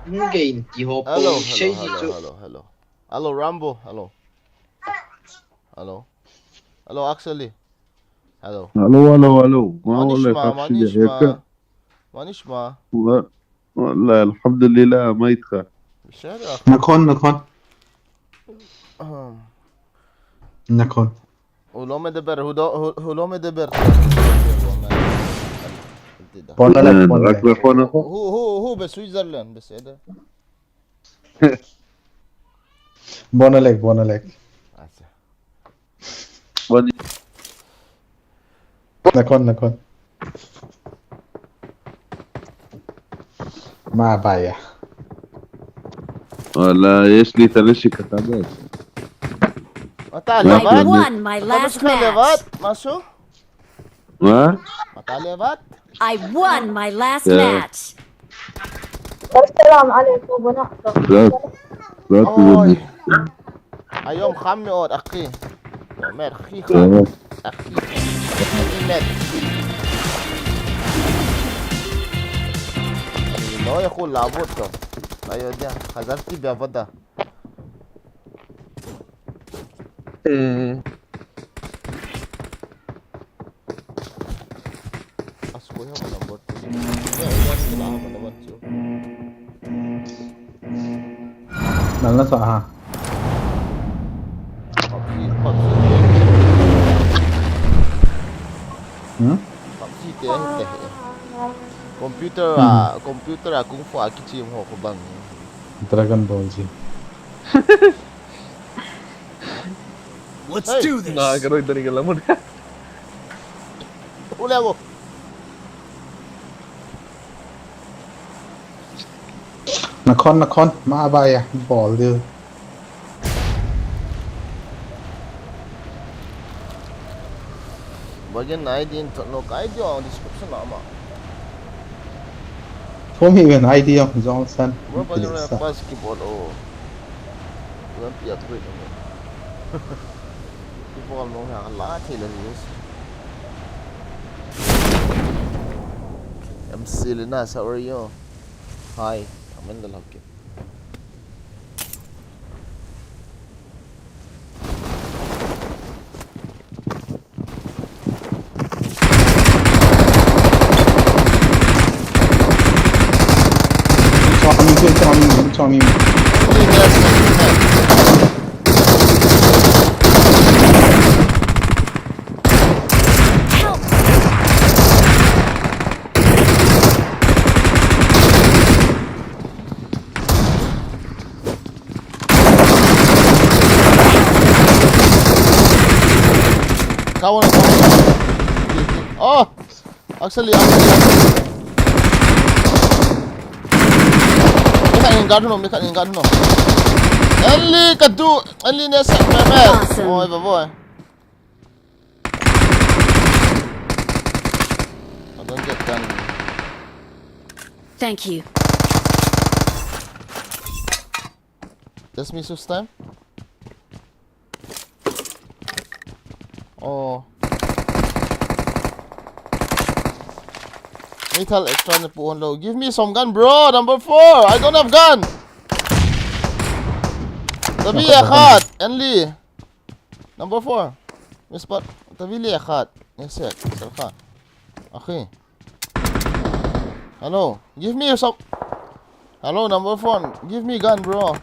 ninguém que roubou Hello, cheio hello, de hello, hello, hello. Hello, Rambo. Hello. Hello. Hello, actually. Hello. الو الو الو، ما ما والله نسمع يخاف ما شي هيك. نسمع ما نسمع. والله الحمد لله ما يتخاف. بالشارع أخي. نكون ولو مدبر هو لو مدبر. بونالك هو بسويسرلاند بس هذا. بونالك نكون ما بايع ولا ايش لي تلشي كتابات. Mata I levat. won my last Kamu suka levat? match. Masuk. ما Mata levat. I won my last Yeah. match. السلام عليكم ونحن لا Oi. تقول Ayom kami od akhi. Mer akhi kami. Akhi. Met. לא יכול לעבוד טוב. אתה יודע, חזרתי בעבודה. As ko yung number 2. Yeah, sila ako number 2. نلنا صح PUBG teh teh. Computer akong fa kici mo ko bang. Dragon Ball Z. Let's do this. Nakakaroon na rin mo na. Uli ako. نكون ما بايع بول دي Bagian na ID no ID ang description nama. فهم هي من ايديا جونسون Berapa yang pas keyboard oh. Bukan piat tu itu. Keyboard mau yang latih lah yes. MC Lina, how are you? Hi, I'm in the lobby. Tommy Kawan. Oh, actually. Mereka ingat no. Eli kadu, Eli ni set memel. Oh, boy. I don't get gun. Thank you. Just me this time. Oh. Metal extra na po low. Give me some gun, bro. Number 4. I don't have gun. Tabi akhat. Enli. Number 4. Miss Pat. Tabi li akhat. Yes, sir. Salka. Okay. Hello. Give me some. Hello, number 4. Give me gun, bro.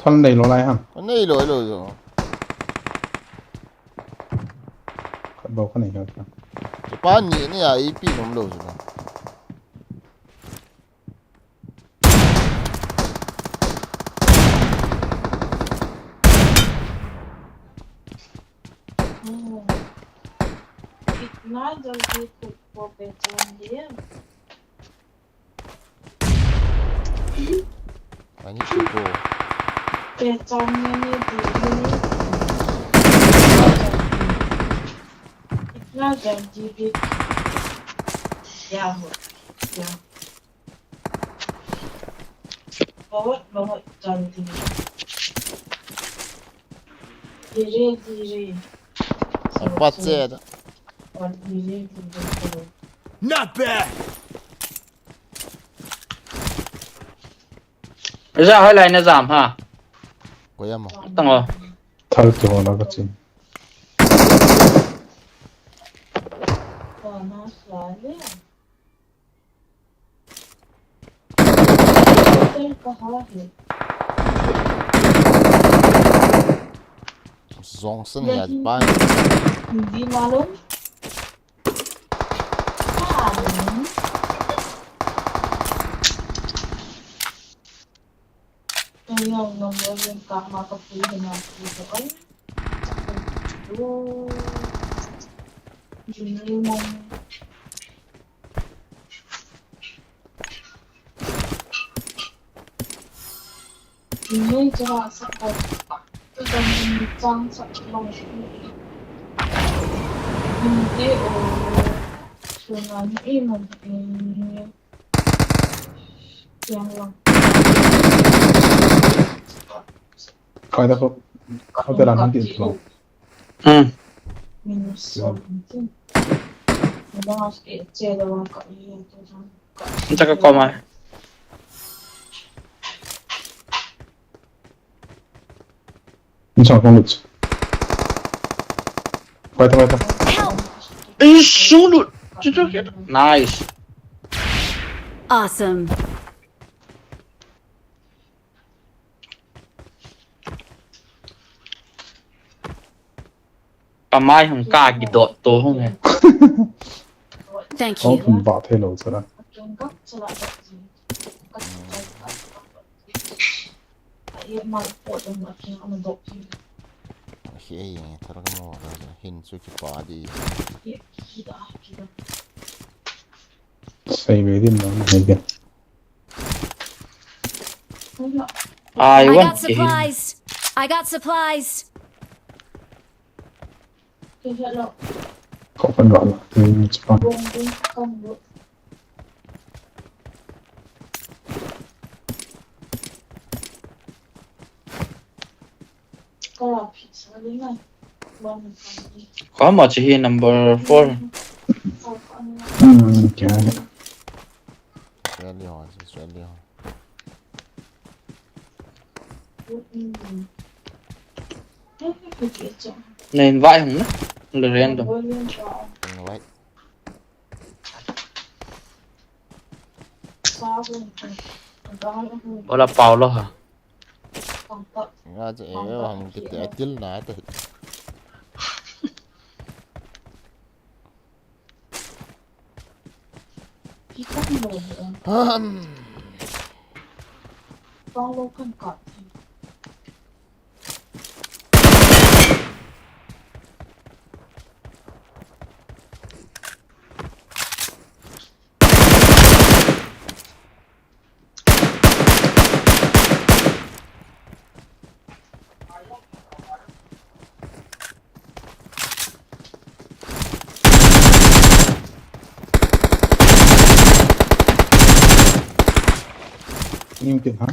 Thân này nó lại hả? Này lo. Bầu cái này rồi. Japan ni IP nom lo sudah. इतना जल्दी खुद को पहचान लिया I need to go. पहचानने में धीरे इतना जल्दी भी क्या हो क्या बहुत बहुत जल्दी धीरे धीरे Bắt xe đó. Not bad. Ra hơi lại nó giảm hả? Có em mà. Tăng rồi. 털 기원하겠지. Zong sân nhà bay. Hindi malum. Yang nomor yang kama kapuli na dito ay. Juni mo. Ini jahat sakit. Dan mencang sakit long. Hindi o sungan iman ini. Yang lang. 거기다 거기다 안 들어. Ừ. Minus 17. Nabas ke cedera ka iya to san. Chắc có con mà. 인천 공路. 거기다. Ý xuống được. Nice. Awesome. Bà mai không ca gì độ tổ không hề. Thank you. 좀 봐, 테일러 저라. Tunggak sila ka ji. Iya mal po dong at yung ano do. Khi ấy thằng nó mò ra hình suy cái bà đi. Kita. Say về đi nó này kìa. I I want got supplies. I got supplies. Kaya lo Có phần gọi là từ Japan. bong kan lo. Kaya pizza din na. Bong kan. Có một chỉ hiện number 4. 그냥 Rally hỏi, rally hỏi. Nên vãi không á. Là random. Anh lấy. Đó là Paulo hả? Ra chứ hàng cái tẻtil nãy tới. Follow kan cut. im kìa hả?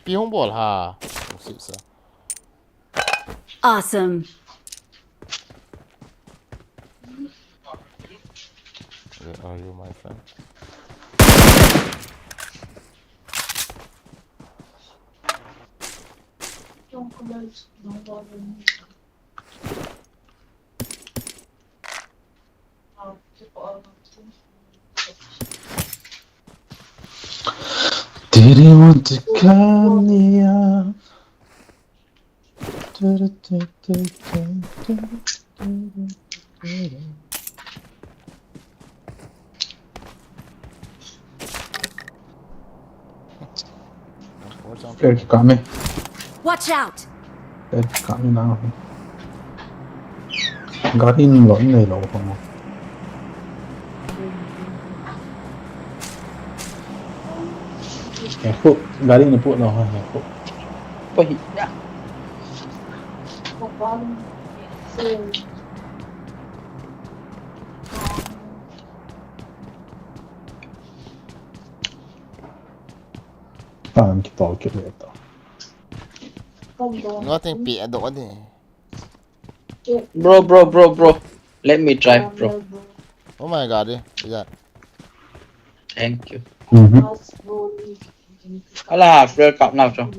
Pi không bỏ hả? Xịt sao? Awesome. Where are you, my friend? Don't close. Don't bother me. I'll keep all of them. Did you want to come near? 이렇게 까매. Watch out. 이렇게 까매 나와. 가린 런 này lộ không? Hẹp phụ, galing na po na ako hẹp phụ. Pahiya. Parang kita okay ulit ito. Nothing pi ado ka din. Bro. Let me drive, bro. Oh my god, eh. Is that? Thank you. Mm-hmm. Ala, flare cup now, bro.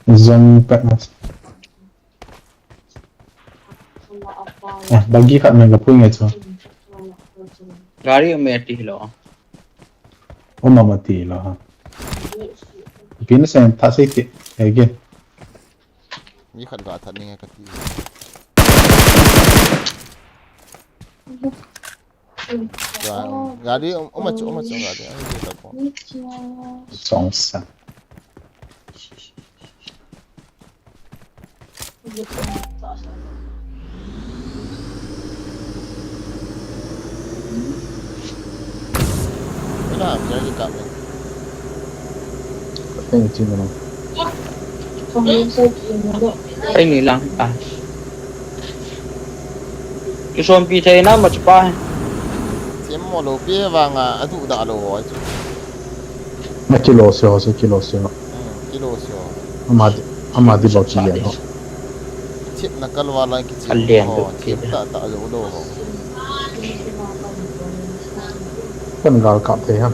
Zong back mas. Bagi kat mana pun itu. Gari में अटी हिलो. Oh mati lah. Pina sen tak sikit. Again. Ni khat ga that ni ka ti. Gadi umat gadi. Ai ni ta ko. Zong san. Ina jadi ka ni. Ini cina mana? Anh nghĩ lăng à. Cái xôn pi thế nó mà chụp ai. Tiêm mo lo pi wa nga adu da lo wa. Kilo sio, kilo sio. Kilo sio. Amadi baki ya. Chip na kalwa la ki chi. Alien do. Chip ta lo lo ho. Kan gal kat thế ha.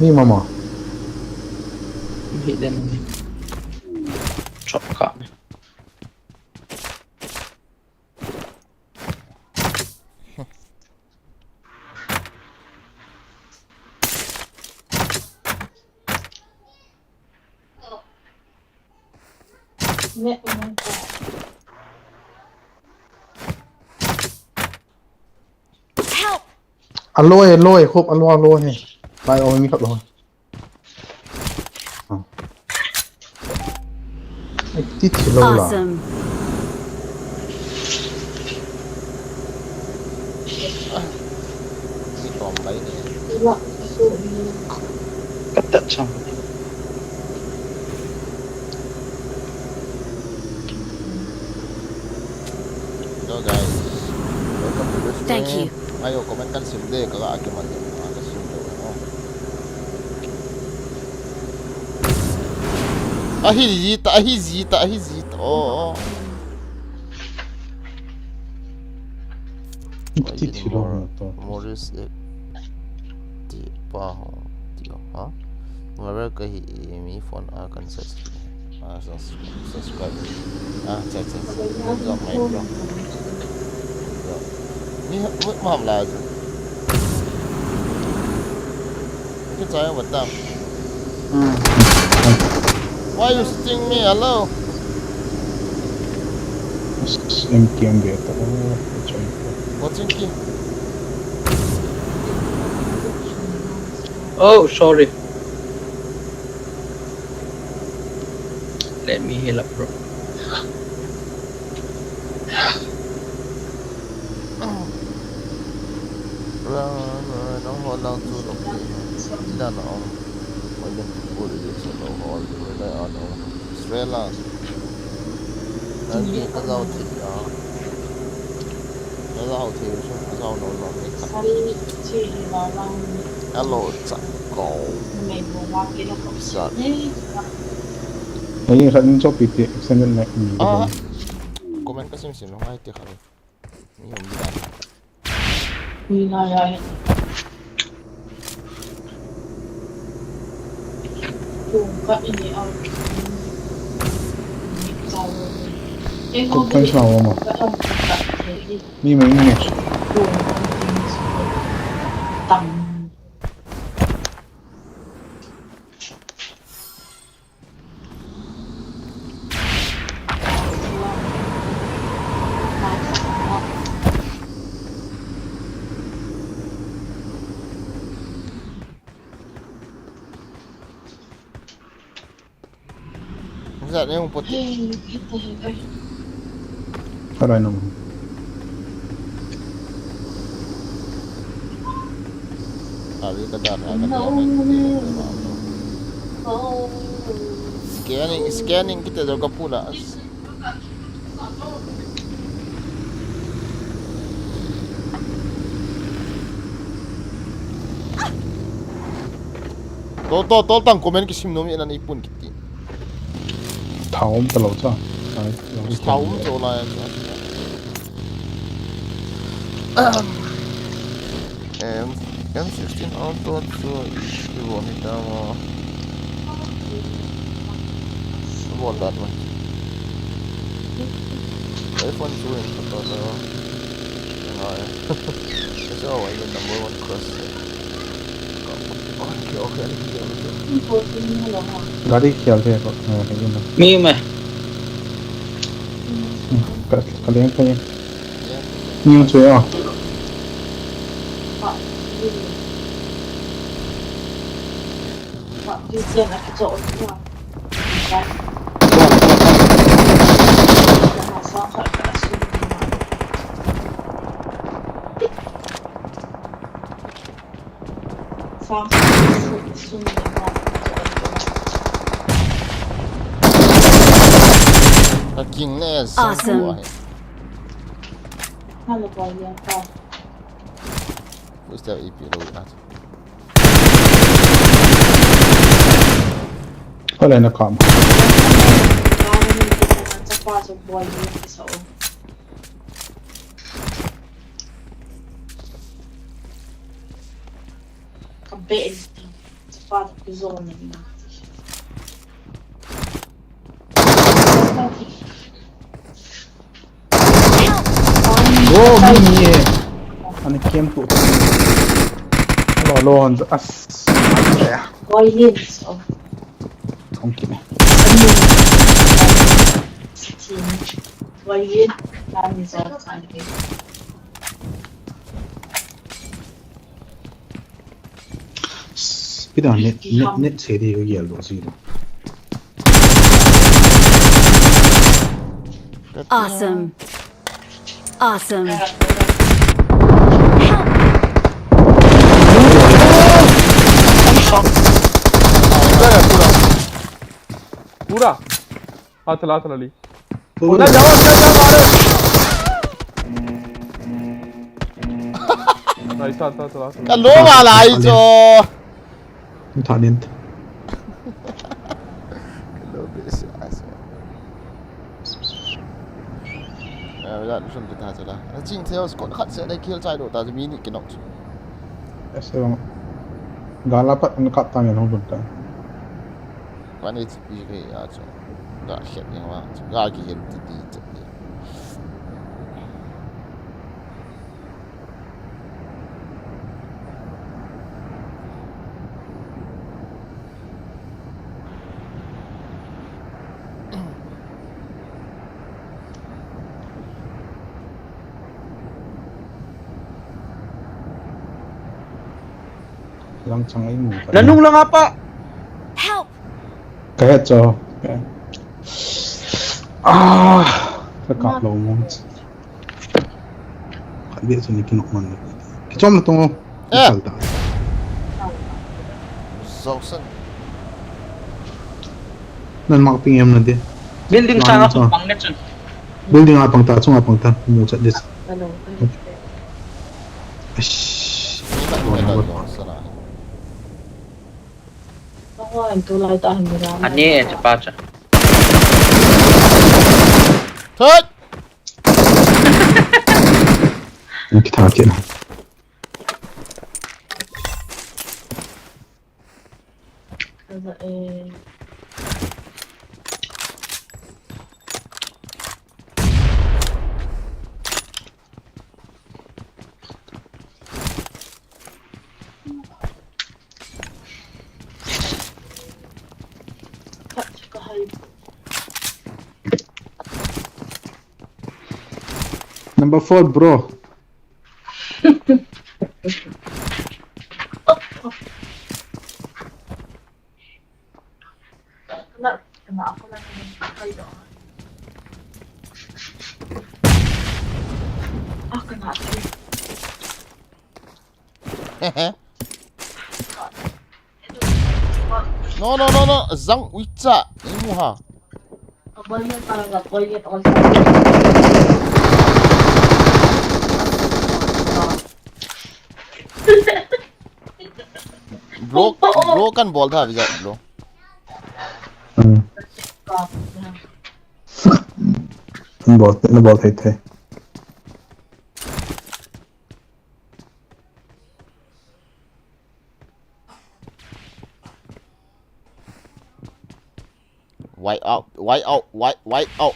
Ni mama. Hit lên. Chop cả. Help! Alloy, khúc alloy này. Lại ôi mi khắp rồi. Tít chỉ lâu là. Awesome. Ni tom bai ni. Cắt tận xong. So guys, welcome to the stream. Thank you. Ayo comment kan sim de ka ake man ka sim de. Ahizita. Oh. Tít chỉ lâu là to. Morris ti pa ho ti ha. Mara ka hi mi phone akan subscribe. Check. Got my bro. Ni mo ham la ju. Cái trái vật đam. Why you sting me? Hello. MTM beta. What's in key? Oh, sorry. Let me heal up, bro. Nó hoa lang tu nó bị đàn ông mà dân bùi đi cho nó hoa rồi lại ăn ông Australia nó bị cái rau thịt đó cái rau thịt chứ rau nó bị cắt hello chặt cổ sạt Ini kan copy ti extended neck. comment cái xem nó hay tiếc rồi mình không biết Kok kan sama mama. Ni main ni. Dạ đấy không putih. Aray naman. Ari ka daan Scanning kita jaga pula. Tol tang komen kisim nomi nan ipun kiti. tháo một lẩu cho thấu chỗ này em 16 auto så det var inte där var vållat mig. Det får inte så inte att det var nej. Det så var ju number one cross. गाड़ी खेल रहे हैंมีไหม कर लेंगे कहीं new चाहिए đi trên là cái chỗ đúng không? Đấy. Mà sao khỏi cả xuyên sao xuyên Ta king nè Awesome. hai là bò liền không? Questa è il più rovinato. có lên là còn Chắc qua rồi bò liền cái chỗ cầm bệ chắc qua được cái zone này ô mini anh kiếm tụ lò lon bò liền chỗ không kịp này bò liền làm gì rồi phải đi cái đó net sẽ đi cái gì đó gì đó Awesome. Awesome. पूरा हाथ ला ली Ủa, जाओ nice हाथ Alô, Malaiso! thả điện Alô, beleza. Bây giờ chúng ta thấy là chính theo còn khát sẽ đây kia trái độ taจะมีนี่กินออก sẽ bằng gala pat nó cắt tăng nó không đượcวันนี้อีกอ่ะจ้ะก็เห็นยังว่าก็กี่เห็นดีๆจังเลยlangsung aja mau Lanung lang apa? Help! kayak cho ah cái cặp lồng mông phải biết cho những cái nọc mần cái chom là tung không À. phải tạo giàu sân nên mặc pin em nanti Building Lanung sana cho. tumpang net sun. building apang ta chung apang ta mau chat this Ano? Aish. ini tak boleh dah salah Ako, ang tulay tayo marami. Ani cepat siya. thôi Yung kita akin Ano eh... number 4 bro Kena ako lang yung kayo. Kena ako. no zang witsa ini ha Kabalyan talaga, kabalyan ako bro kan ball था अभी bro hmm. sa nó bỏ thấy thế White out, white out, white out.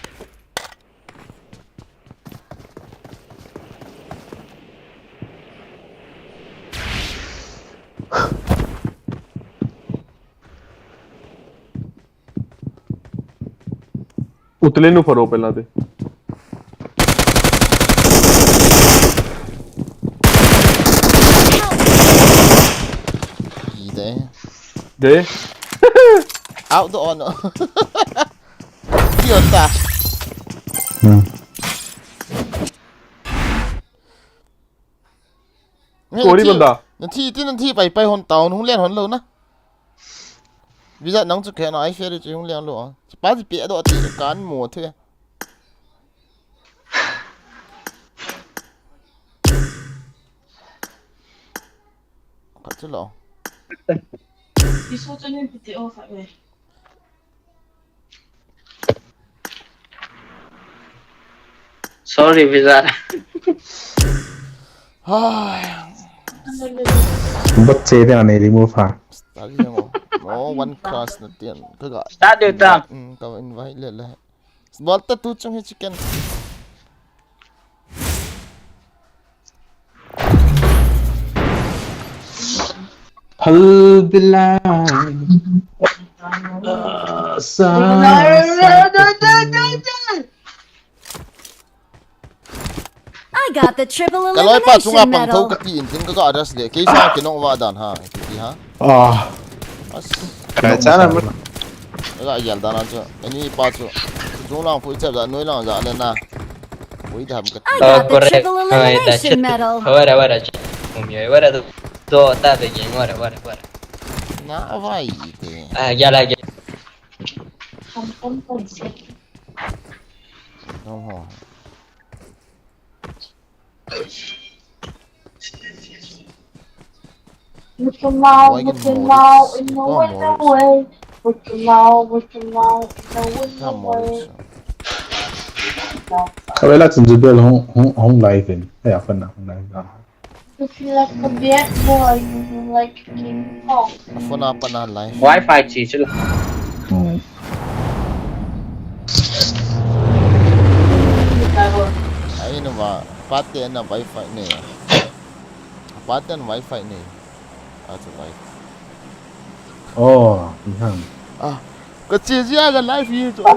ਉਤਲੇ ਨੂੰ ਫੜੋ ਪਹਿਲਾਂ ਤੇ Gì thế? ਦੇ Out the on. Gì ta? ਕੋਈ ਬੰਦਾ Nên thi phải hòn tàu nó không lên hòn lâu na. Vì vậy nắng chụp cái này phía chứ không lên luôn. Chỉ bắt gì bịa đó thì cán mùa thôi. Cắt chứ lọ. 이 소주는 비디오 사회. Sorry Visa. bच्चे thế này remove hả Tadi yang no one class na tiyan. Kaga. Start your time. Kau invite le. Volta tu chung hi chicken. I got the triple Kalau pa chunga elimination pang thau medal. ka tin tin ka address le. Kaisa kinong wa dan ha. Kiti ha. As. cái chán là mất Kaga yal dan aja. Ini pa chu. Chung lang pui chap da noi lang ja le na. Pui dham ka. I got the triple elimination medal. Wara. Wara tu ta de game wara. Na vai te. Gala. No. With your mouth in the window way. With your mouth in the window way. cái đấy là chính trị biểu không live in hay là phần nào không live ra If you like a bad boy, you like King Kong. Phone pa na live. Wi-Fi chỉ chứ. Ay na ba? Pati na wifi ni. Pati na wifi ni. Ato wifi. đi hàng Cái chia ra gần live view rồi.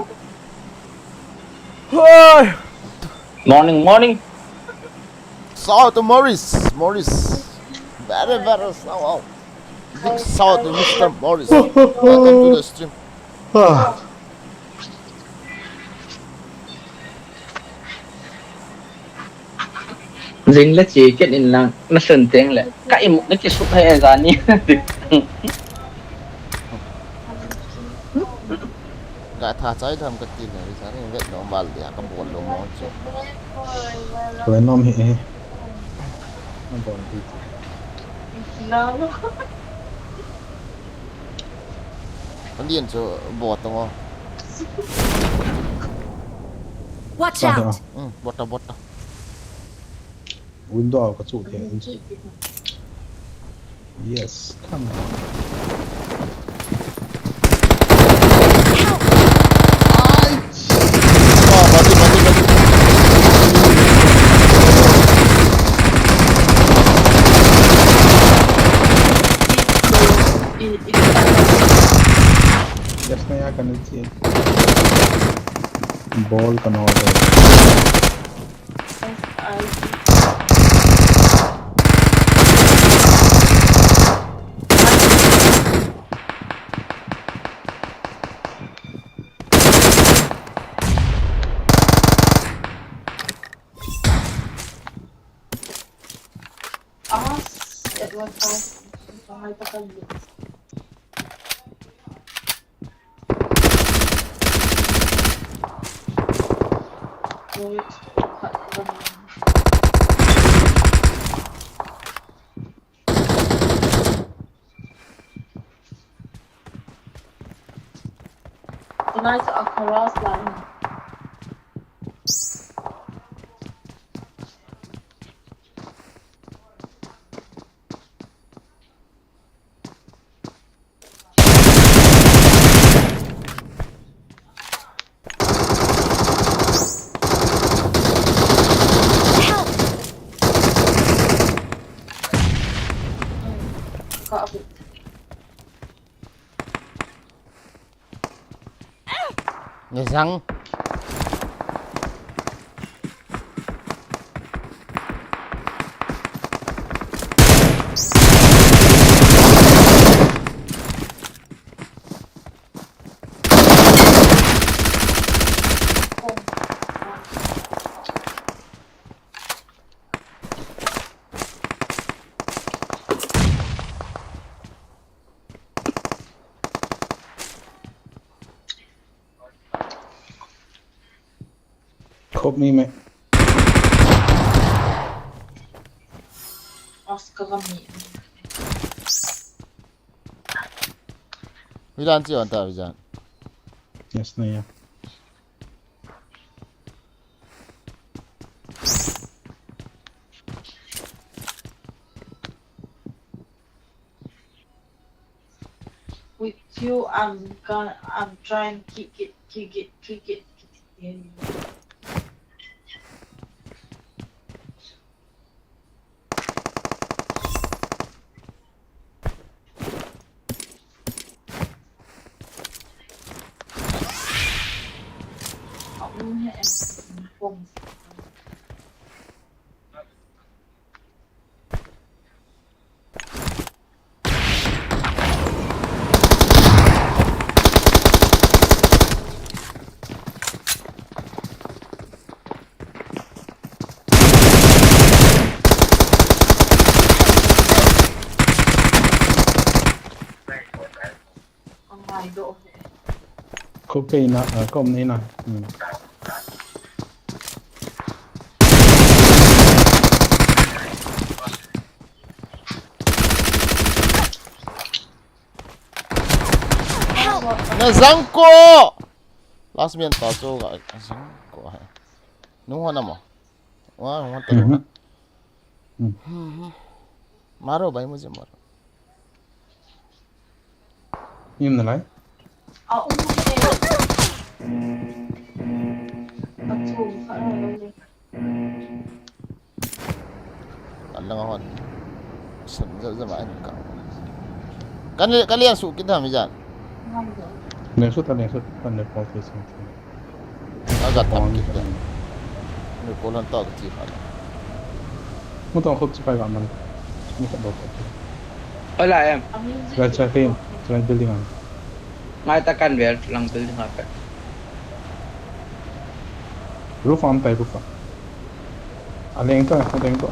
Hey. Morning. Shout to Morris. Very shout. Big shout to Mr. Morris. Welcome to the stream. Dính là chỉ cái này là nó sơn tiếng lại cãi một cái sụp hay là gì. Gak tha chai tham ka tin ni sa ni vet no mal dia ka bon lo mo chu. cái đấy nom hệ nó bỏ đi No. Kan dien chu bot to. Watch out. Bot. window có chủ thể yes come on yes मैं यहाँ करनी चाहिए ball का not It was fine. Tonight's a cross line. Nghe răng. Khốp mi mẹ. Oscar kami. Vijan chưa anh ta Vijan. Yes này ya. With you, I'm trying to kick it. Yeah. Khốp cây nè, cơm này nè. Nghe răng cô. Last man tao cho gọi răng cô hay. Đúng không nào? Wow, không tao. Maro bay mujhe maro. Im này. Alang ako. Sa main ka. Kalian suki ta Vijan. Nè suốt phần này có thể xem. Agak tam kita. Ni kolan tao ti khala. Một tao khốp chỉ phải vào mình. Như cái đồ. Ở lại em. Ra chơi phim, chơi building à. Mai ta kan về lang building apa. Roof on tay roof. Aleng to, aleng to.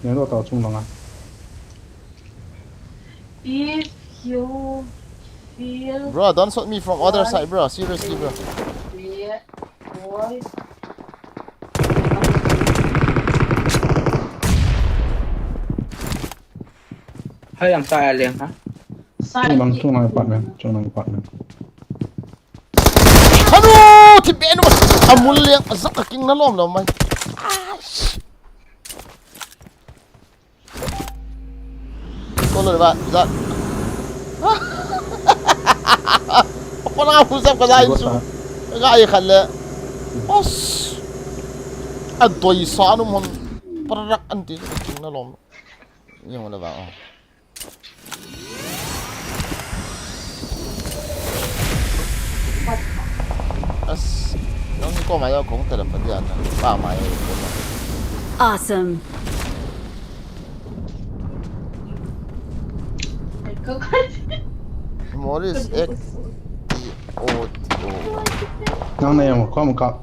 Yang to tao chung long à. If you feel Bro, don't shoot me from other side, bro. Seriously, bro. bad boy, Hơi làm sai liền hả? Chung lang apartment. Aduh, tipe anu amul yang azak kaking na lom mai. Tolong ba, Zat. Apa nak husap ka zain su? Gaya khala. Os. Adoy sa anu mon parak anti kaking na lom. Yang mana ba? As, yung ko mayo kung telepon diyan. Pa mayo ko. Awesome. Morris X O Nang này mà có một cặp.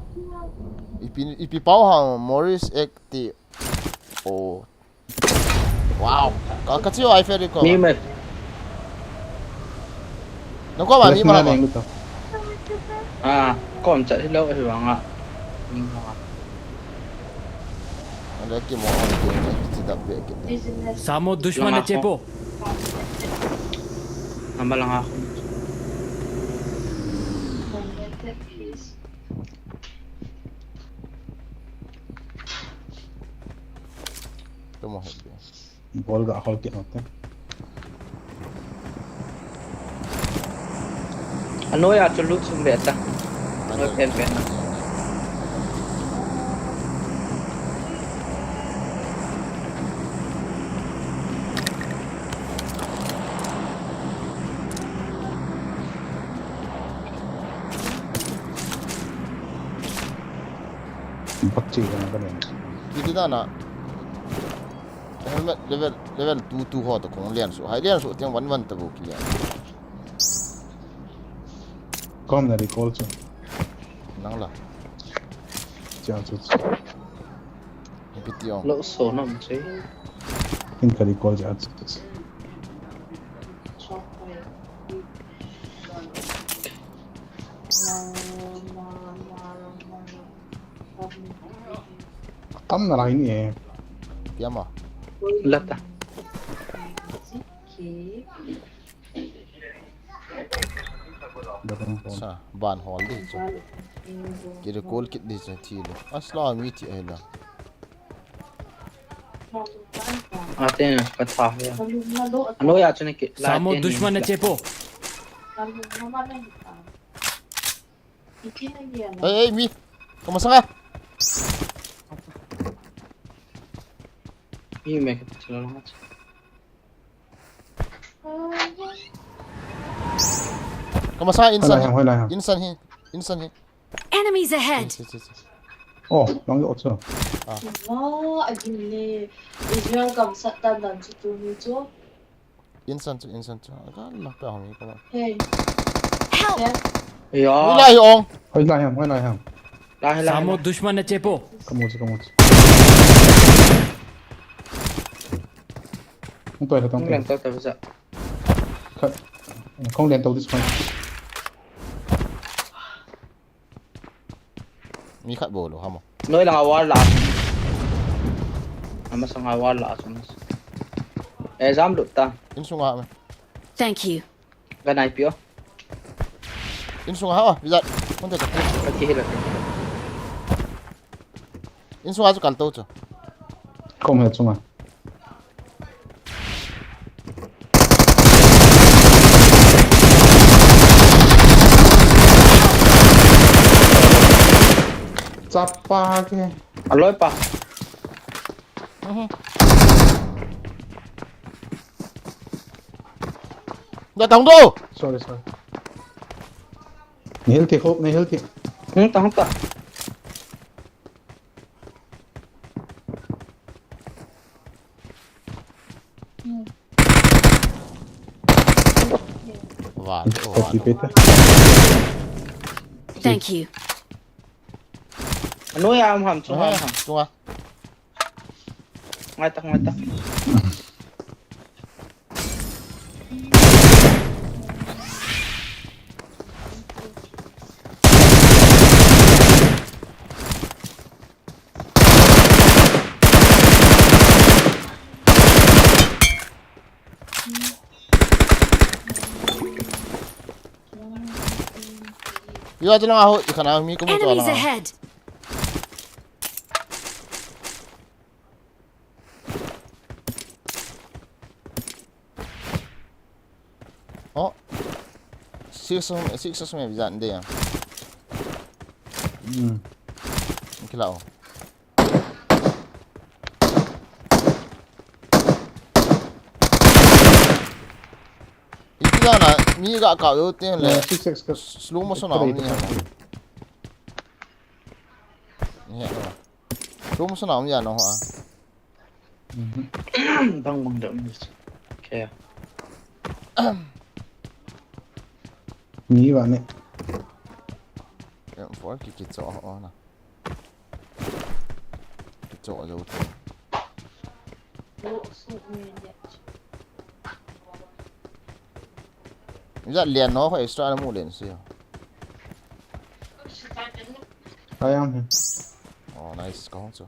Ipi pau hang Morris X T O. Wow. Kacau ai ferry ko. Mi mệt. Nó có bạn mi mà. À, còn chạy lâu thì bằng ạ. Ada ki mo on ki tidak baik. Samo dushman na cepo. Tambah lang ako. Temu head. Ball gak hol kit natin. Ano ya chulut sumbeta. Ano pen. bắt chỉ là cái này Itu dah nak helmet level 2 ho to kong lian su hai lian su tiang wan ta bu ki ya con này recall chứ nang la chào chú pitiong lỗ số nó chứ in cái recall chào chú tâm là lại nhỉ tiam à lật à được không sa ban hol di chu ki recall kit di cha thi lo asla mi ti ai la आते हैं कथा है अनो या चने के सामो दुश्मन है चेपो ei mi kamu sanga ये मैं के चला लूंगा kamu sanga hồi lại insan hi Enemies ahead! ồ đang được chưa Israel cầm sát tan đàn chú tu như chú. insan chu ka la pa hong ka Hey, Help! या Ilahi ong hồi lại ham ला है ला सामो दुश्मन है चेपो kamu không tuổi là không tông làm tao tao sợ không liền tàu this one mi khat bo lo hamo nơi là awal là ama sang awal là xuống exam được ta in sunga me Thank you. cái này pio in sunga ha bi zat kon ta cái kia là in sunga chu kal to chu không hề chung à chắp ba cái aloi pa da tong do sorry nihil thì khốp nihil thì không ta wa copy paste Thank you. nơi am hầm xuống am hầm sunga ngay ta yo chu la ho ikhana mi ko mo to Enemies la ahead! oh six me bi zat de ya kila itu na mi ga ka yo ten le six cái slow motion na ni ya slow motion na ya no ha băng đậm ok nghĩ bạn này em for ki cho ho na ki cho jo mi zat lian no ho extra na mu len si ai am oh nice ko chu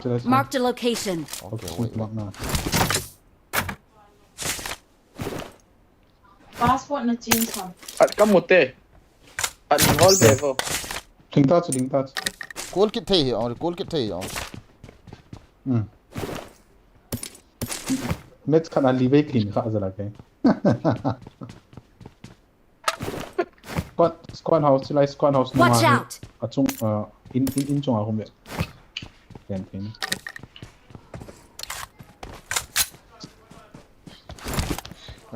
chơi Marked a location. okay wait wait nào passport na change hả? at kam mote at hol bevo đỉnh ta kol kit thei hi kol kit thei match khana live clean kha zala cái squad house like squad house Watch out! à chung in chung à không biết đèn thế mi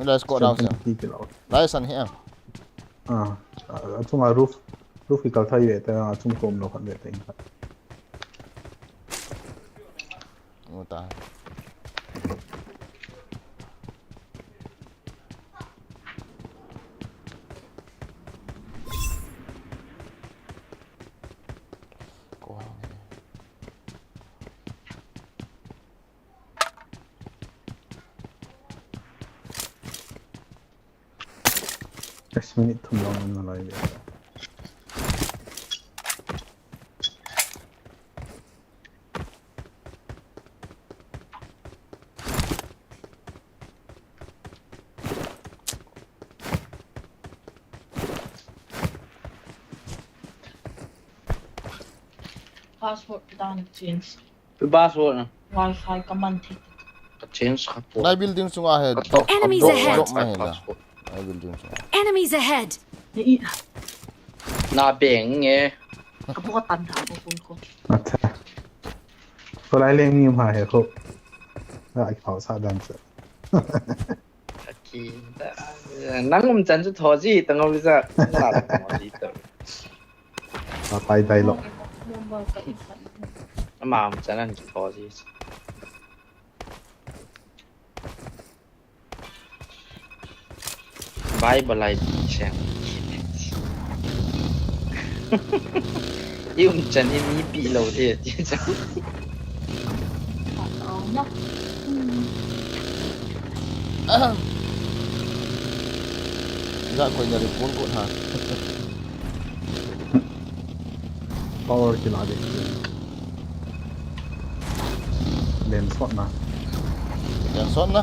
la squad out lai san hi à chung à roof cái cầu thay vậy ta chung cồm nó còn vậy งูตายกูเอาไง 6 minute tumlangan na lang yun. Passport dan change. คือบ้าสวดนะ Wi-Fi ka man tik. ก็เชนส์ครับผม nai building sunga ahead Enemies ahead. drop mahila nai building sunga Enemies ahead. Ni หน้าเบ่งไง kapo ka tanda ko kun ko. At so lai leng mi ma he ko. Na ik phao sa dan se. ตะกี้นั่งมันจันจะทอจีตั้งเอาไว้ซะหลับทอจีเตอร์ Pa pai dai lo. Number ka infant. มามันจะนั่นจะทอจีบายบลายดีแชมป์ยิ่งจันนี่มีปีเราเดียจีจัง Na. za ko nyari phone ko ha Power ki la de. Lem swat na. yan son na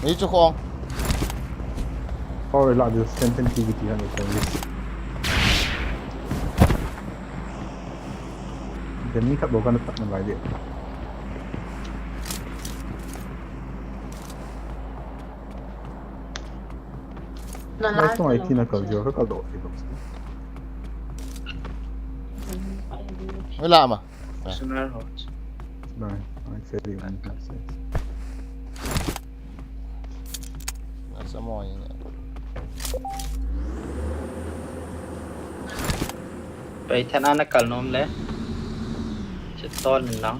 ni chu khong Power la de sensitivity han ko ni. Then ni khat bo kan tak na lai de. Lai so ai ki na ka jo ka do ki do. wala ma ชนะหรอ Nei, ai feri un. nasa mo yin ไปแทนอานักการนมเลยจะต้อนหนึ่งน้อง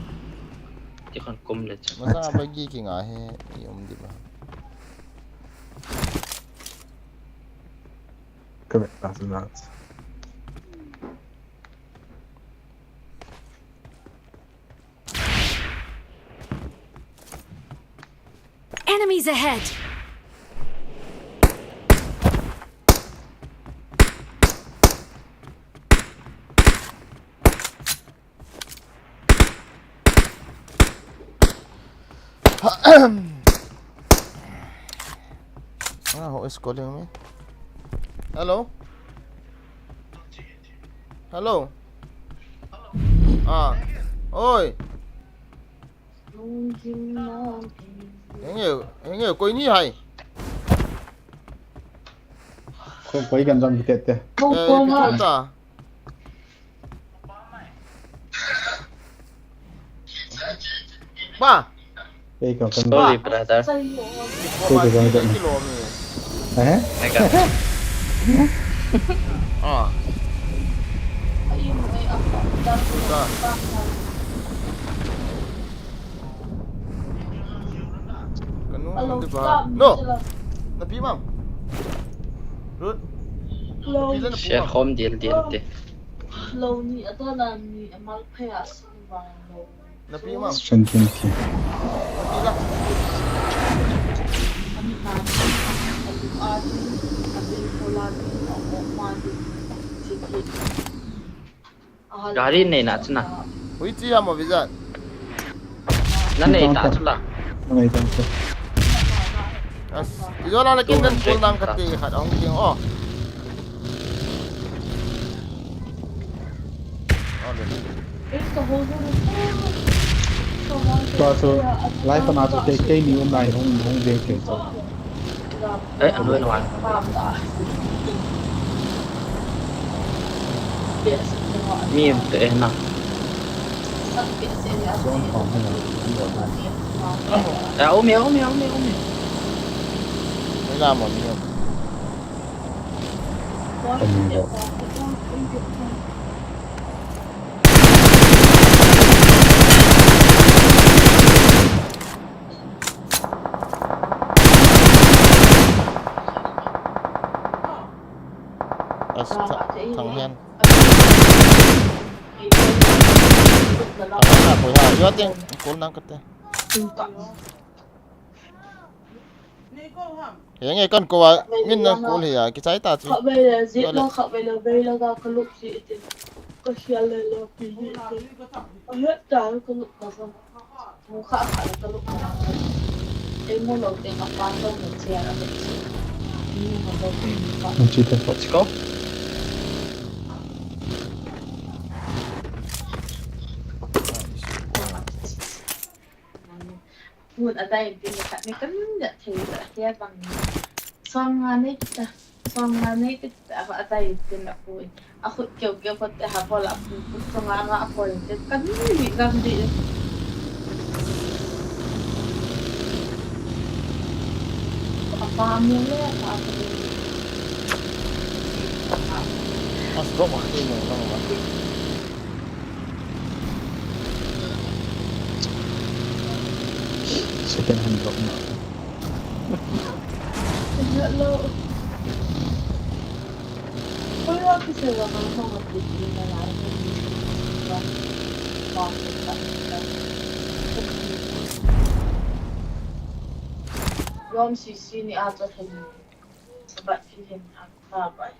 ที่คนกลมเลยจ้ะ masa bagi ki nga he yum di ba Come that's that. Enemies ahead. who is calling me hello hello ôi anh hiểu coi như hay Ko koi gan jam bitet te. cái ta ba Ei ka kan. sorry brother Ko ko gan jam. kilo mi Eh? นะครับ Ayun ay apa. ta kanu di ba no napi mam rut Low. ilan na เชียร์คอมเดียลเดียลเดีย Low ni adana ni amal payas ni ba low. napi mam Strength ki. ila Ani na. Adi. Adi poladi. Ako mandi. Sige. การีเนี่ยนะชนะ hui chi ha mo bizat นั่นเองตาชุละ Ngai jam te. as idola na kin dan pul nang kati khat ong king oh Ito ho ho. To so life na to te kai ni online hong de ke to. เอ้ยเอาด้วยหน่อย มีมตัวเองนะ Don't come here. แต่เอาเมียวเมียวเมียวเมียว wala mo niyo ก็ทางเฮียนทางนั้นน่ะคุยหายอดยังกูนั่งกันเตะยังไงกันกูว่ามินนะกูเลยอ่ะกี่ใจตาจี khắp bây giờ giết nó khắp bây giờ bây giờ ra cái lúc gì thì có xe lên lo thì hết trời cái lúc đó xong không khác phải là cái lúc đó em mua đầu tiên học bán trong một xe là một xe nhưng mà đầu tiênมันจีเป็น let's go พูดอะไรดีค่ะนี่ก็จะถือแค่บางซองงานนี่จ้ะซองงานนี่ก็จะอะไรเป็นแบบพูดaku kêu kot ha pola penganga pol kan ni gam di apa amile apa Mas bro mah ini orang mah second hand drop lo Kaya kasi lang ang mga pili na lang Yung sisi ni Ata Hemi Sabat Hemi ang kabay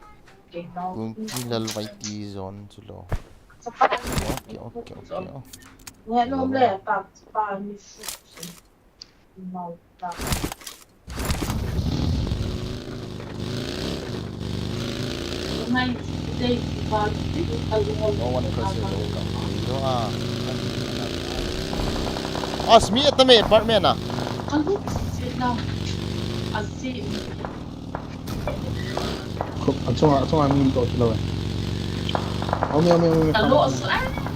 kung kilal may tizon sulo Sapat okay Ngayon nung le, pa ni Susi Mau dapat Ngayon, today, no one person will come so asmi at me apartment na Ano? Sit down. Asi. ang min to sila Omi Talo aso.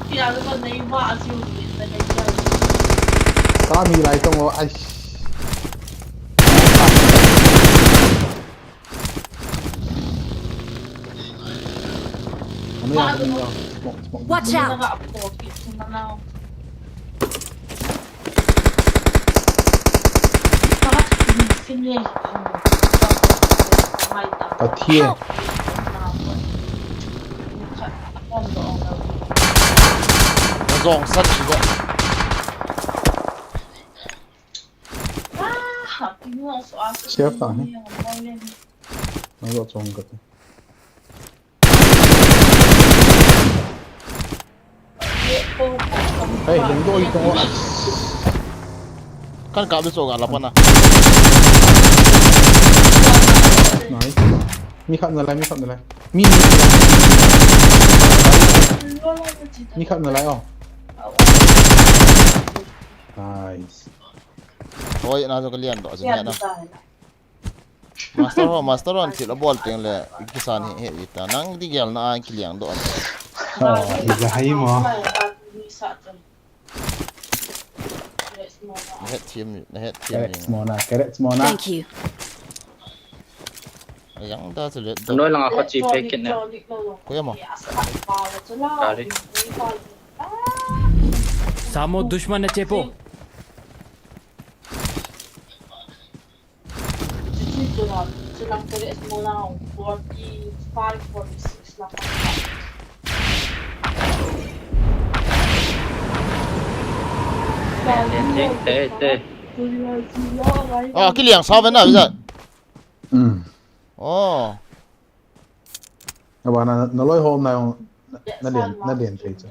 Kaya naman na iba asi yung na ganyan. kami lai tong ay ano yan Watch out! Nakaka-apokit. Sumanaw. Sinye. ka tie zong sat juga Siapa ni? Ano chong ka to hey lengdo ito kan kami so ga lapan na nice mi khap na lai mi khap na lai oh nice oi na so kalian do asnya na master on til bol ting le kisan he ita nang di gel na kiliang do oh ilahi mo het team Keret semua na Thank you. yang da se le nói lang ako chi fake na kuya mo Kari. सामो दुश्मन है चेपो Silang keret mo lang 45, 46 lang. Te ah kiliang saben na bisa oh Aba na loi home na yung na din trade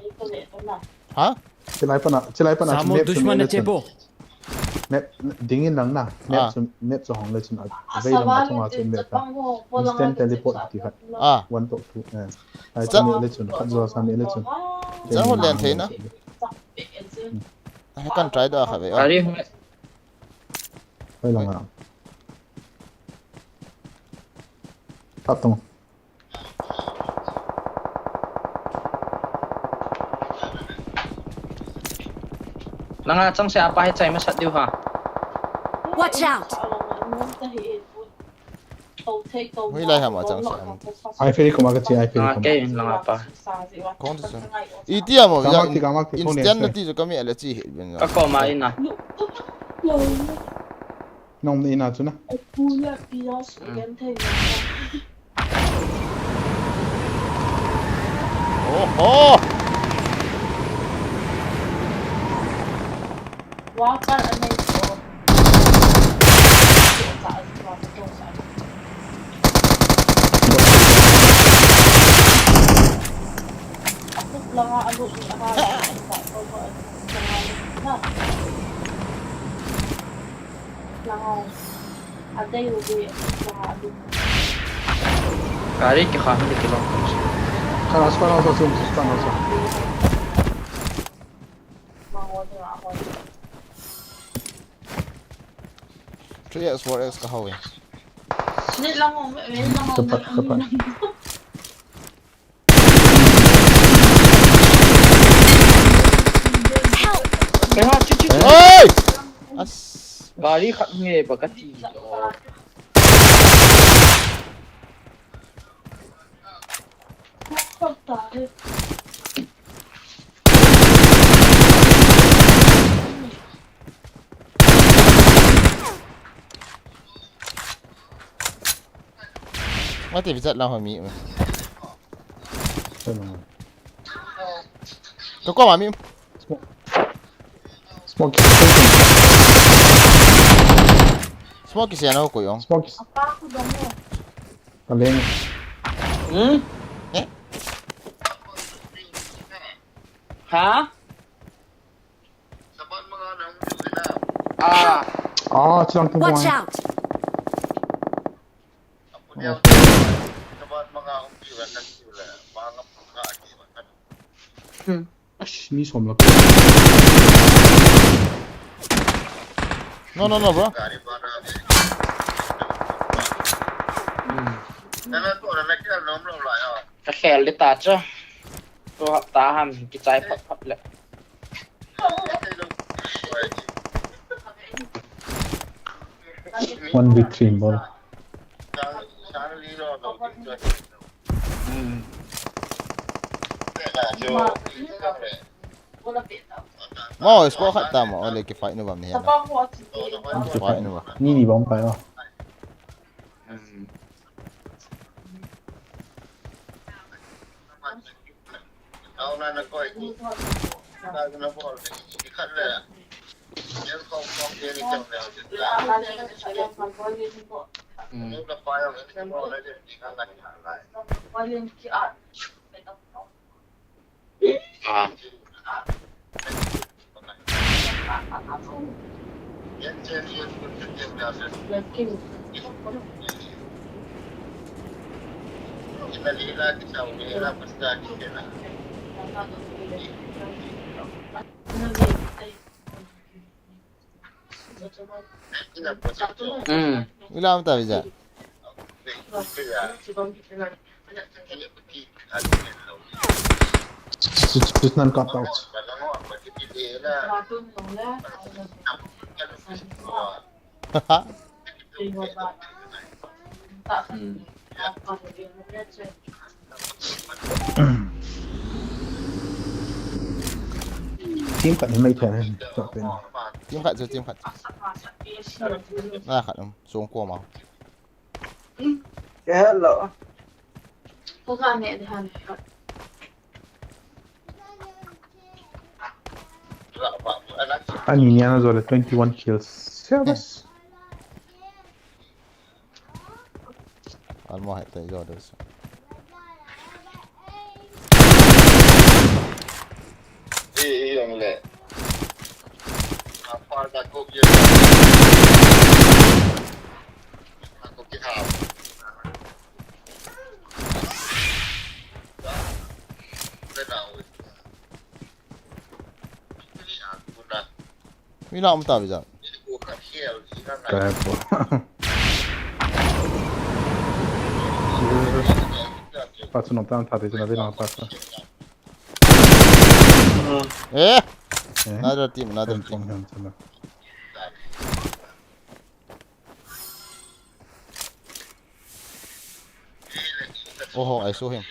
ha Silay pa na सामो दुश्मन है चेपो map dingin lang na map sa hong lesson at avail lang sa mga map ka instant teleport ki khat ah 1 to 2 ay sa mi lesson khat zo sa mi lesson Sa hong len the na I can try da khabe Kari ay lang na tap tong lang nga chang se apa he chai ma sat diu ha Watch out! Huy lai hama chang sa ai feri ko maga chi ai feri lang ko ke lang apa kon sa itia mo kamak ti instant na ti so kami ala chi hit ben ka ko ma ina nong ni na chuna โอ้โห ว่ากันอันนี้ก็จะว่าจะต้องใช้ทุกลางอาลูกนี่อาใส่ก็ก็ลางนะลางadaอยู่ดีลางอาลูก Kari ke kami di kilo. خلاص خلاص أصوم تستنى أصوم มองว่าจะเอาไป 3x 4x ก็เข้าเอง นี่ลางไม่ลาง cepat cepat Tengok cucu. เฮ้ยอัส Kari kami bagati. เข้าตาเลย ว่าแต่พิจัดเราหามีมั้ย Tolong. ตัวก็มามี Smoke smoke siya na ko yung smoke apa aku dah mau paling Hah? Ah, ah cilang tumpuan Watch out! ni som lah no bro cái khe lên ta chứ. Tôi học ta hàm cái trái phập lại. one big three ball bola peta mo score khat ta mo le ki fight no bam ni siapa aku aku fight no ba ni ni bóng phải không paling kiat À. lagi ila am ta bija just nan cut out team cut ni mai thèn chọn tên team khat team khat na khat sung ko ma Cái lỡ. có gan nè thì hàn ani ni ana zole 21 kills service al mo hay tay jo dos yang le apa dah kau dia aku kita ila am ta bija cái bộ passo non tanto te na vela passa another team oh I saw him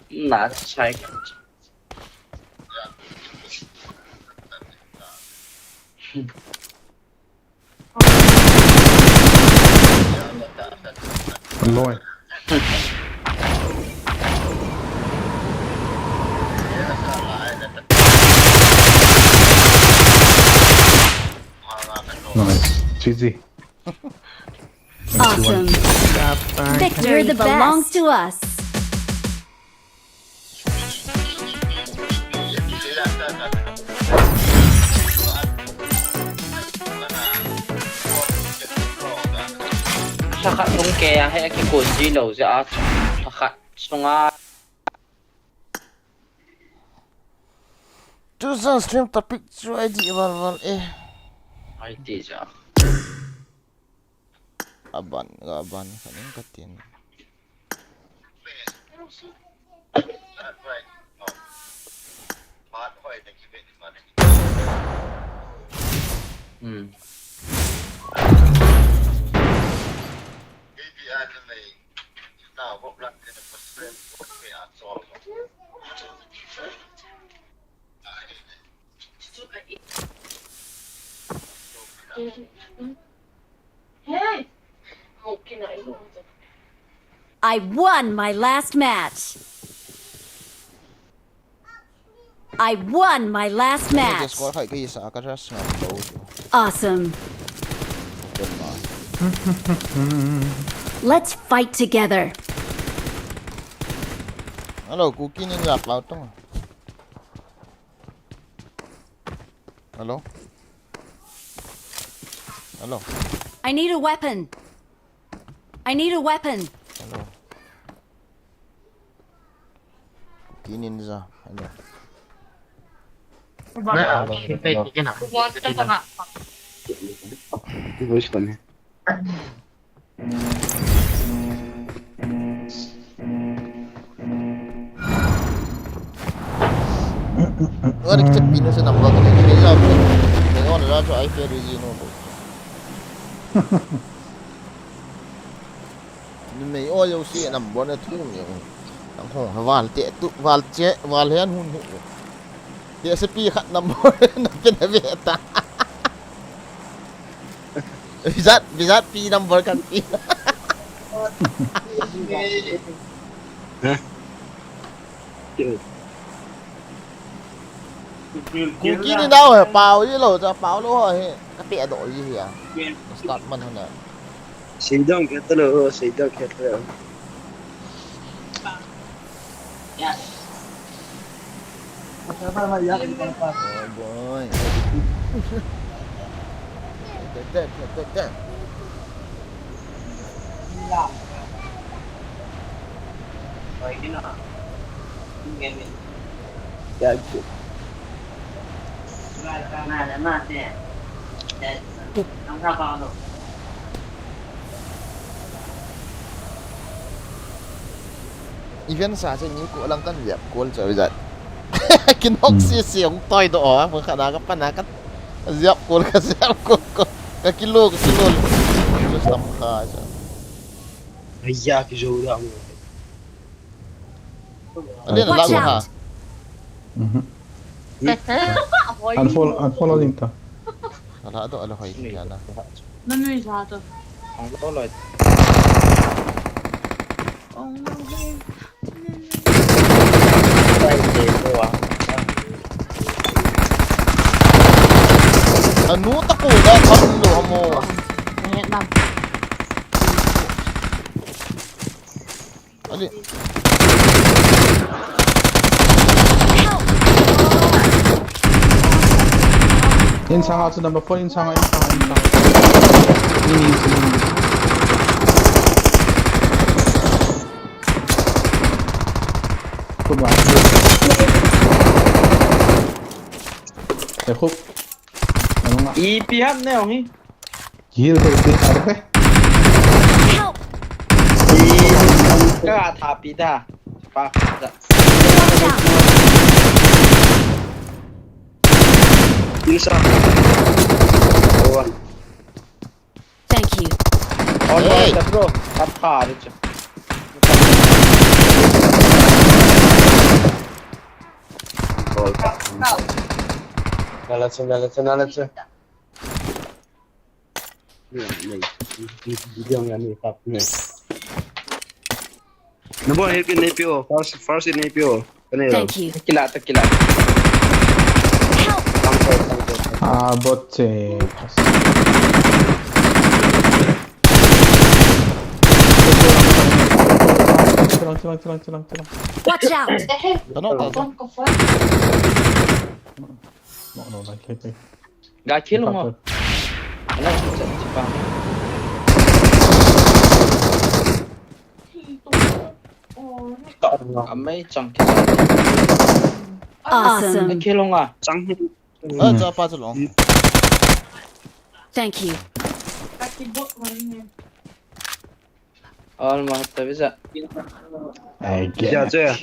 Nã trái. Lôi. Nice. GG. Awesome. Victory belongs to us. Saka nung kaya hay aki kunji lo za at saka sunga Tusan stream topic chu ID wal ay ti za aban kaning katin. Hey! Okay na ilo. I won my last match. I won my last match. Score khai cái sa ka ras na low. Awesome. Let's fight together. Hello, cookie ning lap lao tong. Hello. Hello. I need a weapon. I need a weapon. Hello. Cookie ninja. Hello. Wala kita pino sa namba ko ni Rizal. Ngayon na rato ay fair yun mo. Ni may oyo si namba na tum yo. Ang ho wal te tu wal che wal hen hun hu. Te sa pi khat namba na pinabeta. Bizat pi number kan pi. Cookie ni đâu hả? Bao với lẩu ra bao luôn rồi. Cái tệ đội gì hả? Start mình hơn nè. Sĩ đông cái tơ lửa, sĩ đông cái tơ lửa. Boy. Tết. Dạ. Event sa sa ni ko lang kan wiap ko sa bizat. Kinok si siyong toy do ah, mo kana ka panakat. Ziap ko ka siap ko. Ka kilo. Just tam kha sa. Ayya ki joda mo. Alin Watch lago ha. out. Unfollow link ta. Ala do ala hoy yana. Nanoy sa ato. ang loloy Ano ta ko na kamlo mo. Ali. 인상 아주 number 4 인상. Ini. Coba. Hook. Ano nga? ipihak na yun Gil ko ito arpe. Help. katapi da pa Watch out. Isa. Awan. Thank you. alright bro kapha dito Nalatsa. này dong ya ni tap này nó bỏ hết cái này pio first này pio cái này Thank you. Tequila, tequila. Ah, botche. Celang. Watch out! Con có phải No, like. Gak kill mo. Ano, sa pa. Amay chunk. Awesome. Kill nga. trắng hết cho pa cho long Thank you. kaki bot mana? All mga tabisa. I giờ get. chưa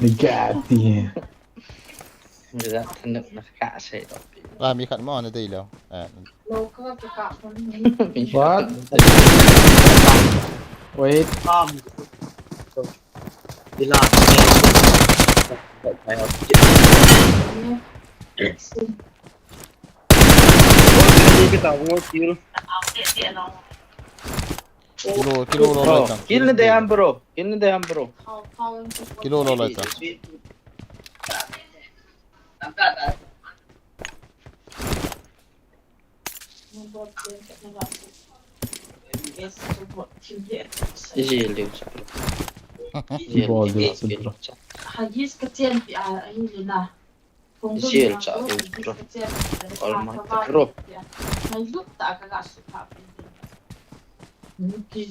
Negati. Bisa tanok na kasi ito. มีขันหม้อในตีแล้ว Lâu có cái cạo mana? What? Wait. đi làm phải học đi cái tàu ngồi chill กิโลโลเลยจัง Kill na dayan bro. Kill na dayan bro. Kau กิโลโลเลยจัง Ziliw sa bro. Ball dito sa bro. Hagis kecil ini nah. Zil sa bro. All mga bro. Majuk tak agak suka. Mungkin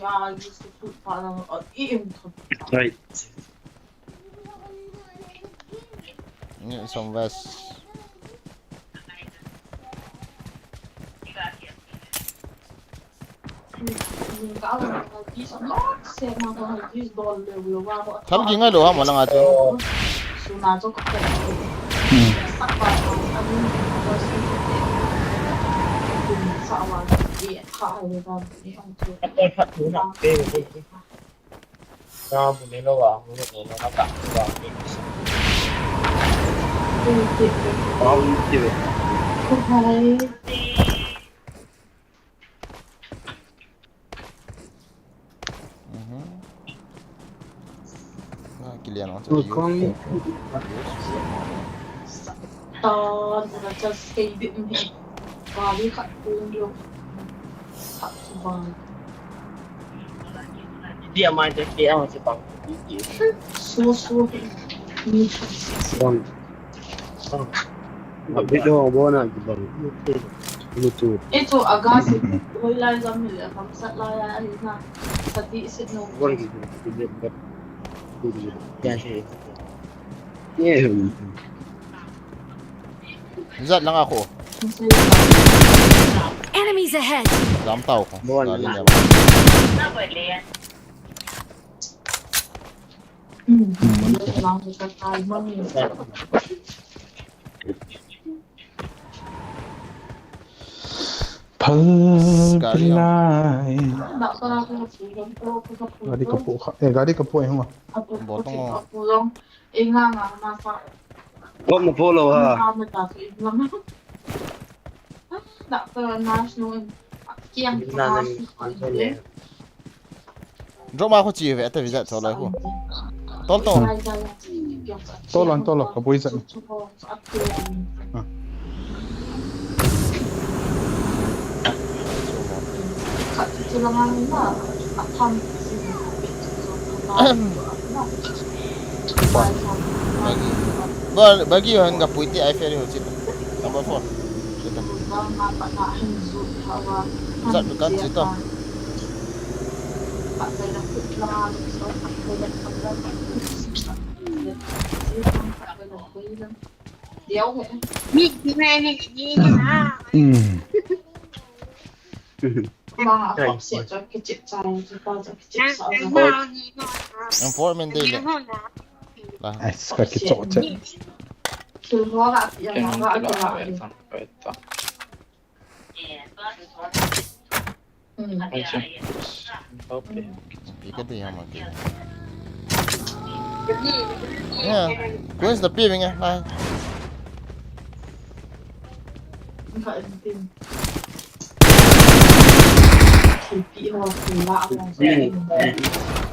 hagis tu parang im tu. rightนี่สมเวส Kalau hagis lot, saya makan hagis dol belum apa. ทำจริงไงหรอหมดแล้วงาจัง Sunah tu kata. Apa aku masih sama dia kau dengan ni untuk. ra một đến đâu à một đến nó cạn vào bao nhiêu Không phải. กิเลียนจะ tôi con Kita macam skate ni. Kali kat pun dia. Tak sebang. dia main cái kia mà sẽ bằng So ni. con biết đâu bố nào chỉ bằng Bluetooth Itu agak sih. Boleh zamil ya. Kamu sat layan ni na. Tadi signal. con gì thì biết bật ya sih yeah Zat lang ako. Enemies ahead! Damptaw ko. Buwan Galing lang. niya. Langsung ke timer ni. Palpilay. Tak salah aku pulang aku Gadi kapuk yang apa? Botong mo. pulang ingang masak. có một follow ha Kami tak ingang. Tak pernah nuan. Kiang Drop ako chief. Ito vizat sa ko. Tolong. Tolong kapuk izat ni. Tulangan na akan Bagi yung kapuiti ay fair yun sito. Number 4. Sito. Zat bukan sito. Ang 4 min daily. Lah. Ay, sakit cocok. Semua Yang yang kilo agak ito. Okay. Ikat din yung mga. Yeah. Where's the piving eh? Lah. Pipi hoặc là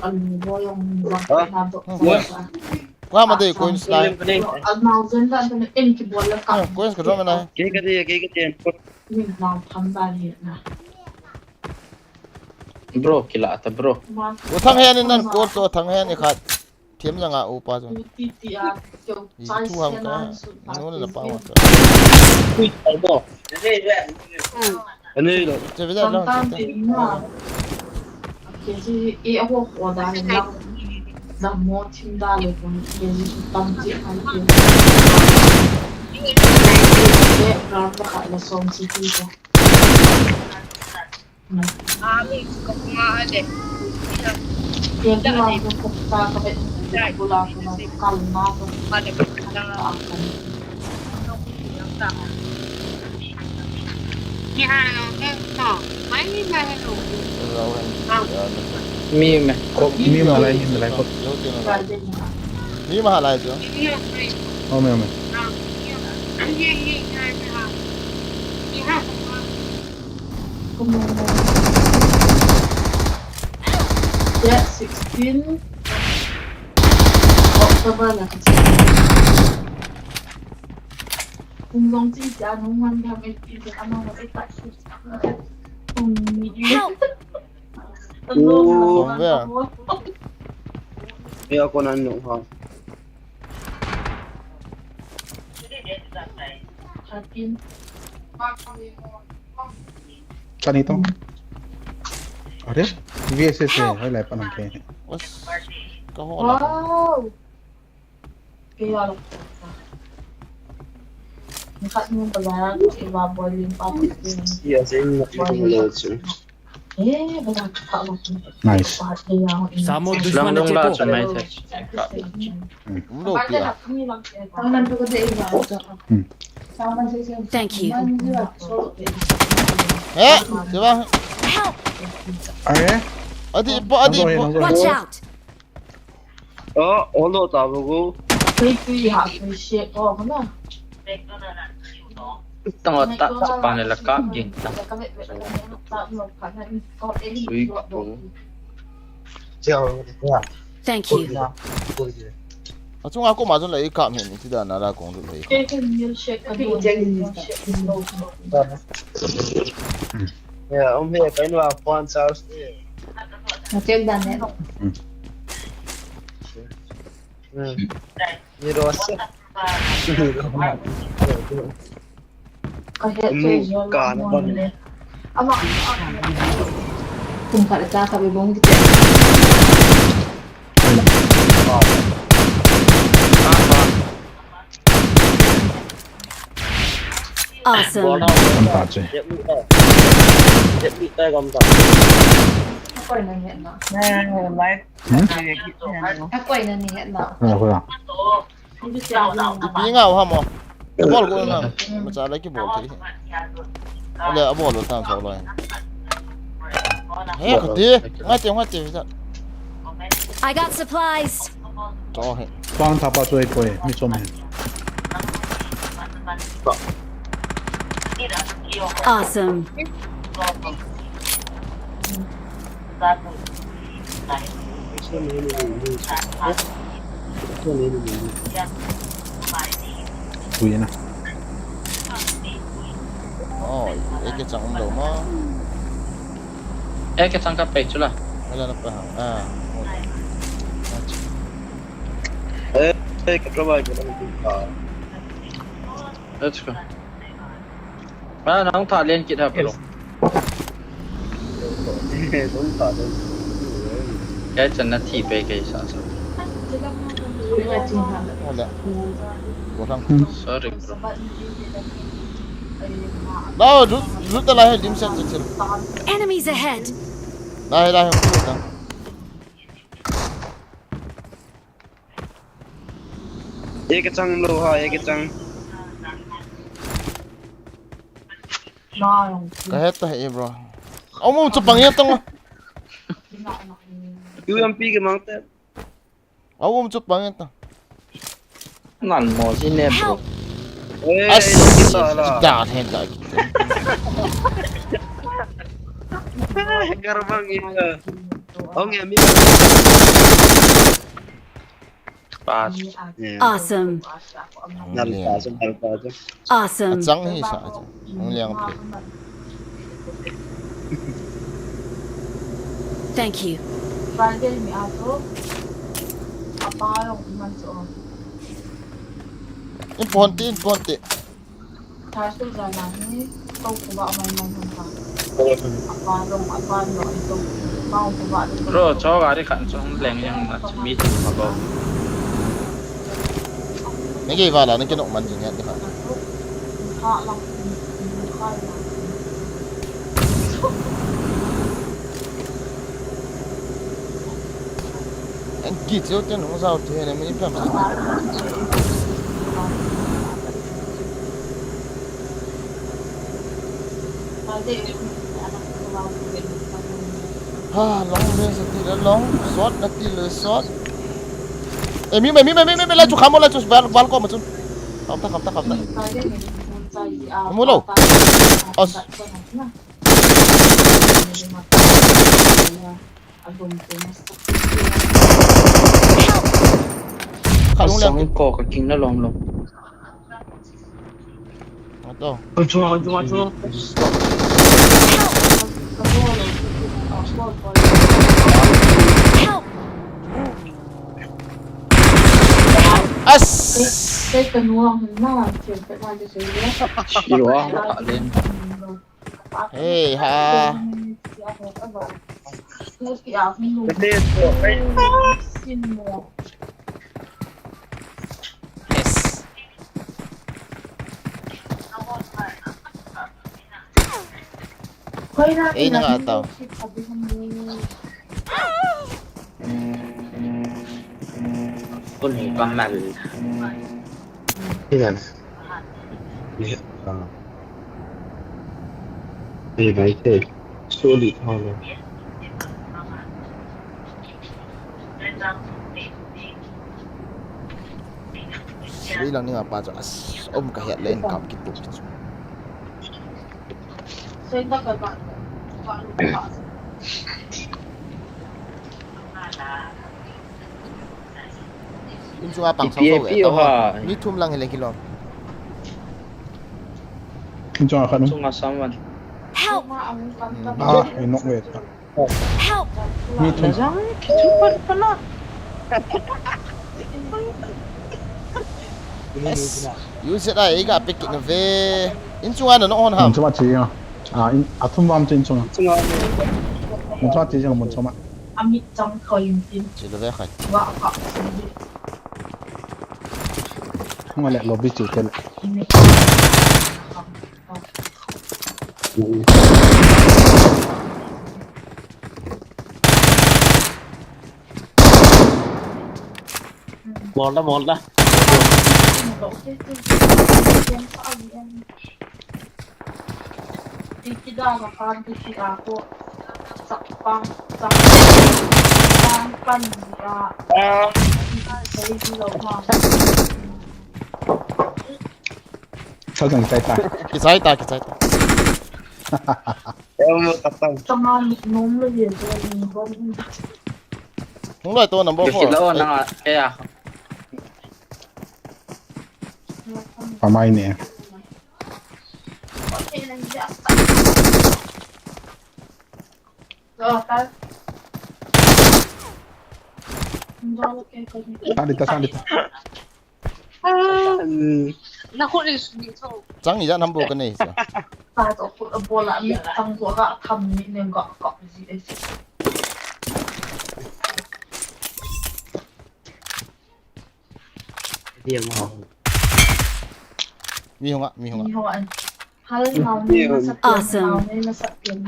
anh vô用làm bộ qua mà đi coin slide anh nào dân ra anh em cái bộ là cả coin cái đó mà này cái tiền mình làm thằng ba hiện nè bro kila ta bro u thang hen in nan ko to thang hen ni khat thiam janga u pa jo tí tí à kiểu sai thu hang xe ka nan no la pa wa ui bro anh ấy che vida thằng no ta thì mà cái gì ý học của đại lăng làm một team đạiเลยcũng cái gì tâm trí hay cái để làm cho khai là xong sự gì đó yang kita lakukan kita kepada bola bola kalma mi mà Mi mà lại có mi mà lại jo ô mẹ mẹ ya 16 October là cái cùng dòng chi trả nó ngoan theo cái gì thì ăn nó cái tại cùng mi ako na nung ha Hatin cái này to ở đấy VSS hay là bạn làm cái có ho la wow cái là mình cắt những cái lá cái vào bồi lên bao bì iya sa inyo na siya bây giờ cắt một nice Sama lang दुश्मन nung चेपो lahat sa may search cũng đâu kìa Thank you. 에 제발 Help! à 어디 어디 Watch out! olo tabogo cái hạ cái xe có không nào tang otak sa panela ka ging ta sui ko Thank you. à chúng ta cũng mà chúng lấy cảm hiện thì đã là cũng được lấy cái nhiều xe cái đồ yeah om he kain wa phone charge trên bàn này ni rosa cái hệ chơi rồi ama cùng phải ra phải bông cái Awesome. không phải chứ bị tay gom ta quay này hiện nào quay này hiện nào rồi à bị ngào hả mà bol cũng nè mà trả lấy cái bol thì đây bol rồi tao sao rồi hết cái gì ngay tiền I got supplies. cho hết quang tháp bao nhiêu cái mi chôm hết Awesome. tùy nè ôi cái chẳng đâu mà cái thằng cặp page là hay là nó phải à cái provide cái let's go à nó không thả lên kết hợp rồi cái chân nó thì về cái sao sao ôi lẹ của thằng sorry bro đó rút ra lại điểm set chết Enemies ahead. đây đây không được đâu cái chân lô ha cái chân cái hết tay bro ông muốn chụp bằng hết không UMP cái mang tên ông muốn chụp bằng hết không nản mò gì nè bro à đã hết rồi Garbang iya. Oh nggak mi. Pas. Awesome. Nalpa aja. Awesome. Achang hi sa aja. Ang liang ple. Thank you. Friday mi ato. Apa yung iman so. Imponte. Taso jalan ni tau kuba may mong apa no ito. Mau kuba Bro, cho gari kan chong leng yang na mi tu ma bo. Nagi wala nang kinok man din yan di ba? ha lang ha lang. Ang gityo tin nung sao te na mi pam. Ha, long le sa ti long, shot na ti le shot. Mi la chu khamo la chu bal ko ma chu. Kam ta. Mulo. Os. Kalung lang. Song ko ka king na long. Ito. Acho. As. Cái nuông nó làm chuyện phải làm cho Chiwa ka len. Hey ha. xin mua Yes. quay ra Eh, nakataw. Kun hi pamal. Iya. Lihat. Ini baik deh. Solid holo. Đi lần nữa pa cho as. Ka hiện lên cầm kịp tục. xin tất cả bạn Im chu pang sau sau vậy tao. Mi thum lang hele kilom. Kim Jong khăn Chung someone. Help! Not wait. Help! Me too. You said I got pick it ve. In chu an no on ham. Choma chi à. In atum bam chen chong. Choma chi chong mon choma. amit trong khơi tin Chỉ là ve khai. vợ họ Không lại lobby chi tel. Một đó. tidak makan di aku sapang pan dia saya di rumah Sao rằng tay ta. Cái sai ta. Em mau tatang. teman minum lagi minum Không đợi tôi number Kit 4. lo na kaya. Pamay niya. Salita. Chẳng nghĩ ra number cái này sao? tại tổ phụ ở bola mi tăng của gạ thầm mi nên gọ gì đấy Dia mau. Mi không ạ? hỏi hai màu nên nó sắp Awesome. màu nên nó sắp tiền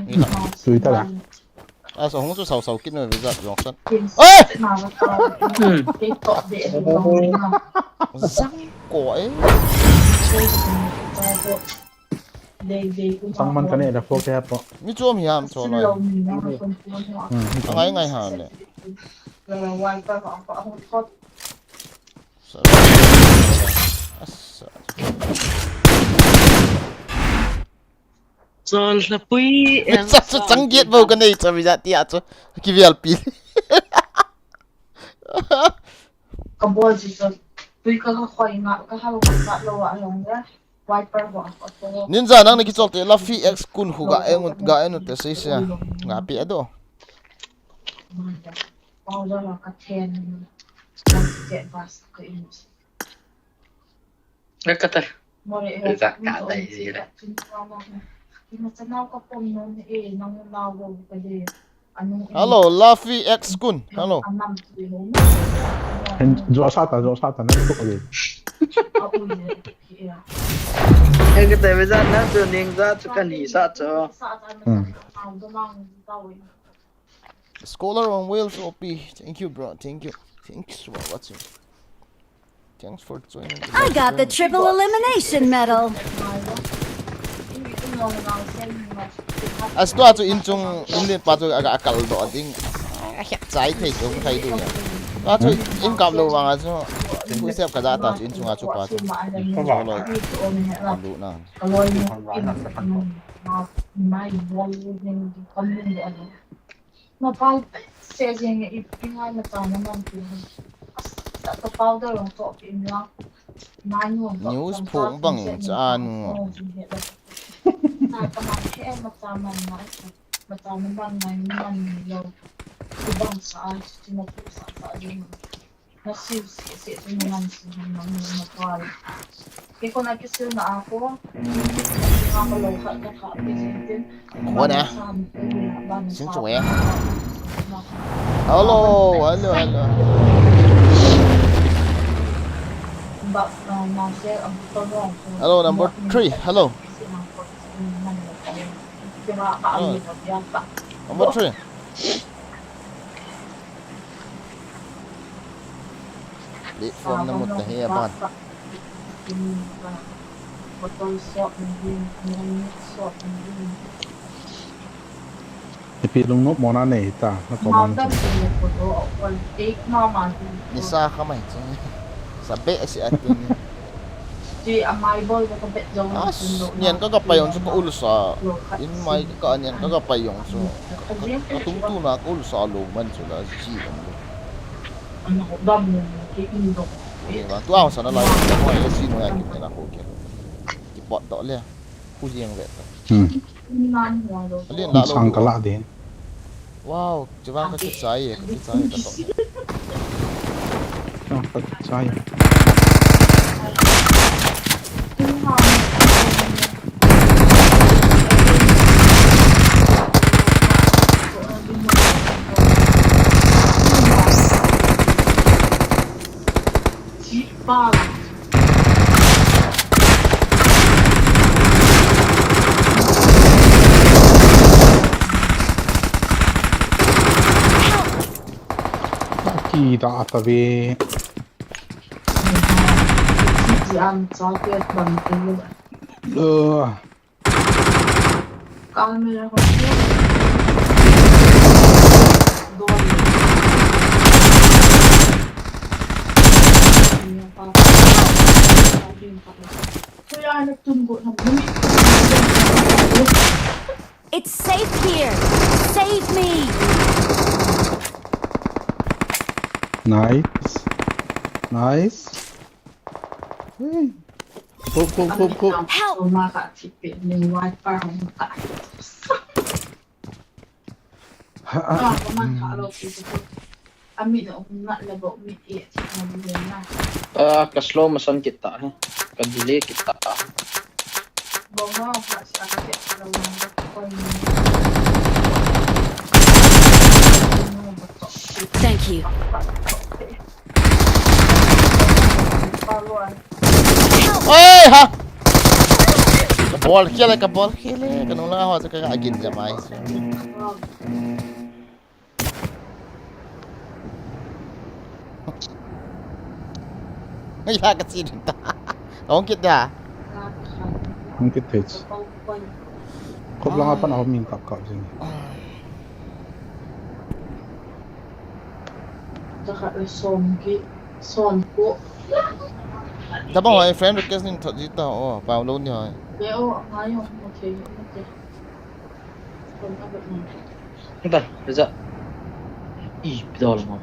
Tùy ta là. À sao không sầu kít nữa với giật giọt sân. ê nào nó to cái cọ để Răng cõi. Sang man kane da fo kaya po. Mi chua mi ham cho này. Ngay hàng này. Sol na pui Mình sao sao chẳng biết vô cái này cho bây giờ tiệt cho cái việc pi Cái bố gì rồi tuy cái khoai ngã cái hai cái ngã lâu à lòng đấy wiper bỏ nên giờ năng này cái chỗ thế là phi x kun hu ga em te sei se ngã pi đó bao giờ là cái thèn cái vast cái in Nó cắt tay cái dạ cả tay gì đấy hello Luffy X kun hello Jo asat na tuk ali. cái tay bây giờ nó từ niềng ra cho cần hỉ sát cho Scholar on Wales OP thank you bro thanks for watching thanks for joining I got the triple elimination medal. as to ato in chung in le pa to aga akal do ding chai thei chung thai du ya ato in kam lo wang aso ku sep ka da ta in chung ato pa to lo lu na mà bao xe gì nghe ít ngay mà tao nó mang tiền cái bao đó là tốt tiền lắm mai luôn news phụng bằng cha nu cái mà em mà tao mình mang ngày mình lâu cái bằng sao thì nó cũng sao đi nó siêu sẽ mình làm gì nó qua cái con này cái siêu là ako ako lâu khát cái gì Ủa nè xin chào em hello hello number 3 hello number 3 đi form na một tahi aban Pi lung nop mona nei ta na ko man. ni sa ka mai sabe si atin Di amay boy ko bet jong niyan ka kapayong sa ulo sa in may ka niyan ka kapayong so katungtu na ulo sa luman sila si ano ko dam mo ki indo diba tu ako sana lang mo ay sino ya kita na ko ke kipot to le ku jeng ve nan mo do alin la Sang lo kala din. wow jiwa ka sai ka to Ang sai. Ba Kaki da atabe. Diyan sa kaya bang camera ko doon kaya nagtunggo na bumi It's safe here. Save me. Nice. Hey. Go. Help. so makatipid ng wifi ang tayo kumakalo ko amin na nga labo mi na ka-slow masan kita ka-delay kita bawa pa sa kasi alam mo ko Thank you. ơi ha ball kia kanong lang ako sa kakaagin niya mai ay kasi dito ang kit na Ang kitits. Kop lang apa na ako minta ka sini. Saka son po. Dabang ay friend request ni dito oh download niya Pero ngayon, okay. คนเอาแบบนั้น Bentar, Reza. Ih, bedol mau.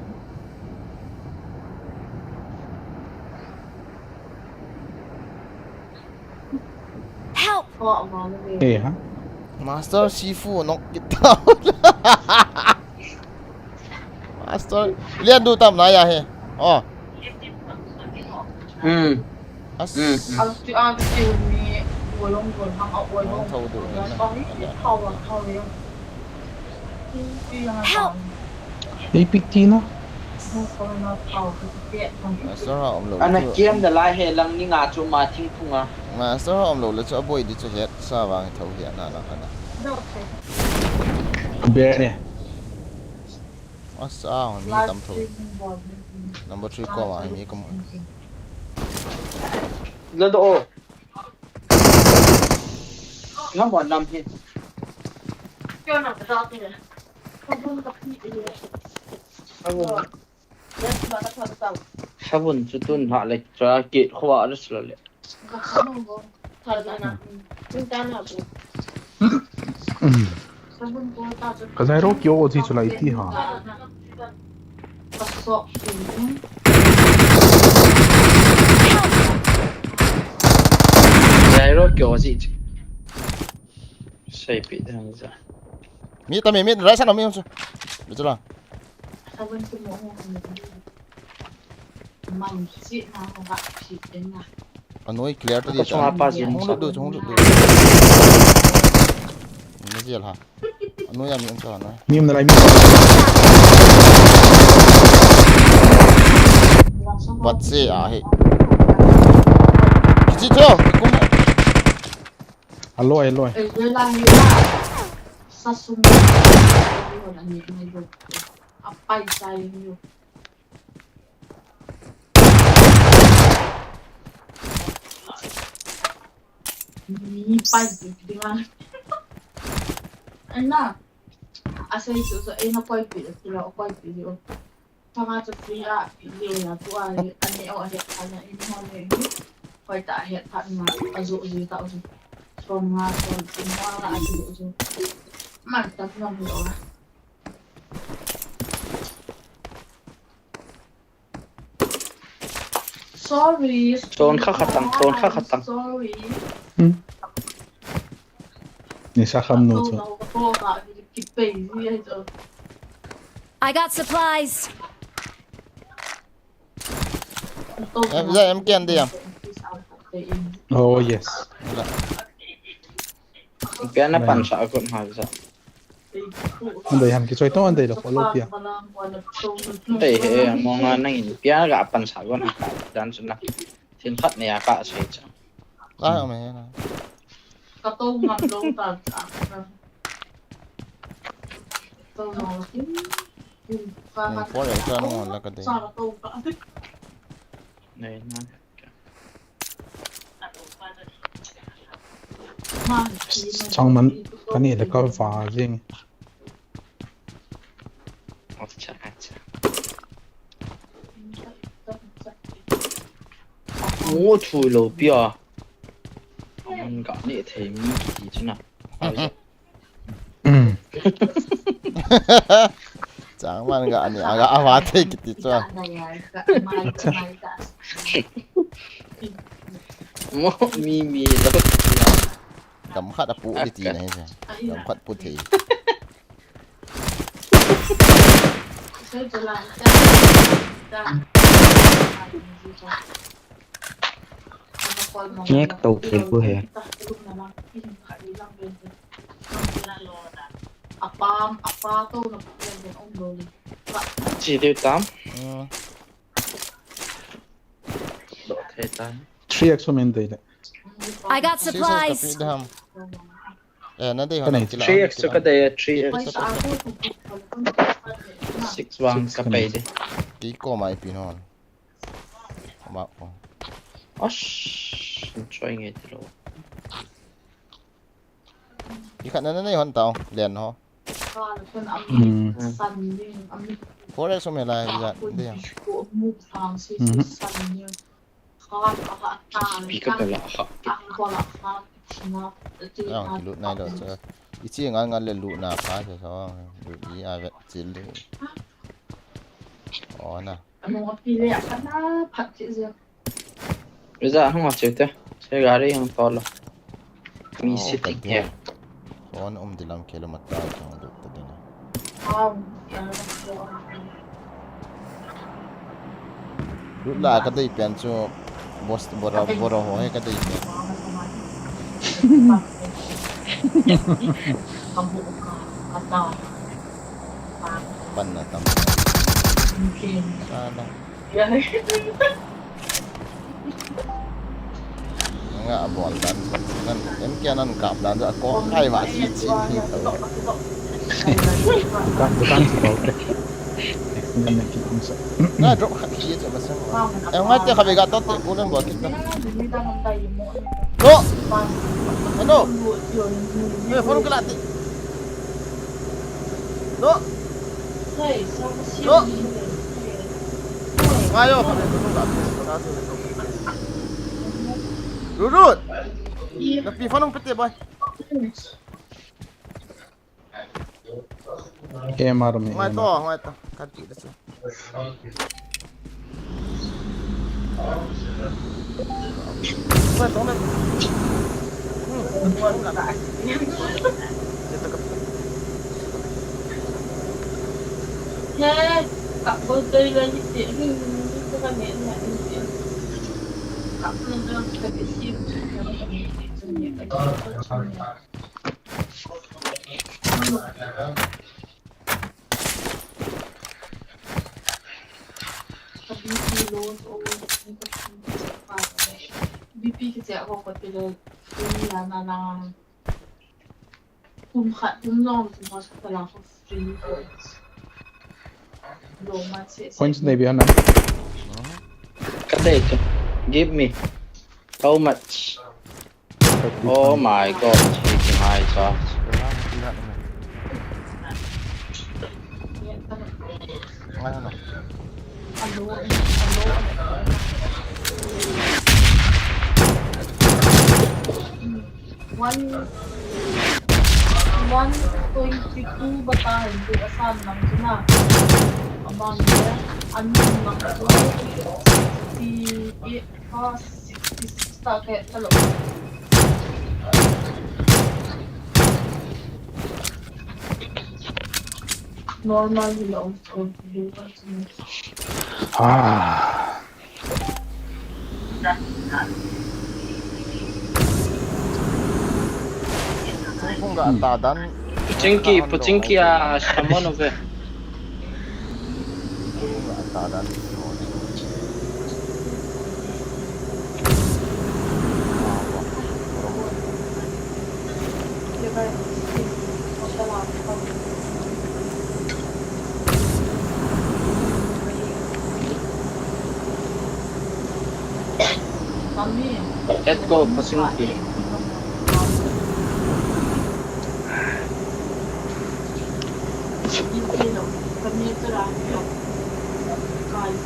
Help! พอออกมาเลย เฮ้ฮะ Master Shifu knock it down Master เรียนดูตามไหนอะเฮ้อ๋อ As เอาที่อ่านจิวมีอวยลงบนทางเอาอวยลง เท่าดูนี่นะ ตอนนี้เข้าอ่ะเข้าเลยที่ยังไงต่อ ไอ้ปิกจีนะ ผู้คนมาเข้าคือเปียทาง Master อมโหล Anak game dah lah helang ni ngacu mating punga. Master อมโหลแล้วจะบ่อยดิจะเฮ็ดซาวางเท่าเฮียนั่นน่ะนะ ดอกใส่ เบียร์เนี่ย ว่าซาวมี ลาย ตำถู จริ ก งบอล number 3ก็ว่ามีก็ Lado oh. Ngam bon nam hin. เกี่ยวหนักกระดาษเนี่ยเขาเพิ่งกับพี่ไปเลยแล้วมาตะพันเต่า Sabun sutun ha le tra kit khwa ras la le. ก็เข้ามาบอกถ่ายกันนะซึ่งการหาบุสมบูรณ์ตัวตาจะ ก็ใช้โรคเกี่ยวกับที่จุฬาที่หา ประสบสิ่ง Dai ro kyo ji. Sai pi dang za. มีตะมีไรฉันเอามีมั้ยเดี๋ยวจะลอง สมบูรณ์สมองมันสินะของแบบผิดเองนะ อันนู้นเคลียร์ตัวดี Ka chunga pa ji ห้อง sa. ดูไม่เจียล่ะอันนู้นยังมีอันก่อนนะ มีมันอะไรมี บัดเสียเฮ้ยจิเที่ยวกุ้ง อร่อย เวลานี้ว่าสัตว์สมบูรณ์อันนี้ไม่รู้เอาไปใจอยู่มีไปจริงๆนะอันน่ะอาศัยสุดๆเองเอาไปปิดคือเราเอาไปปิดอยู่ถ้ามาจะฟรีอ่ะเดี๋ยวนะตัวอันนี้เอาเห็ดพันธุ์อันนี้ห้องเลยคอยตาเห็ดพันธุ์มาอาจุจุตาจุชมมาชมกินว่าอาจุจุมันจะทำอยู่นะ sorry Ton kha khatang. sorry นี่สักคำหนึ่ง เราก็บอกว่ากินไปเรื่อยๆ I got supplies. em kiên đi em โอ้ yes Pe na pan sa kon ha za. อันใดทำกี่ช่วยต้องอันใดหรอกโลกเพีย Dei he mong na in pia ga pan sa kon ha dan sun na. Sin khat ne ya ka sai cha. ได้เอาไหมนะ กระตุ้งมันลงตัดตัวน้องที่ฟ้า นี่พอเดี๋ยวจะนอนแล้วก็ได้ สารตุ้งก็ Nei na. มา ช่องมันก็นี่แล้วก็ฟ้าจริง Ot cha cha. Mo thu lo pia. Ang ga ni thei mi ki ji na. จังมันก็อันนี้ก็เอาไว้ที่กิติจ้า Mo mi lo. กำขัดปูดีๆนะใช่กำขัดปูที Nghe cái tàu thuyền của hè. Chỉ tiêu 8. โดดเทตาย 3x มันได้เลย I got ซีซัสกับ supplies. พี่ดำนั่นได้เขาไหนจิล่ะ 3x ก็ได้ 3x 6 1ก็ไปดิ กี่ก็ไม่ปีนอนมาอ๋อ อ๋อช่วยไงติโล อีกขนาดนั้นยังหันเตาเรียนเหรอพอได้สมัยไรดีจ้ะเดี๋ยว พี่ก็ไปละครับ อ้าวกิลุนายเดี๋ยวเจอ ichi ngan le lu na pha so so lu i a vet chil le na Ano pi le kana phat chi je bây giờ không học chịu thế xe gari không to lắm mi sitting here phone dilam kilometer chang du ta ding ya lu la ka dei pen chu boss bora ho he ka dei pen kamu kata pan na tam mungkin sana ya nga bol dan nan em kianan kap dan za ko kai ma si chi ni to Bukan sih kau deh. Dengan yang kita masak. na drop khat chi cha ma sang em ngai te khabe ga to te ko nan bo kit na no ano me phone kala te no no ayo khabe ko na Rurut tapi phone pete boy AMR में ngai to kan ti da chu to men Hey, Kak Bodoy lagi cik ni tu kan ni ni. Kak belum dalam kita sip. BP kerja aku pada ini nana kumkat kumlom semua setelah aku free Points नहीं भी है ना. cái đây chứ give me how much oh my god taking my shot One 1.2 batahan itu asal nang sana. Abang dia anu nang tu di pas 66 tak kayak telok. Normal gila untuk dua semua. Kung nggak tadan pucingki ya sama nove nggak tadan let's go pucingki Kami terakhir kali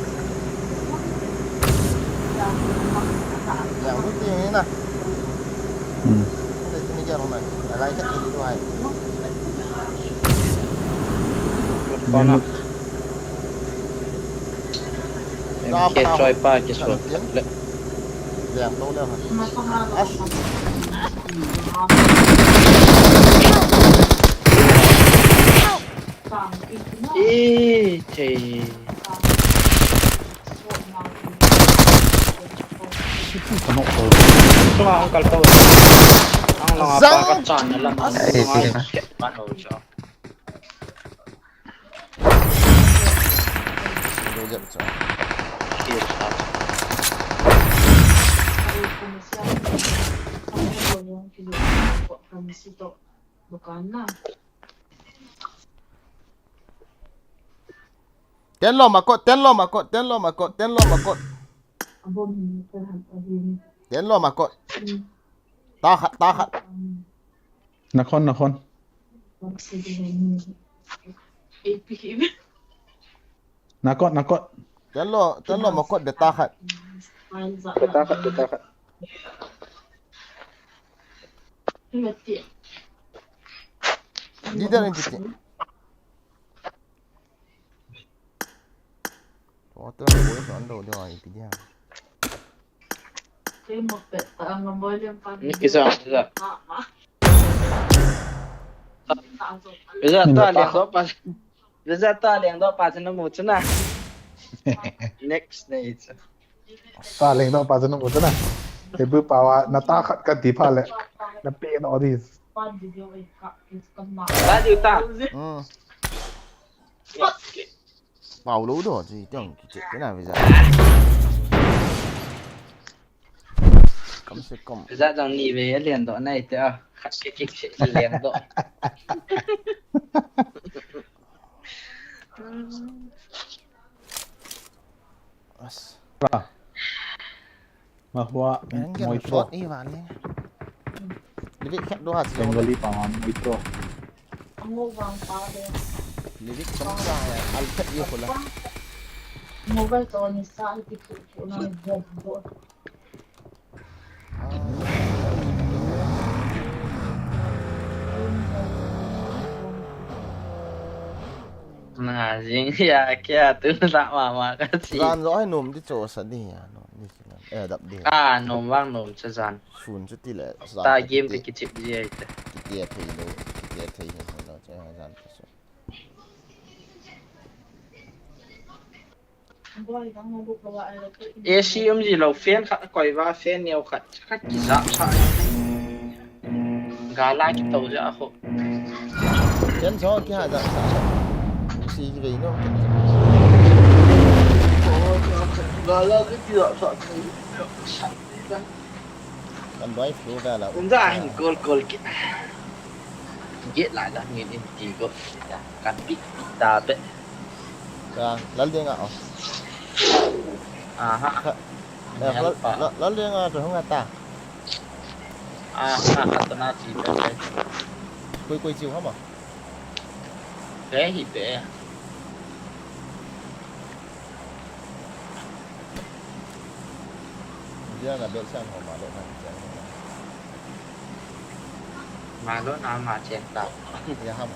yang penting ini nah ini jangan mana lain kan ini tuh Kona em chơi pa cái số yang tahu dah thì cuma ông kalau tahu ông lo apa kecan dalam mana cho jap betul Ten lo makot ten lo makot tahat Nakon. Nakot. ten lo makot de tahat đi đây anh chị có tôi bố chọn đồ rồi tí nha cái một cái ngầm bơi liên quan cái sao bây giờ ta liền đó pas bây giờ ta liền đó pas nó một chút nào next này ta leng tao pa zano mo na e bu pa wa na ta khat ka di pha le na pe no di ta điều ta bảo lú đồ gì tưởng cái nào bây giờ cắm sẽ cắm bây giờ dòng nhị về liền đó này thì khát cái kịch sẽ liền đó ma hua moi tro đi vào đi đi khách đồ hạt bengali pa ma moi tro ngô vàng pa đây đi cắm ra ăn khách yêu của là ngô vàng to ni sa thì phụ nó đẹp bộ mà riêng ya kia từ đã mà cái gì gan rõ hay nôm đi chỗ sẵn đi à nôm đi đập đi nôm vang nôm cho gian phun chút tí lệ ta game cái chip gì ấy kia thì đâu kia thì nó cho gian AC gì lâu phiên khát quay va phiên nhiều khát khát chỉ giảm sai gà lai cái tàu ra không chân gió kia hạ dạng xì gì nó gà lai cái gì đó sợ còn đói phiếu về là cũng ra hình cồn kia get lại là nhìn em chỉ có cắn bị ta đấy ra lăn đi ngạo ha lăn đi ngạo rồi không ngạt ta ha tao nói chỉ đấy quay chiều không à thế thì bé giờ là bên sang họ mà lúc nào mà chèn tao dạ không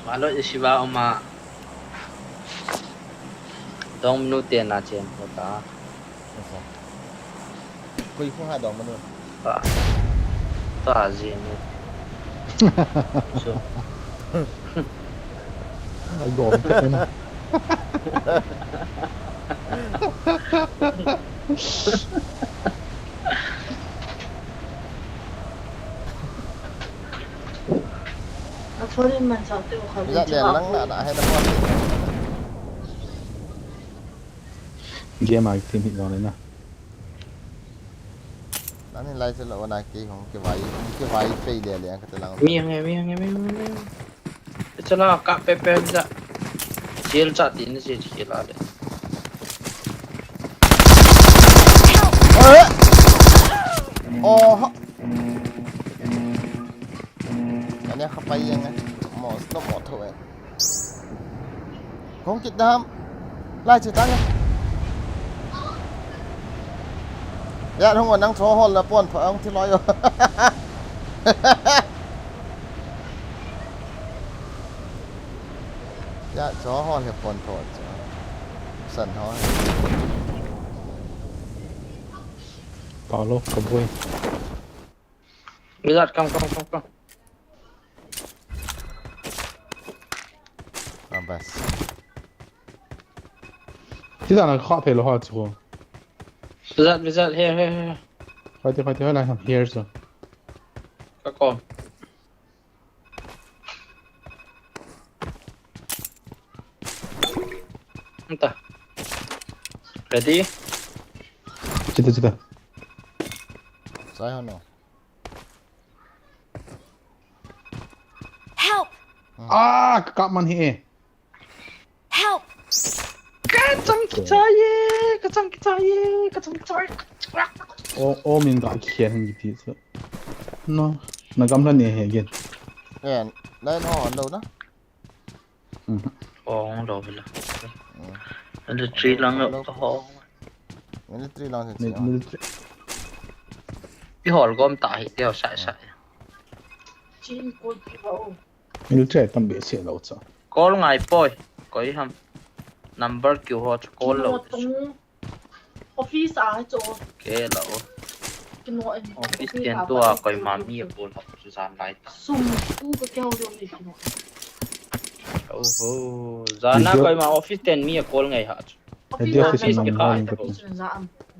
mà lúc chỉ bảo mà đông nút tiền là chèn của ta quay không hai đồng mà luôn ta gì nữa gồm cái này 소리만 잡고 가고 dạ đèn lắng đã hay là con game mà team hit vào đấy nè đó nên lại sẽ là con này cái váy phê đè đè cái lang miếng cho nó cặp pepe ra chill chặt đi nó chỉ là đấyอันนี้เข้าไปยังไงหมอต้องหมอถอยของจิตดำไล่จิตตั้งไงญาติทั้งหมดนั่งโชว์ห้องแล้วป้อนเผาที่ลอยอยู่ญาติโชว์ห้องกับป้อนโผล่สั่นห้อง Paulo kabui bây giờ cong basที่ตอนนั้นข้อเพลย์หัวจู bây giờ here คอยที่อะไรทำ here จ้ะ các con ta ready cita sai hơn nào Help! cặp man hi Help! cái trong cái ô mình đã khiến hình gì thế nó cầm lên nè again nè đây nó ở đâu đó không đâu vậy là tree lăng ở hồ mình tree lăng thì cái hồ gom tải đeo sải chín cột vào mình chạy tầm bể xe lâu sao call ngay boy coi ham number kêu họ call nó lo tung office à chỗ cái lo cái nó anh office tiền tua coi mà mi call học chú san lại sum tu cái kêu rồi này cái nó oh giờ na coi mà office tiền mi call ngay hả dia office office à number nó ling cái ko chuyện ra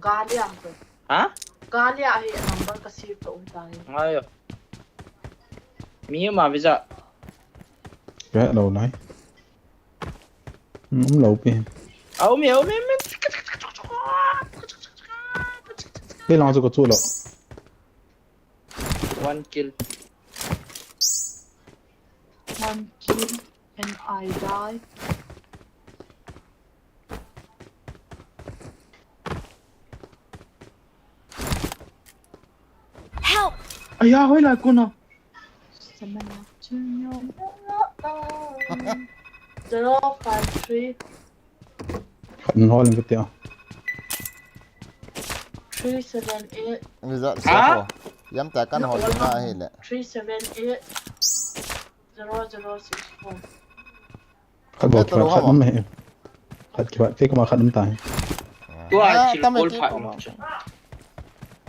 galia rồi hả galia hay number cái save tổ tài ngay mi mà bây giờ cái lâu này lâu pe mi cái lòng cho có chỗ lâu one kill one kill and I die Help! ai ya hồi lại cô nào 053 khẩn ho lên cái tiêu 378 bây giờ sẽ có yếm tại căn hộ chúng ta hết lệ 378 0064 khẩn bộ khẩn khẩn này khẩn kiểu cái mà khẩn tài tua À, chỉ tao mới call kêu phải mà.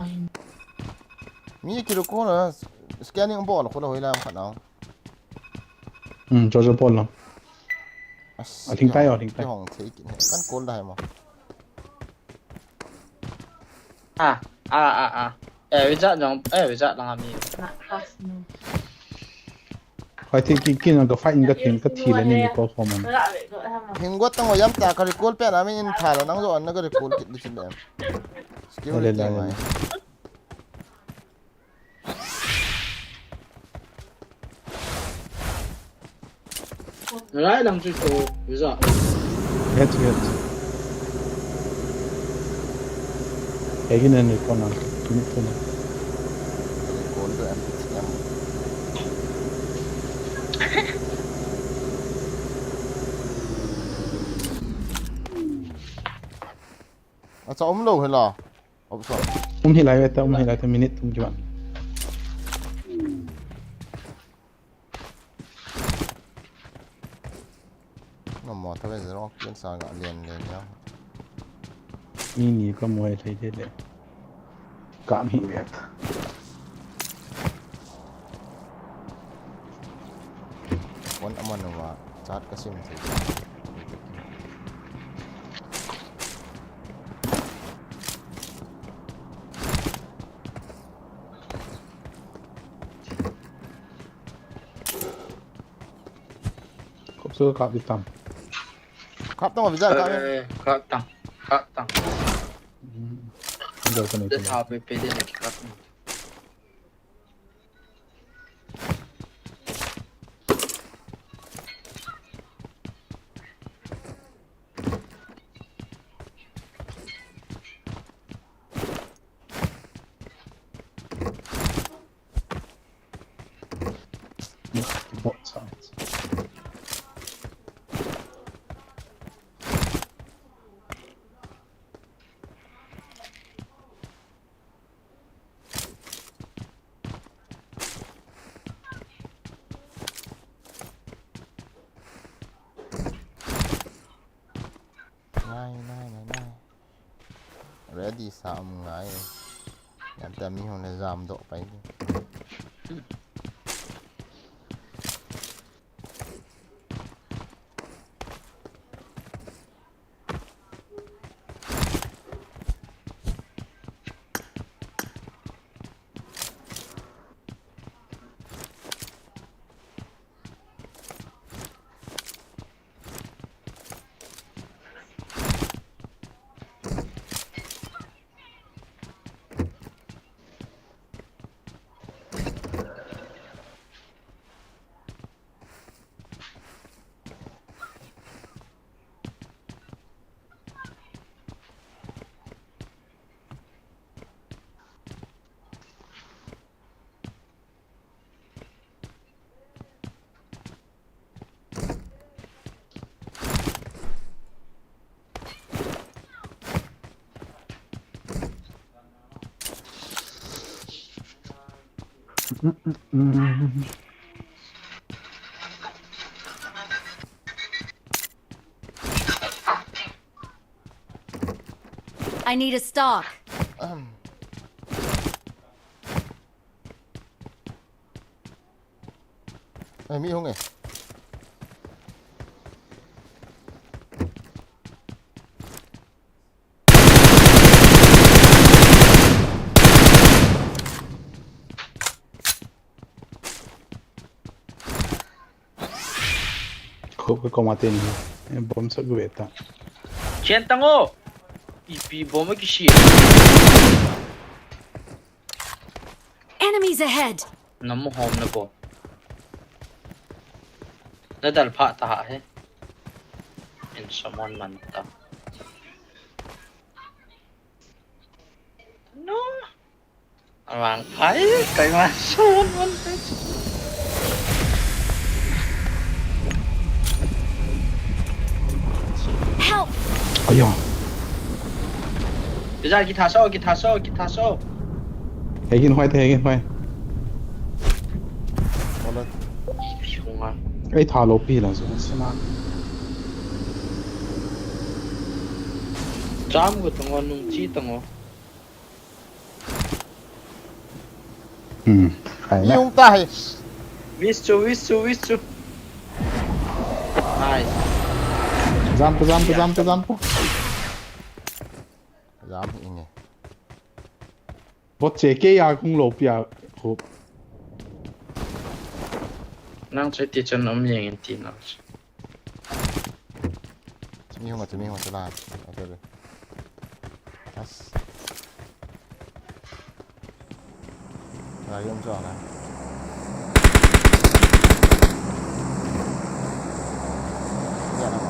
I mi kilo cô là scanning bộ là cô là hồi làm khẩn nào cho Paul lo thính tay rồi thính tay cái hỏng thế kỹ căn cô là mà bây giờ là mi not fast no phải thì cái nó cái phải cái tiền cái thì là nên có form cái lại vậy gọi ham hình quất tao ngồi yếm tại cái cô bé là mình thả là nắng rồi nó cái cô kỹ đi trên đấy skill là cái này lại làm chút chỗ bây giờ hết cái này này con nào cái này cô tụi em sao ốm lâu hay là ốm sao hi lại cái minute tum chuan nó mò thôi bây giờ nó kiến sao gạo liền liền nhau ni có mua thấy thế đấy cảm hi vậy quấn âm anh mà chát cái sim thì cốc sữa cạo bị tầm khắp tao mà bây giờ cắt tăng giờ cái này để thao về đây này cắt what size này ready sao ngay làm tem mi hôm nay giảm độ phải I need a stock. ไอ้มีห้องไงHope que combaten en bom sa gueta. Chen tango. Ipi bomba que shit. Enemies ahead. Namu home na po. Nadal pa ta he. In someone man ta. No. Awang pai kai ma someone man ta. Help! Ayo. Bây giờ guitar solo. Hegin hoy. เอาเลย Không à. Ai tha lo pi la so. Sima. Jam của tụi ngon nung chi tụi ngon. Khai มี na. ห้องตาย Wish to. Nice. Zampo. ยามอีกไง Bot che ke ya kung lo pi ya. Hope. Nang chơi thì chân ấm nhẹ tí nào. จะมีห้องจะลาดเอาไปเลยทัสอะไรย่อมจ่อนะเนี่ยนะ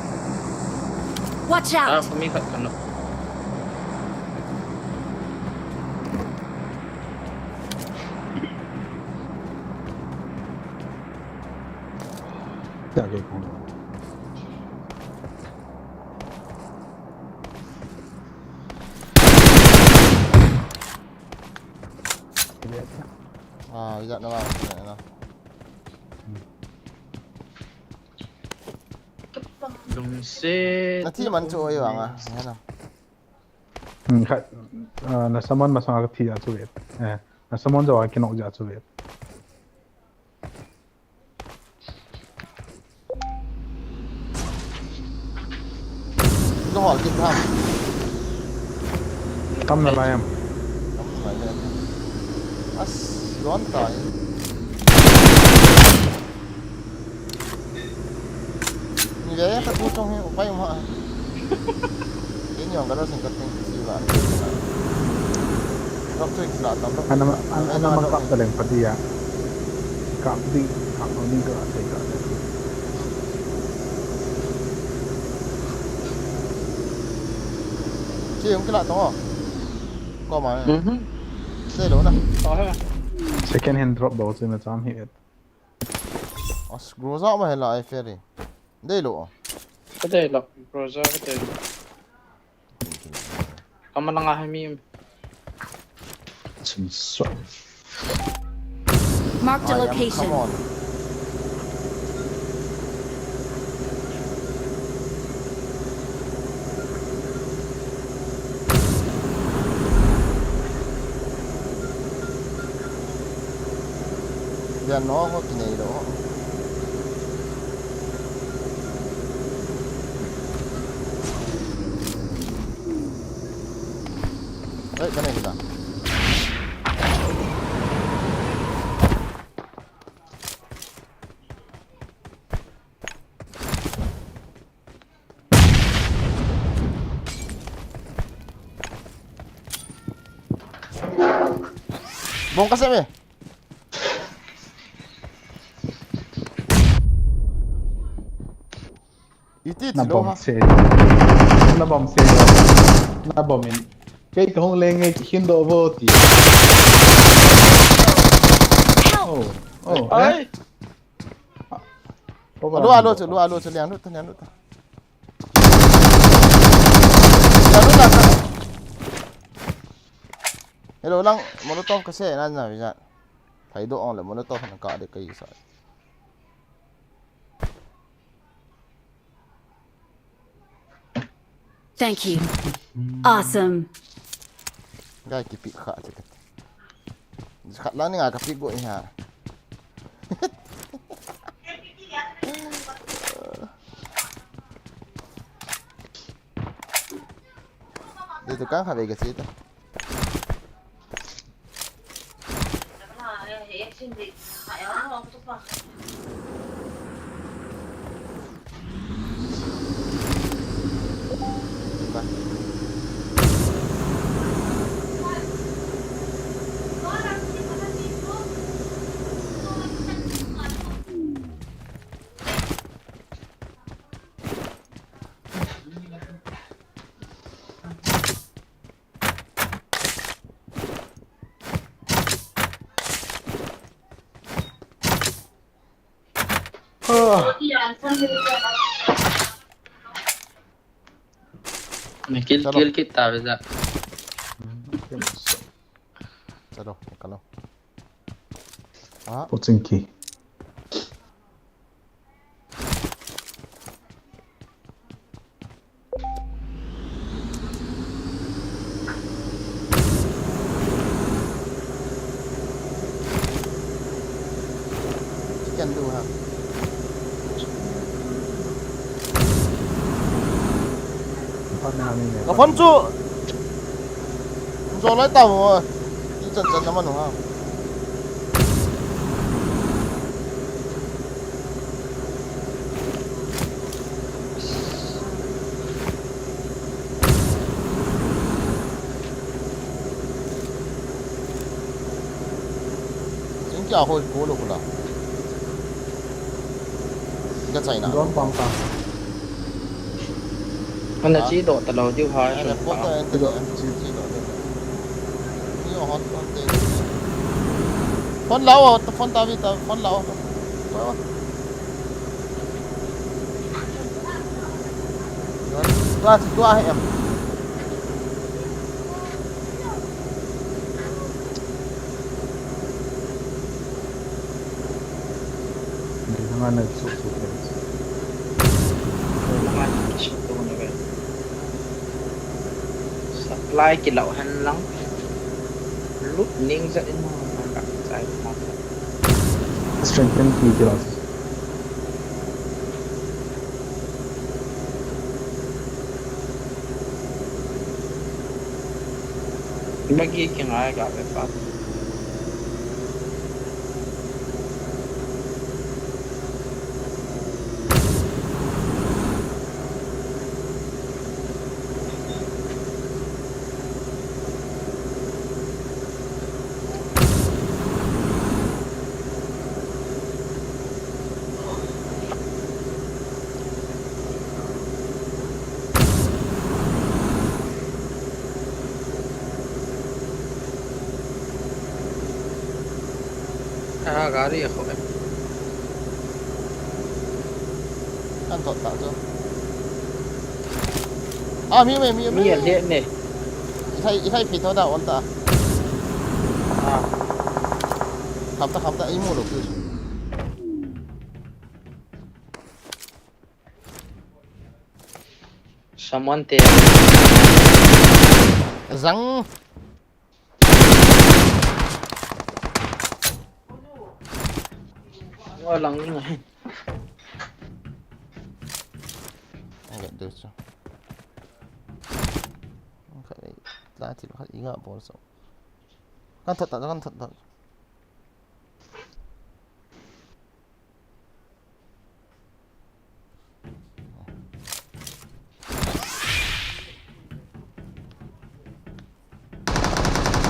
Watch À, out! không biết phải cần đâu. Ya ke kung. Dạ nó vào này nào. Đúng xe. Nó thi bắn trôi vào à? Thế nào? Khai na saman masang ka thi ya chu vet. Na saman jawa ki nok ja chu vet. Nó hỏi kịp tham. Tam na layam. Không phải lên. Đón tỏi. Như thế các chú trong hiệu bay mà. Cái nhỏng cái đó thành cái gì vậy? Góc chơi là tầm đó. Ana mangkap daleng pati ya. Kap di kap ni ko asay ka. Chị không cái lạ to. Có mà. Đây đúng nè. Có hết à? Second hand drop daw chu na cham hi vet. Grow ra mà hay là ai phê đi. Đây lộ. Cái đây là browser cái đây. Có mà năng ai mi. Chim so. Marked a Come location. on. Giờ nó có cái này đó. Đấy, cái này thì sao? Bongkar saya ni. Itu Na loh. bom se. Na bom in. Kay kong lenge hindo vô ti. Oh. Ơi. Alo, liang lu. Liang lu lah. Hello lang, molotov kasi na bisa. Thấy độ là molotov nó cả được cái gì vậy? Thank you. Awesome. Gai kipi kha ceket. Khat lah ni ngah kapi gue ni ha. Dia tukang kha ke situ. kill kita bisa. Chalo, kalau. Ah, Pochinki. can do ha. Có phấn trụ. Rồi lấy tàu rồi. Đi dần dần nó mà đúng không? Chính kiểu hồi cố lục là. Cái chạy nào? Đón băng ta. Mình là chỉ độ tờ đầu tiêu hỏi. Này là phốt đây từ độ chỉ độ đây. Nhiều hot hot đây. Phone lâu, phone ta vi ta phone lâu. Qua thì qua em. Di mana suk. Supply chỉ lậu hành lắm. Lúc niên dậy mà gặp giải pháp. Strengthen features. Bagi yang agak lepas. Gari ako eh. Ăn thọt tạo chưa? À mi Mi ở điện này. Thay phì thao đạo ổn ta. À. Khám ta ý mua được chưa? Someone there. Răng. Lần như này. Agak được chưa? Phải lá thì phải ý ngợ bỏ số. Con thật.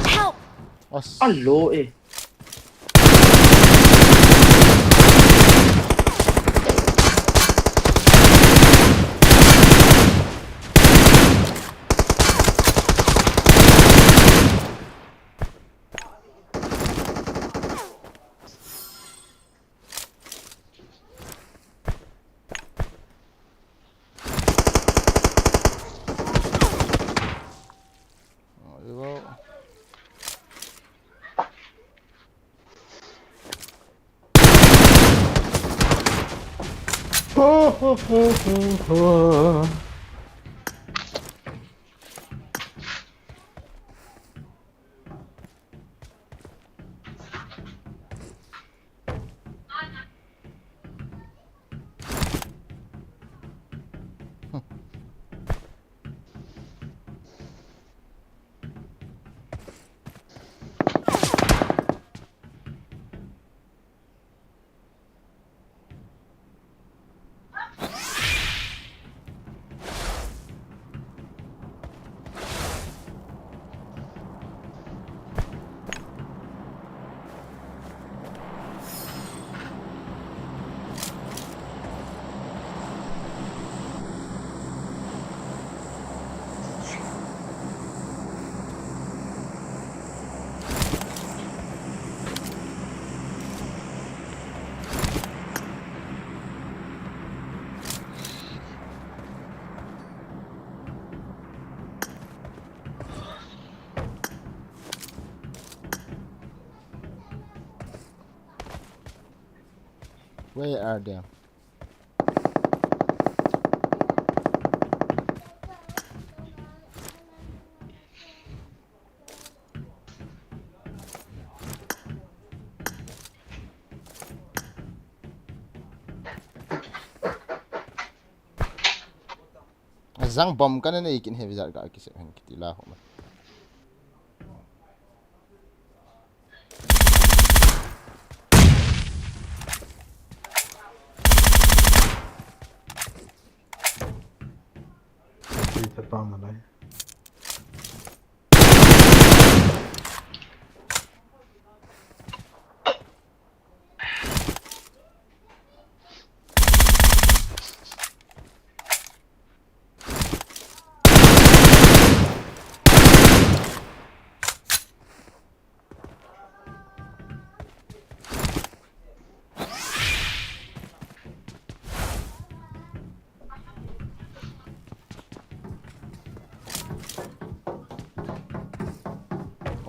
Help! Alo eh. Where are they? Zang bom kan na ikin heavy zar ka kisip hen kitila ho. Kita tang alai.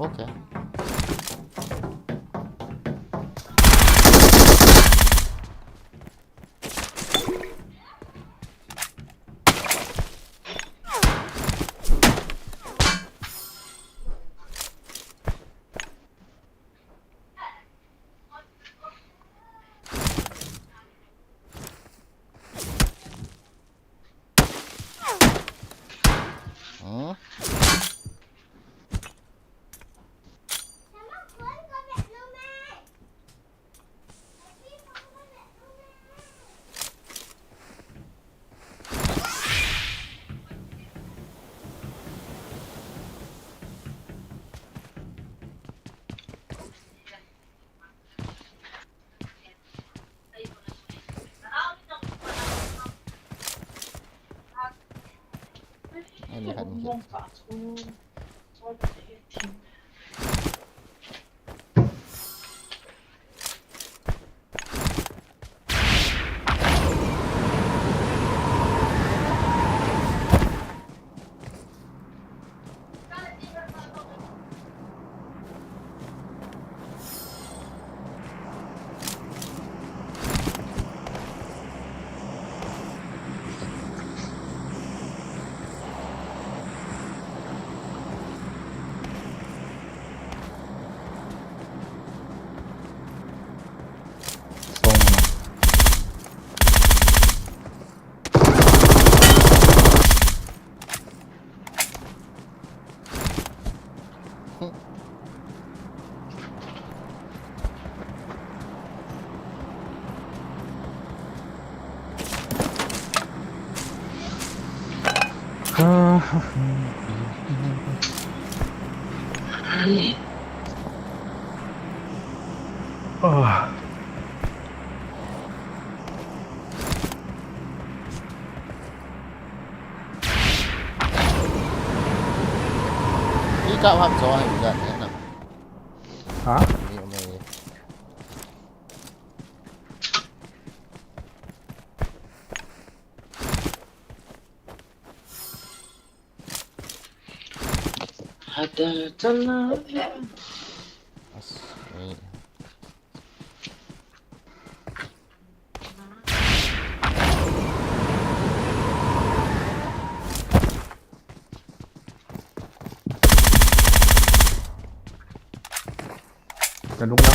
Okay. Anh đi hành kìa. Đi cạo hàm gió hay gần thế nào? Hả? Đi ở đây. Ada telah. Asli. Cần đúng lắm.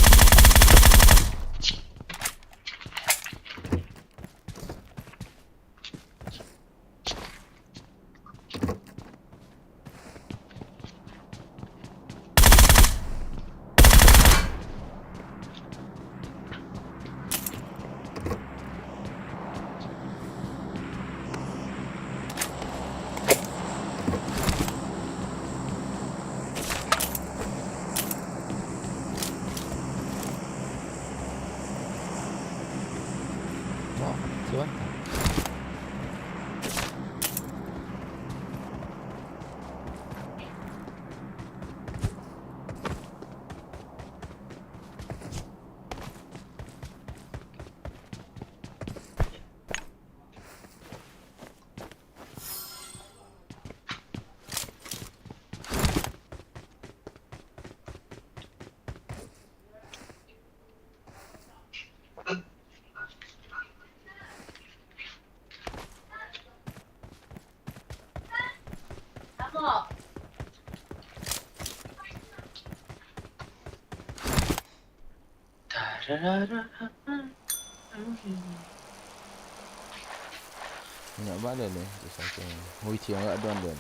Nggak ada nih, bisa tuh. Wih, nggak ada nih.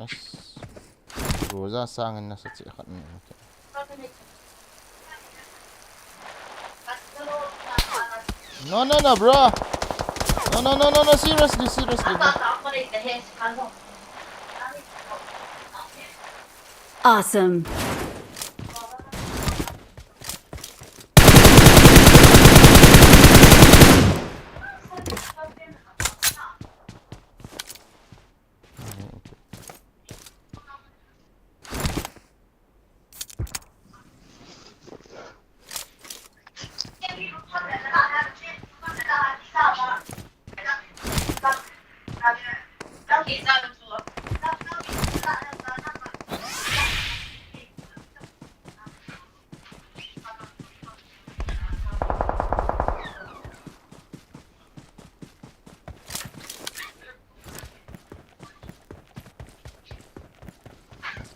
Yes. Rosa sang na sa tsikat na. No, bro. No, seriously, bro. Awesome.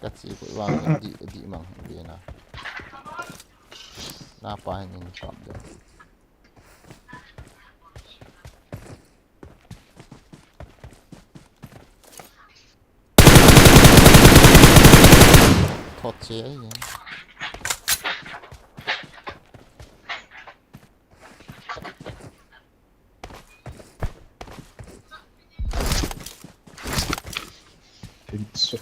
Kasi ko iwang di mang hindi na. Napahin yung shop dyan. Touch eh yan. Pinso.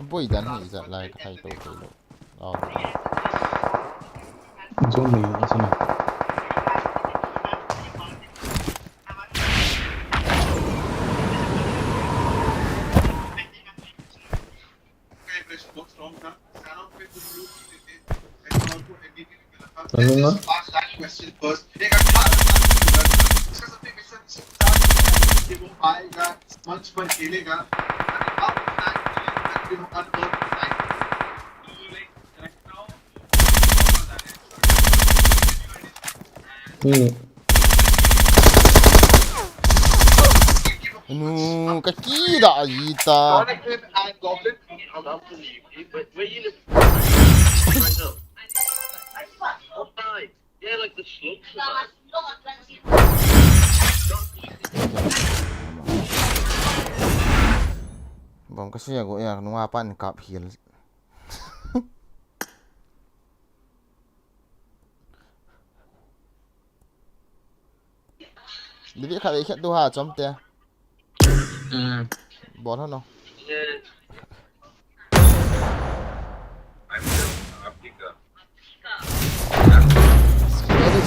Boy dan is that like title payload. Oh. Jong này là sao nào? Anu, kaki dah Ita. Bom kasi ako ya nungapan cup heal. Jadi khai ikat tu ha chom te. Bon hơn không?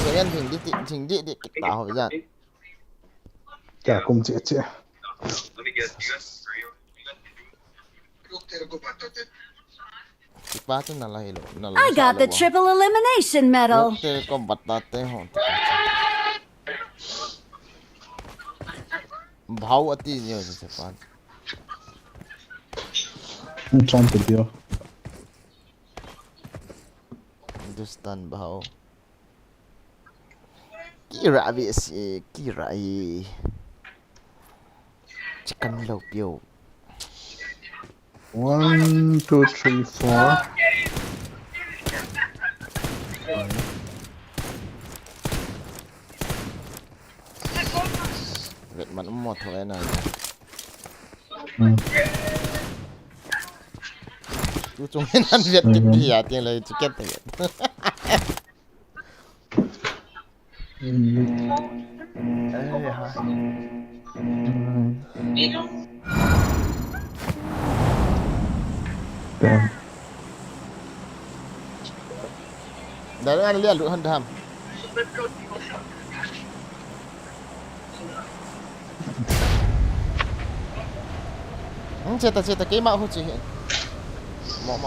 Sẽ ăn thỉnh đi tạo hỏi ra. Cả cùng chị. I got the triple elimination medal. भाव अति नहीं हो सकते पाँच. Trying to deal. Hindustan भाव. Kira biasa, kira chicken low pio. 1, 2, 3, 4. Việc mà nó một thôi này. Chú chúng mình ăn việc kịp gì à tiền lời chicken tiền. Damn. เดี๋ยวอันเรียนรู้ทันทำcerita cái mạo không chỉ hiện mọ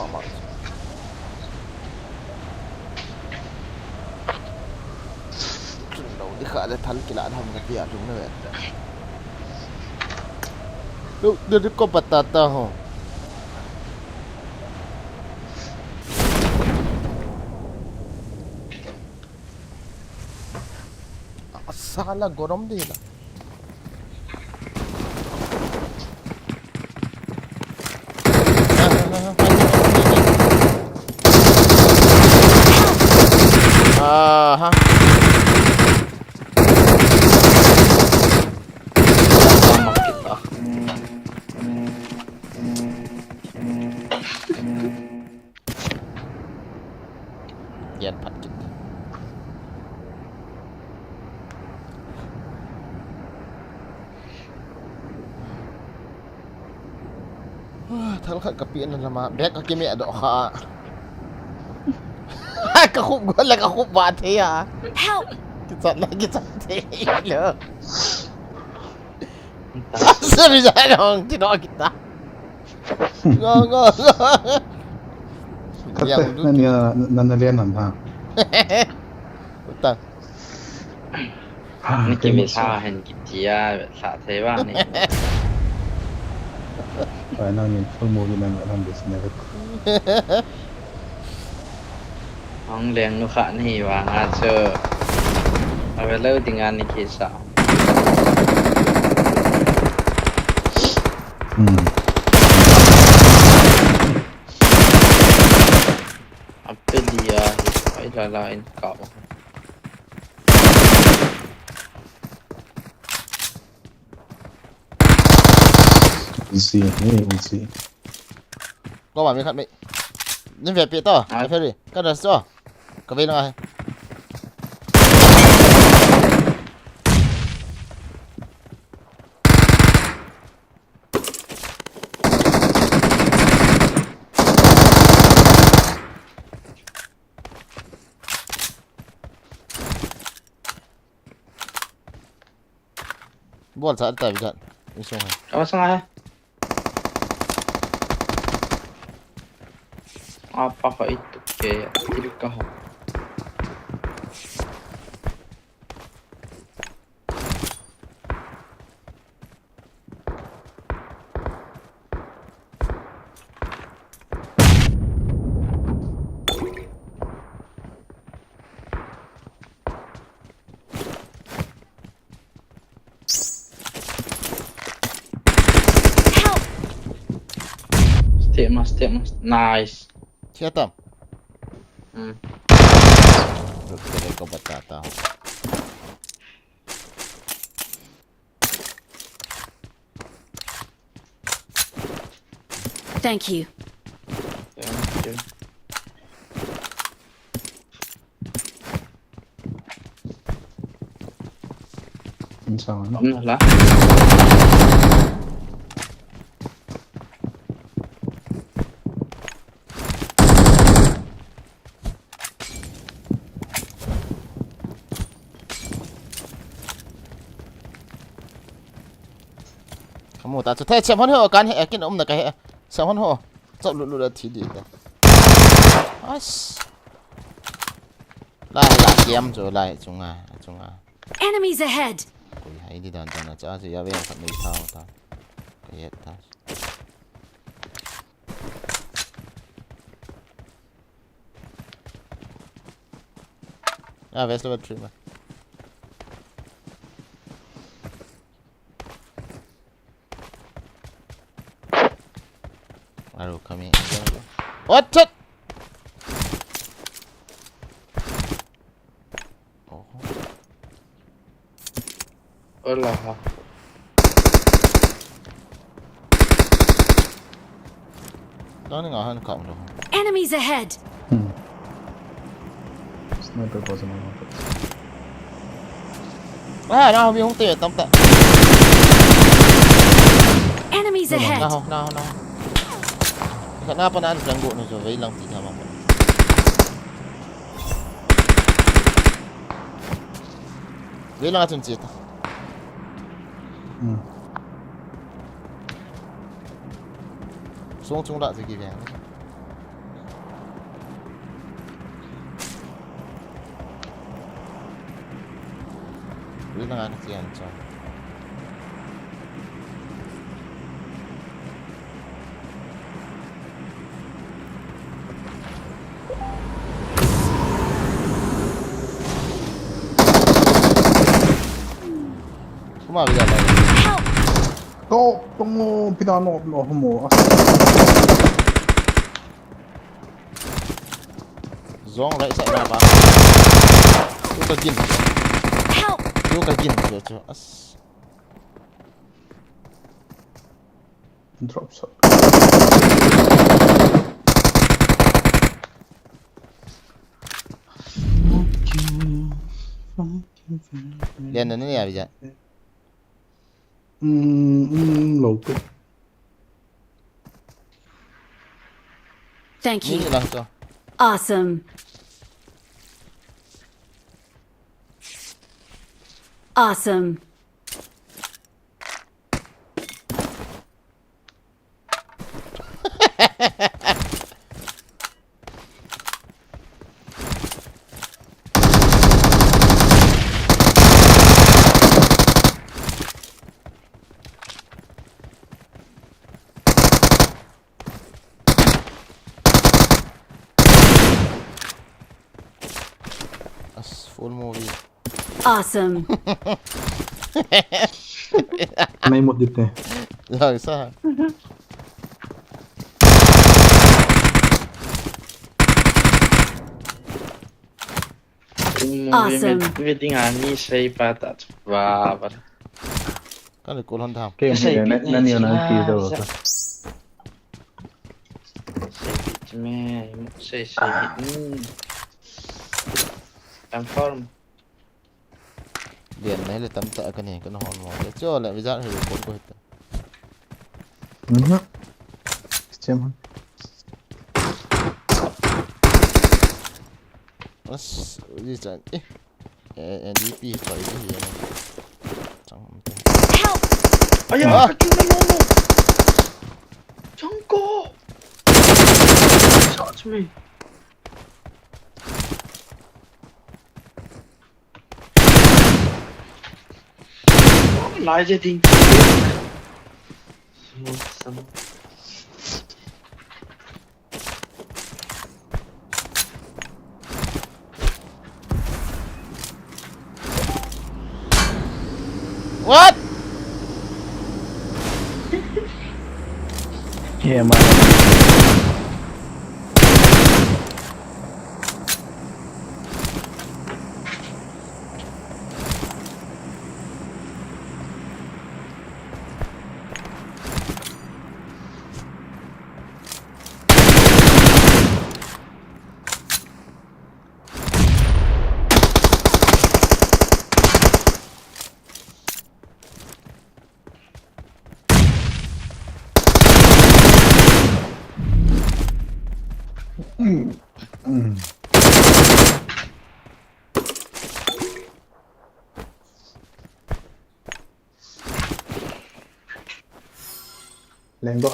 chừng đầu đi khởi lên thắn cái lạ thầm cái tiệt đúng rồi lúc đưa đi có bật tạt tao hả salah gorom dia lah ha Yan pat kita Thằng khát cà piên là mà bé cái mẹ đỏ khá cái khúc gọi là cái khúc bát thế à Help! cái thật thế nữa sao bây giờ không thì nói kita ngon Kata ni nanalian ha. Betul. Ni kimi sa hen kitia sa thế ba ni. Phải nói nhìn full movie này làm được này. Ang leng nu kha ni wa nga chơ. A ve lo tingan ni ki sa. Apa dia ai lain kau. Uzi, ni uzi. Có bạn mới khát mị. Nhưng về phía to, cái phía đi. Cái đó sao? Cái bên này. Buat saat tak bisa. Bisa. Apa sangat? Apa itu ke tidak kau? Step mas, nice. Siapa? Kita kau batata. Thank you. Thank you. Insya Allah. Alhamdulillah. Kamu tak cuci siapa ni kan? Yakin nak kayak siapa ni? Cak lulu dah tidur dah. As. Lai game jo lai chunga. Enemies ahead! Koi hai di dan na cha je ya ve kat mai thao ta. Kayak ta. Ah, where's the tree? Aduh, kami. What? Oh. Allah. Đó ngồi hơn cộng rồi. Enemies ahead! Sniper wasn't on it. À, nó không tiền tông tận. Enemies ahead! No. Kenapa nak ganggu ni coba hilang tiga mampu. Hilang aja cerita. Song chung tak segi yang. Hilang aja kian cang. Kuma bisa lah. Go, tunggu, pinano, mo. Zong right side apa? Tu kagin. Tu kagin tu as. Drop shot. Lian ni ya bisa. Lâu cực. Thank Ni you. lah tu. Awesome. Awesome. Full movie. Awesome. May một địch này. Rồi sao? Awesome. Vi tinggal ni saya patat. Wah, Kan được cô lon tham. Cái này nó nhiều nó kỳ rồi. Saya Transform. Điện này là tấm tợ cái này cái nó hòn mỏ. Cho lại với giá thì cuốn của hết. Xem không? As gì chẳng. NDP phải cái gì này. Chẳng không. Ayah, kaki mana? Jongko. Shot me. Lại je ting. What? Yeah, man.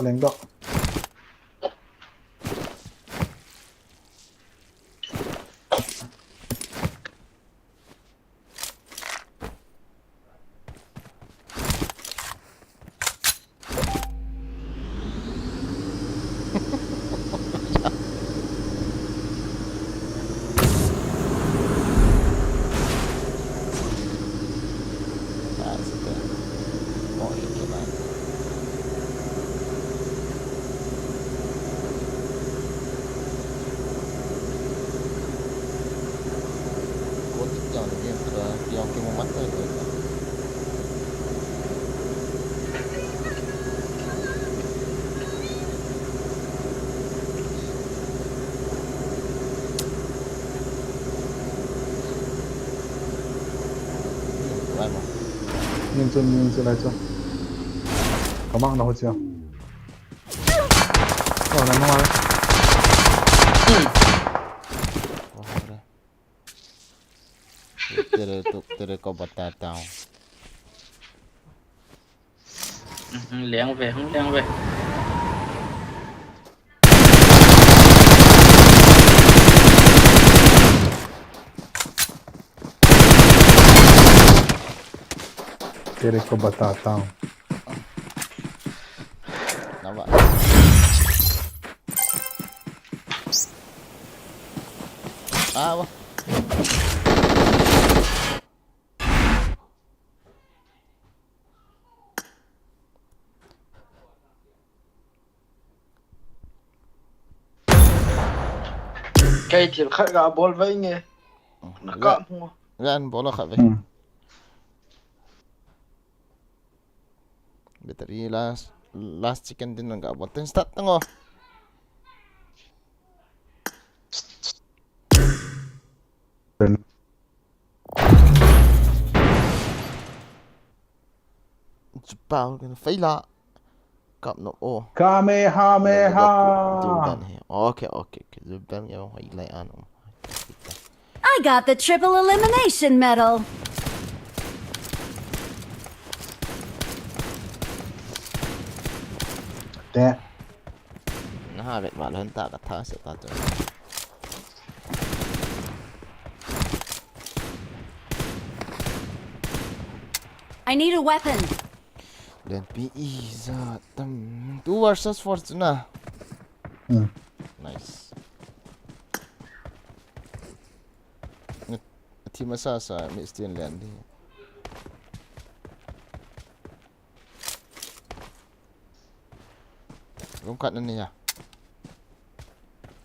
Lên đó. nhìn chưa lại chưa có mạng nào chưa Orang nama. Teरे ko batata. Lẻn về, không lẻn về. Teरे ko batata हूँ. Nampak. Apa? Cây thì khách gà bol với nghe. Nó cọp không? Gan bola kat weh. Bateri last chicken din enggak buat start tengok. Jepang kena faila. Kap no oh. Kamehameha. Zuban he. Okay. Zuban yang highlight anu. I got the triple elimination medal. Tè. Nah, bet mak hentak kat atas tak tu. I need a weapon. Dan PE zat. 2 versus 4 tu nah. Nice. Tim asasa mesti land ni. Kat ni ya.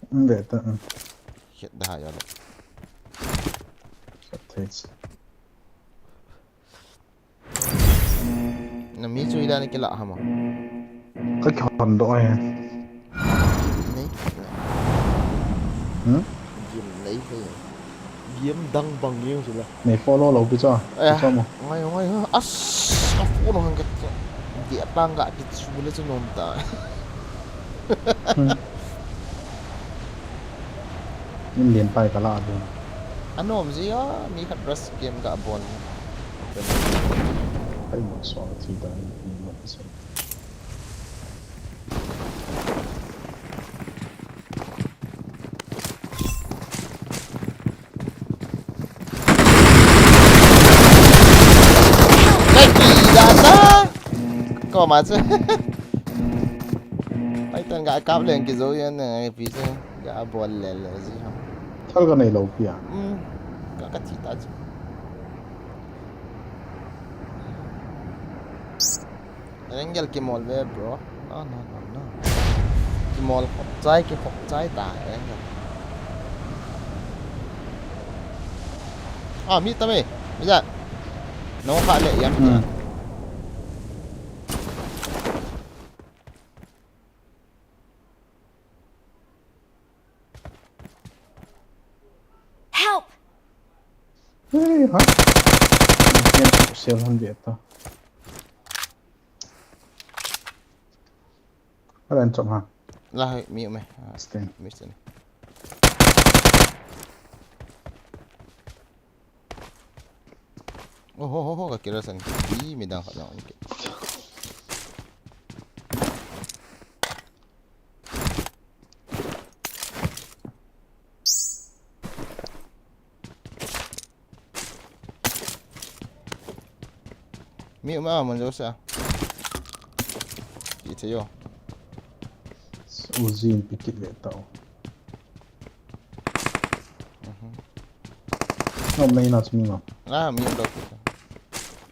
Betul. Hit dah ya. Thanks. Nami cui dah ni kelak hama. Cái con đội này. Ni. Game lấy cái game đăng bằng nhiêu rồi là. Mày follow lâu bây giờ. Cho mà. Ngay as. Follow hang kat. Dia bangga di sebelah tu nonta. Nhưng liền tay cả lạ luôn. Ano mesti ya, ni kat rush game kat bon. Thấy một số thì đã một số. Kaki dah. Kau masuk. Python enggak kap lên cái dấu yên này vì sao enggak boleh lah sih. Sao cái này lâu kìa? Enggak kecil aja. Tinggal ke mall về bro. No. Ke mall học trái tải enggak. Ah, mi tami. Bisa. No kak lek yang. Help! Hey, hả? Nhân siêu hơn Việt thôi. Các bạn chọn hả? Lah, mi meh. Stand. Mesti ni. Oh, kaki rasan. Ih, midang kat nak ni. Mi mah mendosa. Itu yo. Uzin pikir Việt tàu. Hôm nay nào chúng mình Lah, mi dah kita.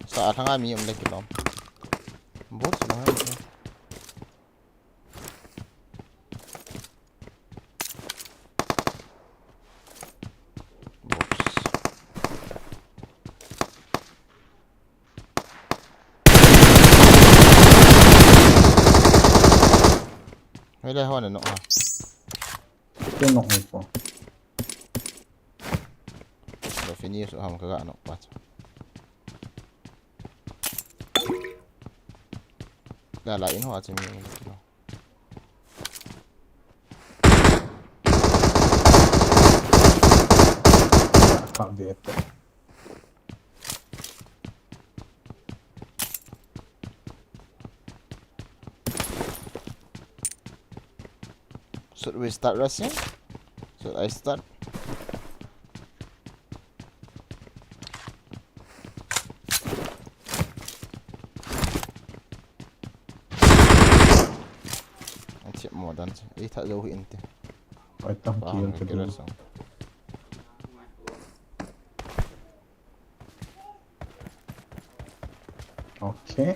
Saat tengah mi dah kita. Bos lah. Hay là hoa này nọ hả? cái nọng này của. Udah finish hàm kagak nọ pas. Dah lain hoa macam ni. vet det. Should we start rushing? Should I start? Cik modern. Tak jauh inti. Phải tăng Faham kill kira kedua. sang. Okay.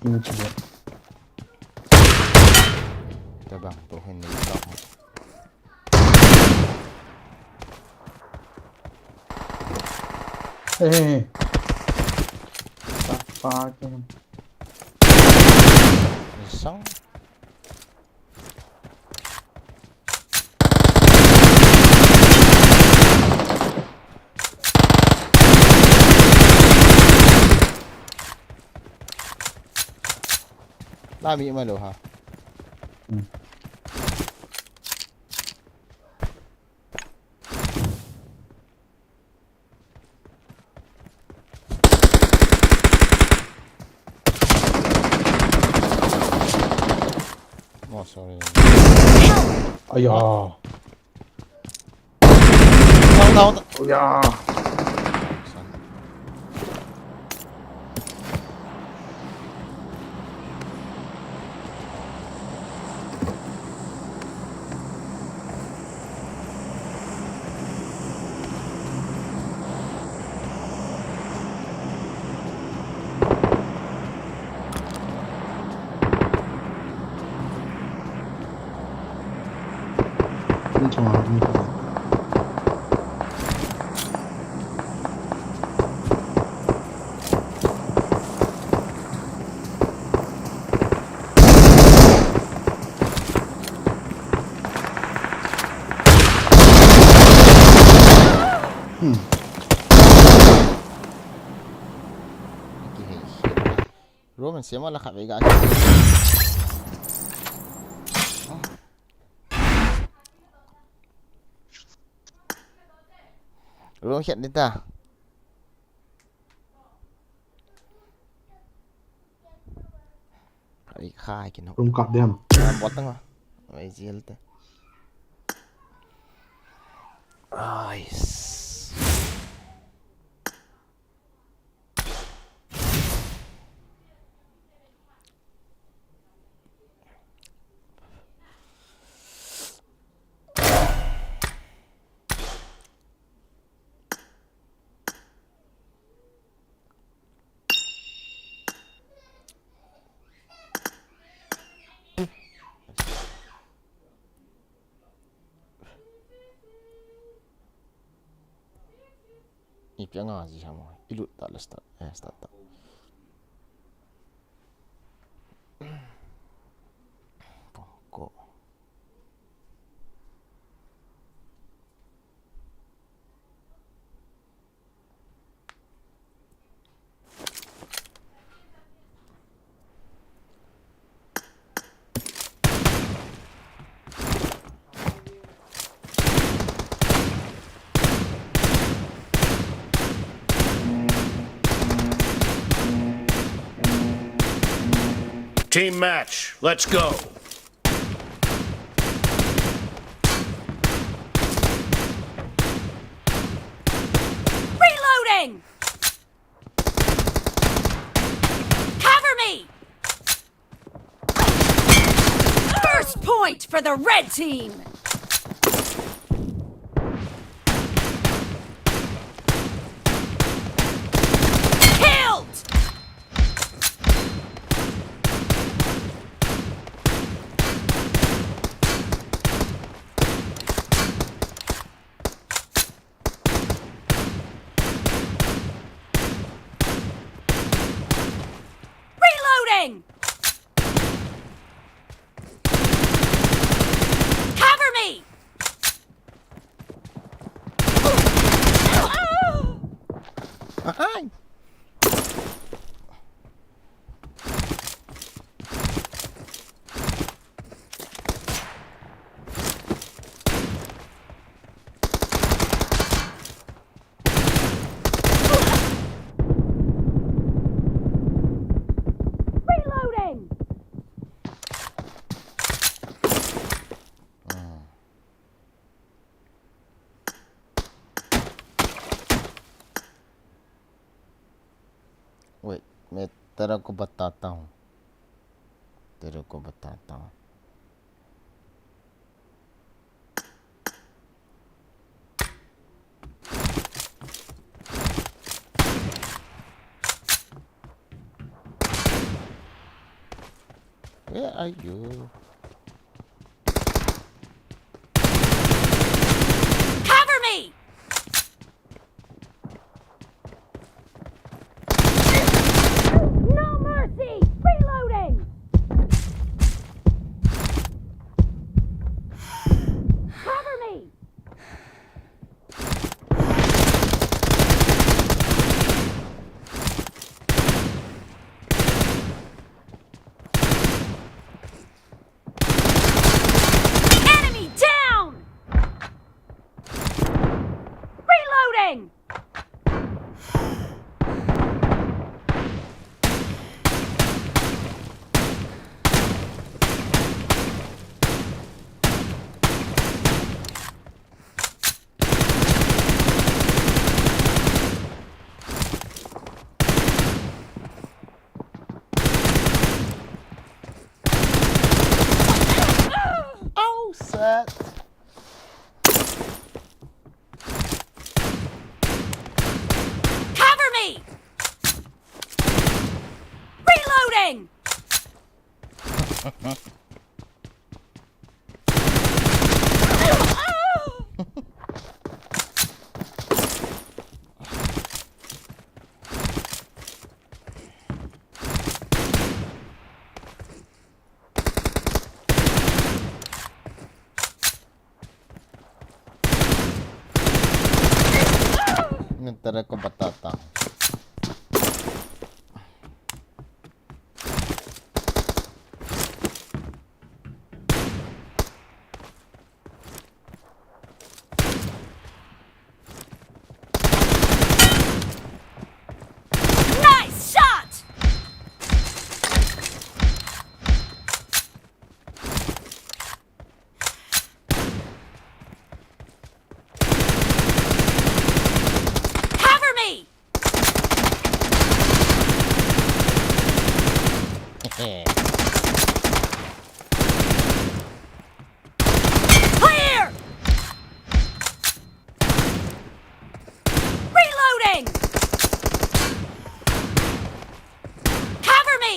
Ini coba. Kita bang, tuhin ni tak. Apa ke? Isang. Lami malo ha. Oh sorry. Ayah. Tahu. Ayah. Ini cuma ini. Roman siapa lah kat Vega. Roman hiện đi ta. Phải khai cái nó. Rum cặp đem. Bot tengah. Mai jil tu. Nice. Ipiang ngaji sama. Ilut tak lah start. Start tak. Pokok. Team match, let's go. Reloading! Cover me! First point for the red team! Killed! Reloading! Cover behind. Reloading! Wait, मैं तेरे को बताता हूँ. तेरे को बताता हूँ. Where are you? Cover me! No mercy! Reloading! Cover me! Enemy down! Reloading! Oh, set. Cover me! Reloading! मैं तेरे को बताता हूँ. Nice shot! Cover me! Clear! Reloading! Cover me!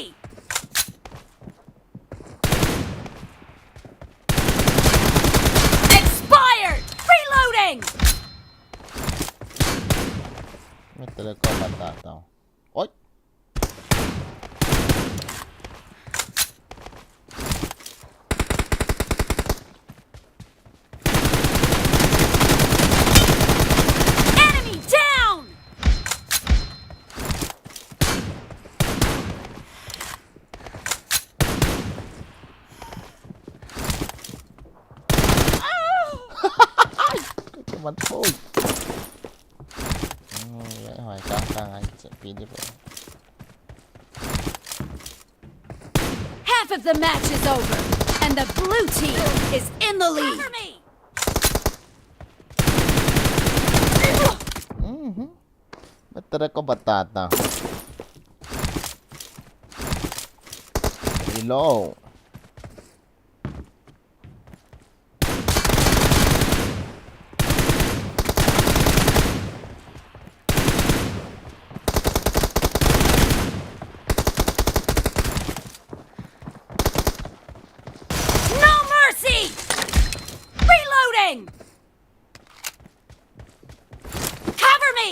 Expired! Reloading! मैं तेरे को बताता हूँ. ओए. Enemy down! Cái bắn thôi. Vậy hỏi càng anh sẽ pin đi vậy. Half of the match is over, and the blue team is in the lead. Cover me! मैं तेरे को बताता हूँ. Reload. No mercy! Reloading! Cover me!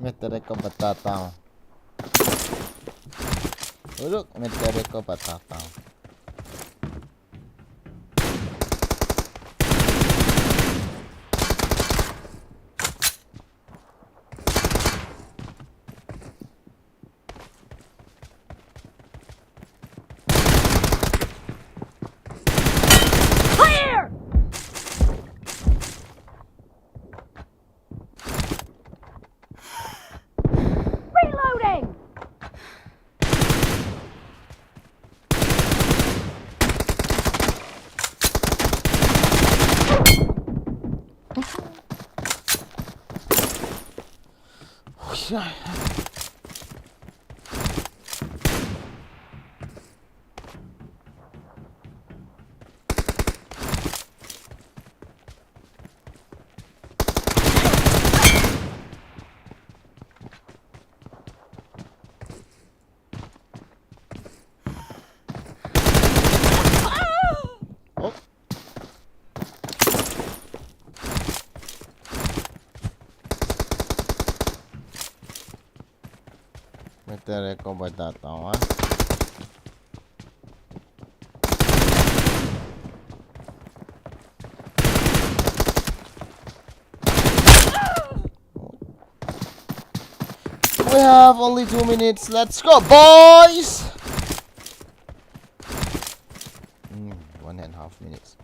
Mettere ko batata. Look, mettere ko batata. Clear! Reloading! Mettere ko batata. We have only 2 minutes. Let's go, boys! 1.5 minutes.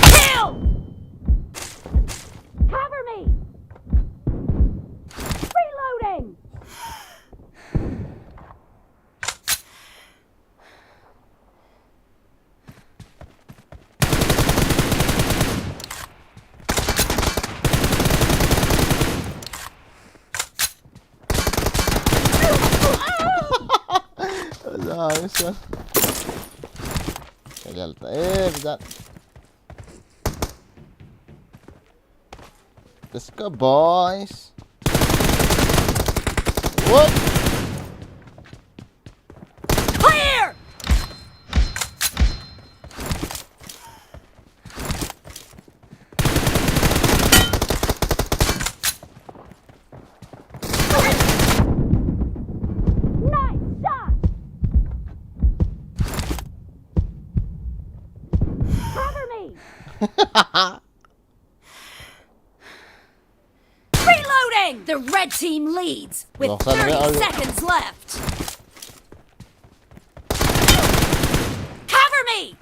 Kill! Cover me! Reloading! Ayos. Kagalta. Bisan. Let's go, boys. Whoop. Clear! Nice shot! Cover me! Reloading! The red team leads with 30 seconds left. Cover me!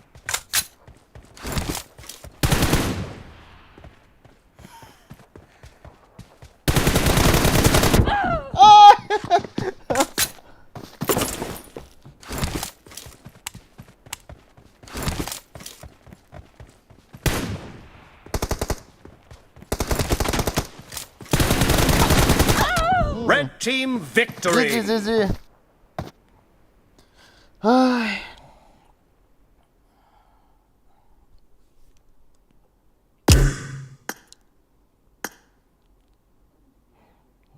Red team victory. GG. Ay.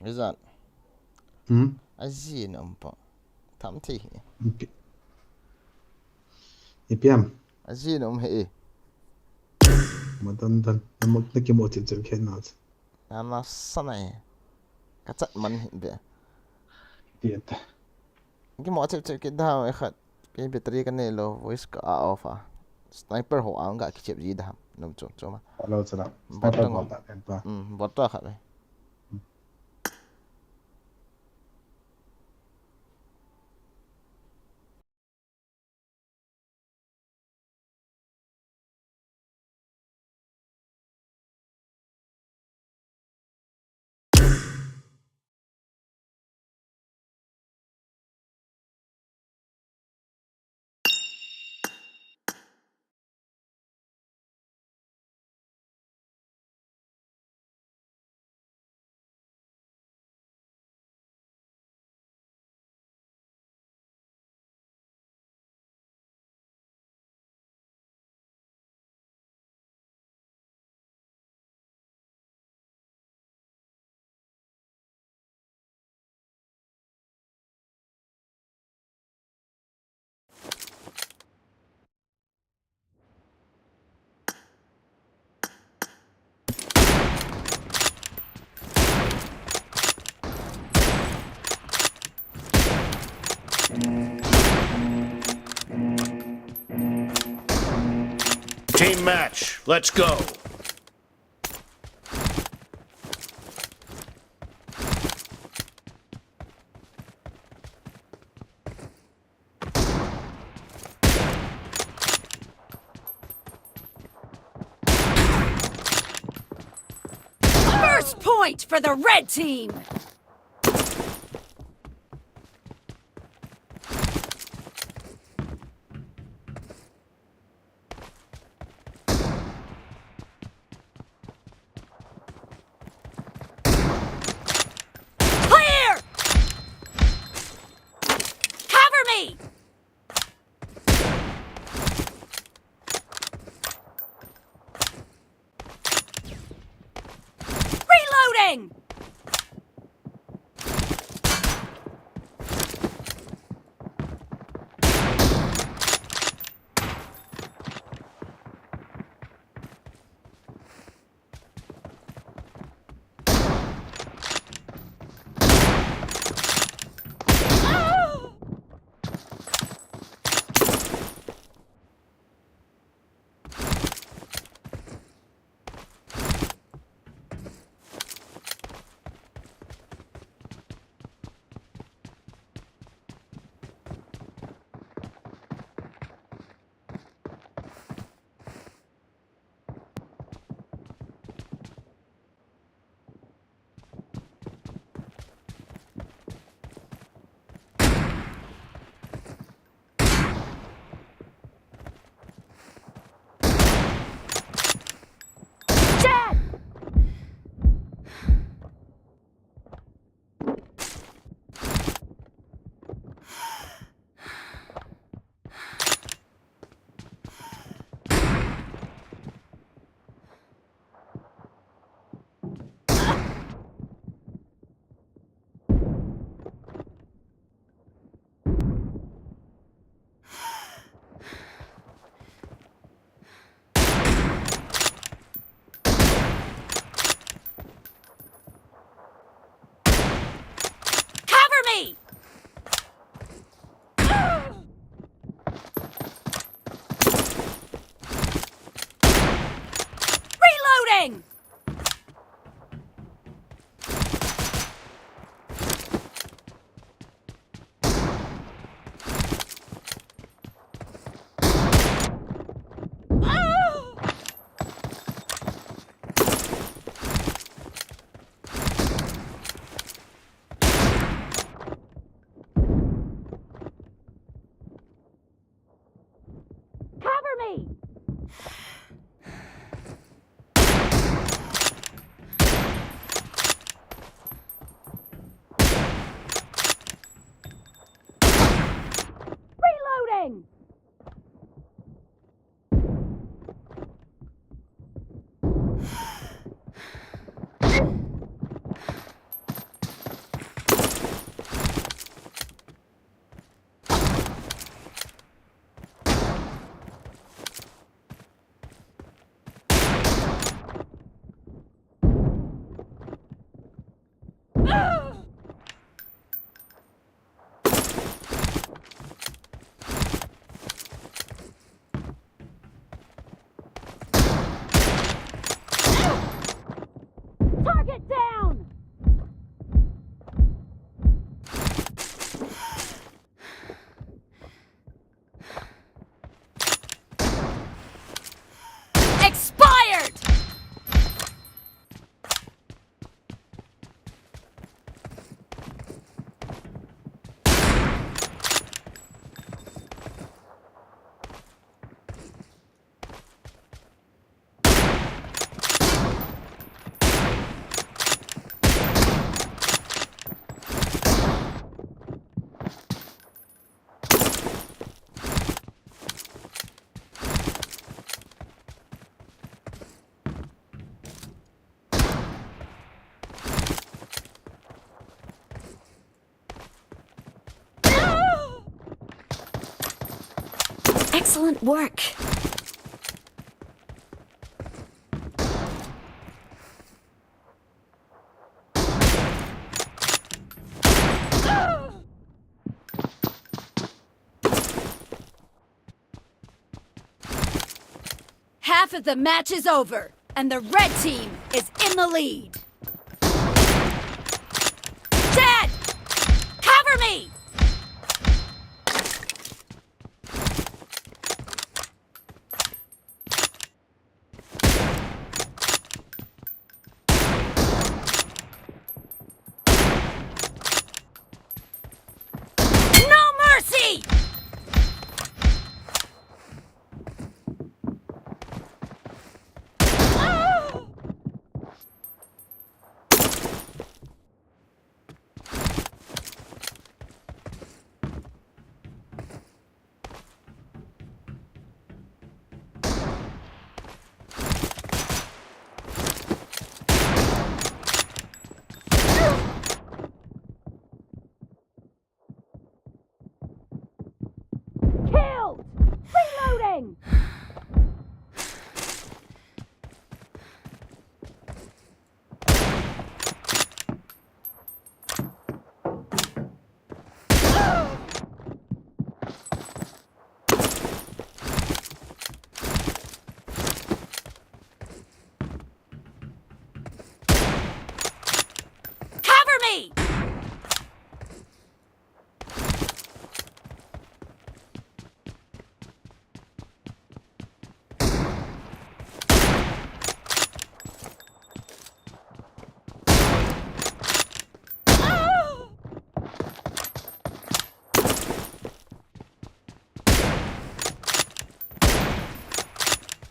Rizal. Azin umpo. Tamti. Ipiam. Azin he. Madan namak na kimotit sa kenat. Ana sanay. Kacat man be. Tiet. Kimotit sa kidaw ekhat. Kay battery ka nilo voice ka off ah. Sniper ho ang ga kichip jida. Num choma. Hello sala. Botang. Empa. Botang khat. Team match. Let's go. First point for the red team! Clear! Cover me! Reloading! Cover me! Reloading! Cover me! Reloading! Target down! Expired! Excellent work. Half of the match is over, and the red team is in the lead. Dead! Cover me! No mercy! Killed! Reloading! Cover me!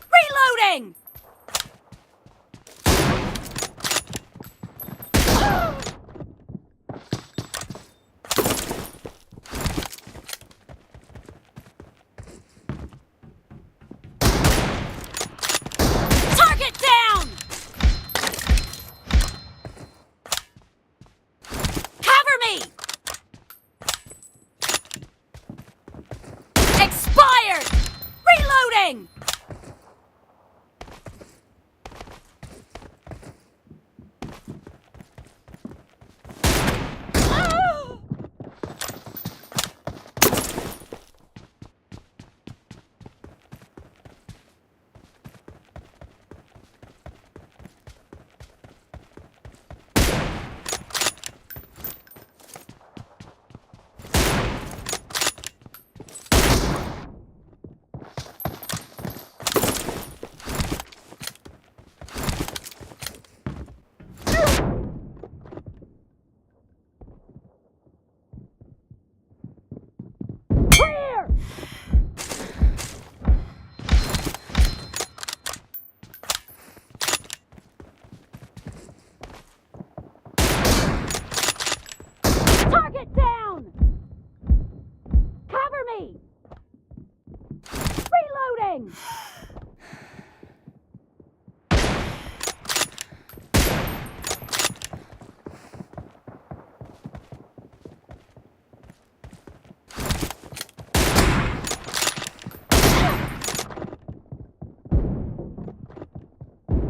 Reloading! Target down! Cover me! Expired! Reloading! Clear! Target down! Cover me! Reloading!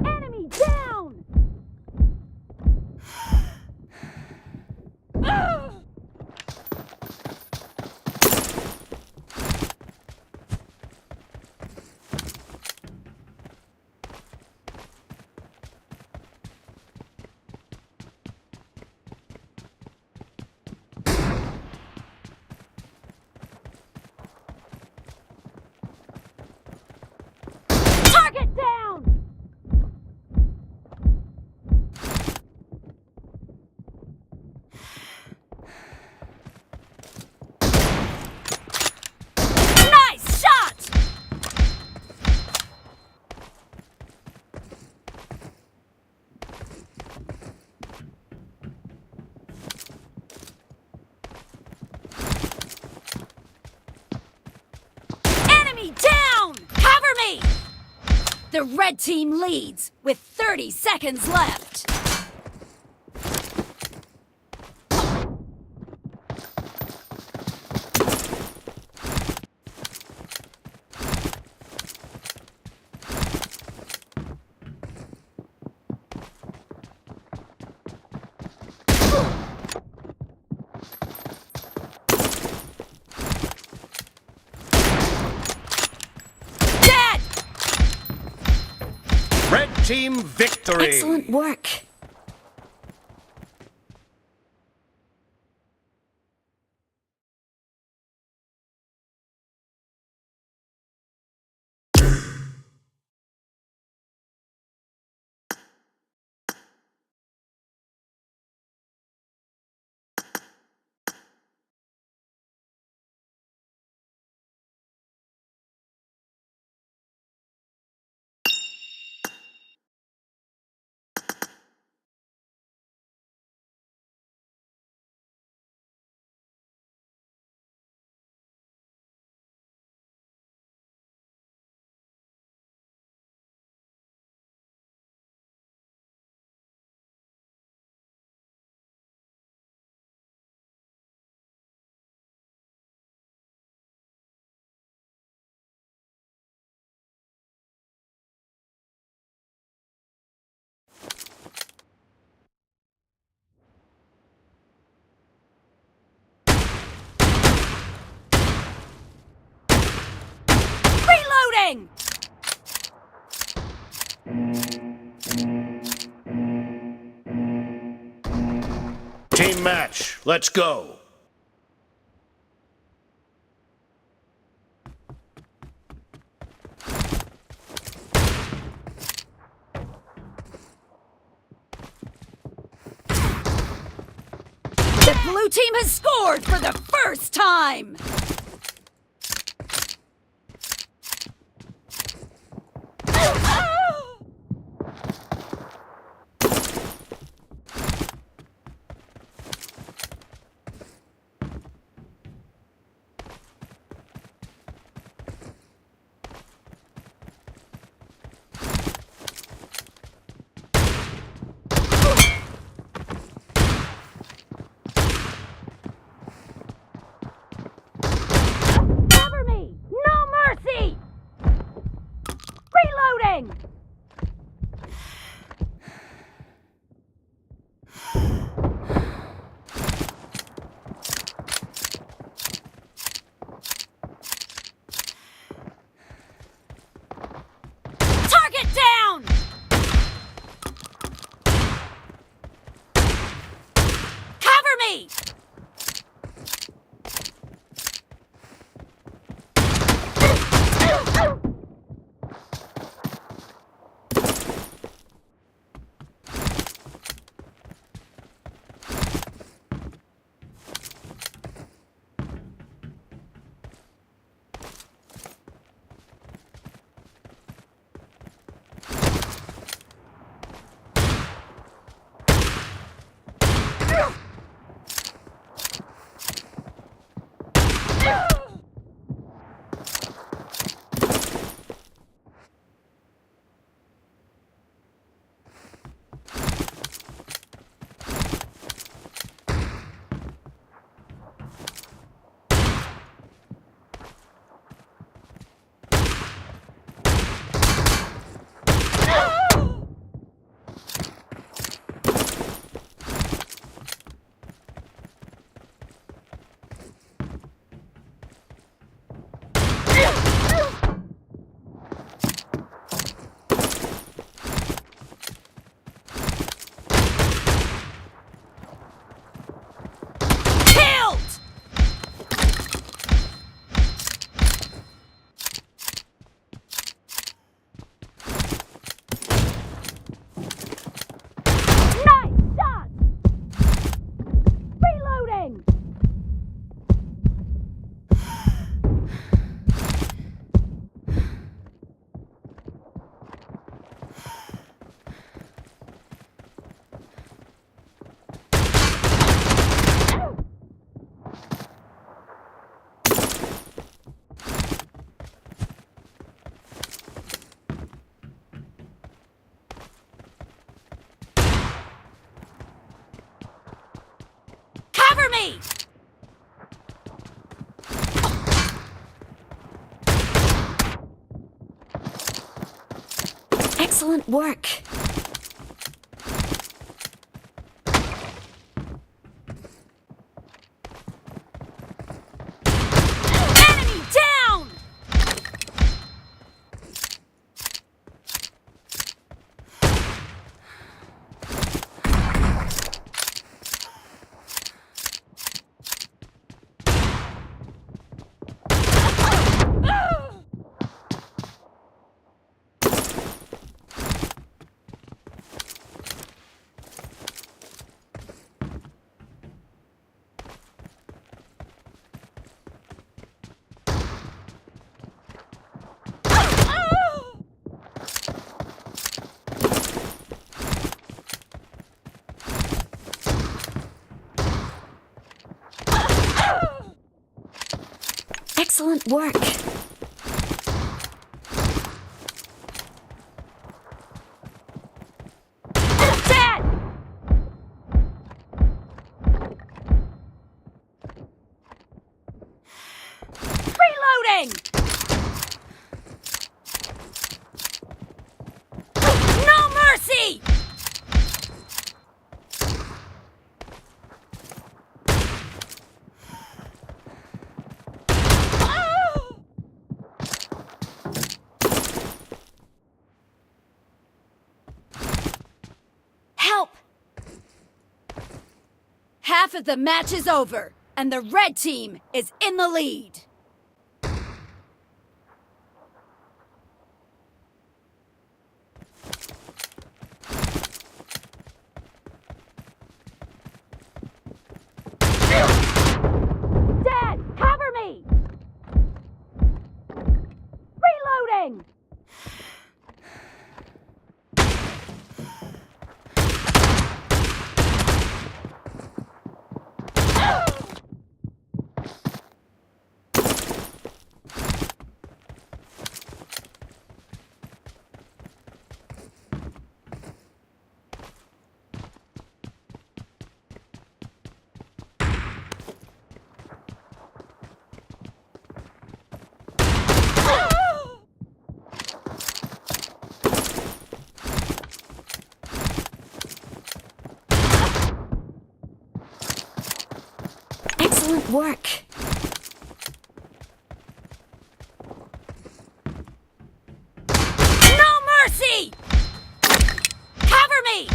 Enemy down! Target down! Nice shot! Enemy down! Cover me! The red team leads with 30 seconds left. team victory. Excellent work. Reloading! Team match. Let's go. The blue team has scored for the first time! Cover me! No mercy! Reloading! Target down! Cover me! Killed! Nice shot! Reloading! Cover me! Excellent work. Enemy down! Excellent work. Dead! Reloading! No mercy! Help! Half of the match is over, and the red team is in the lead. Dad, cover me! Reloading! Excellent work. No mercy! Cover me!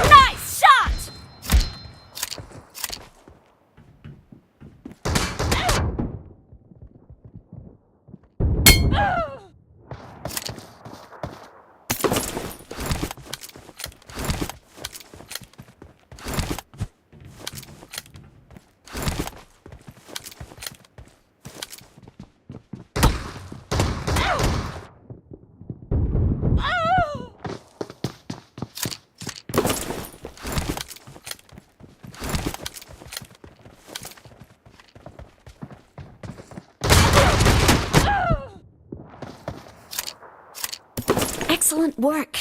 Nice shot! Excellent work.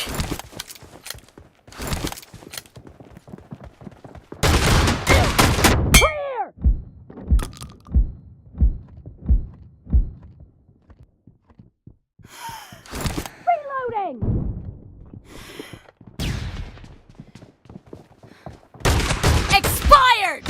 Clear! Reloading! Expired!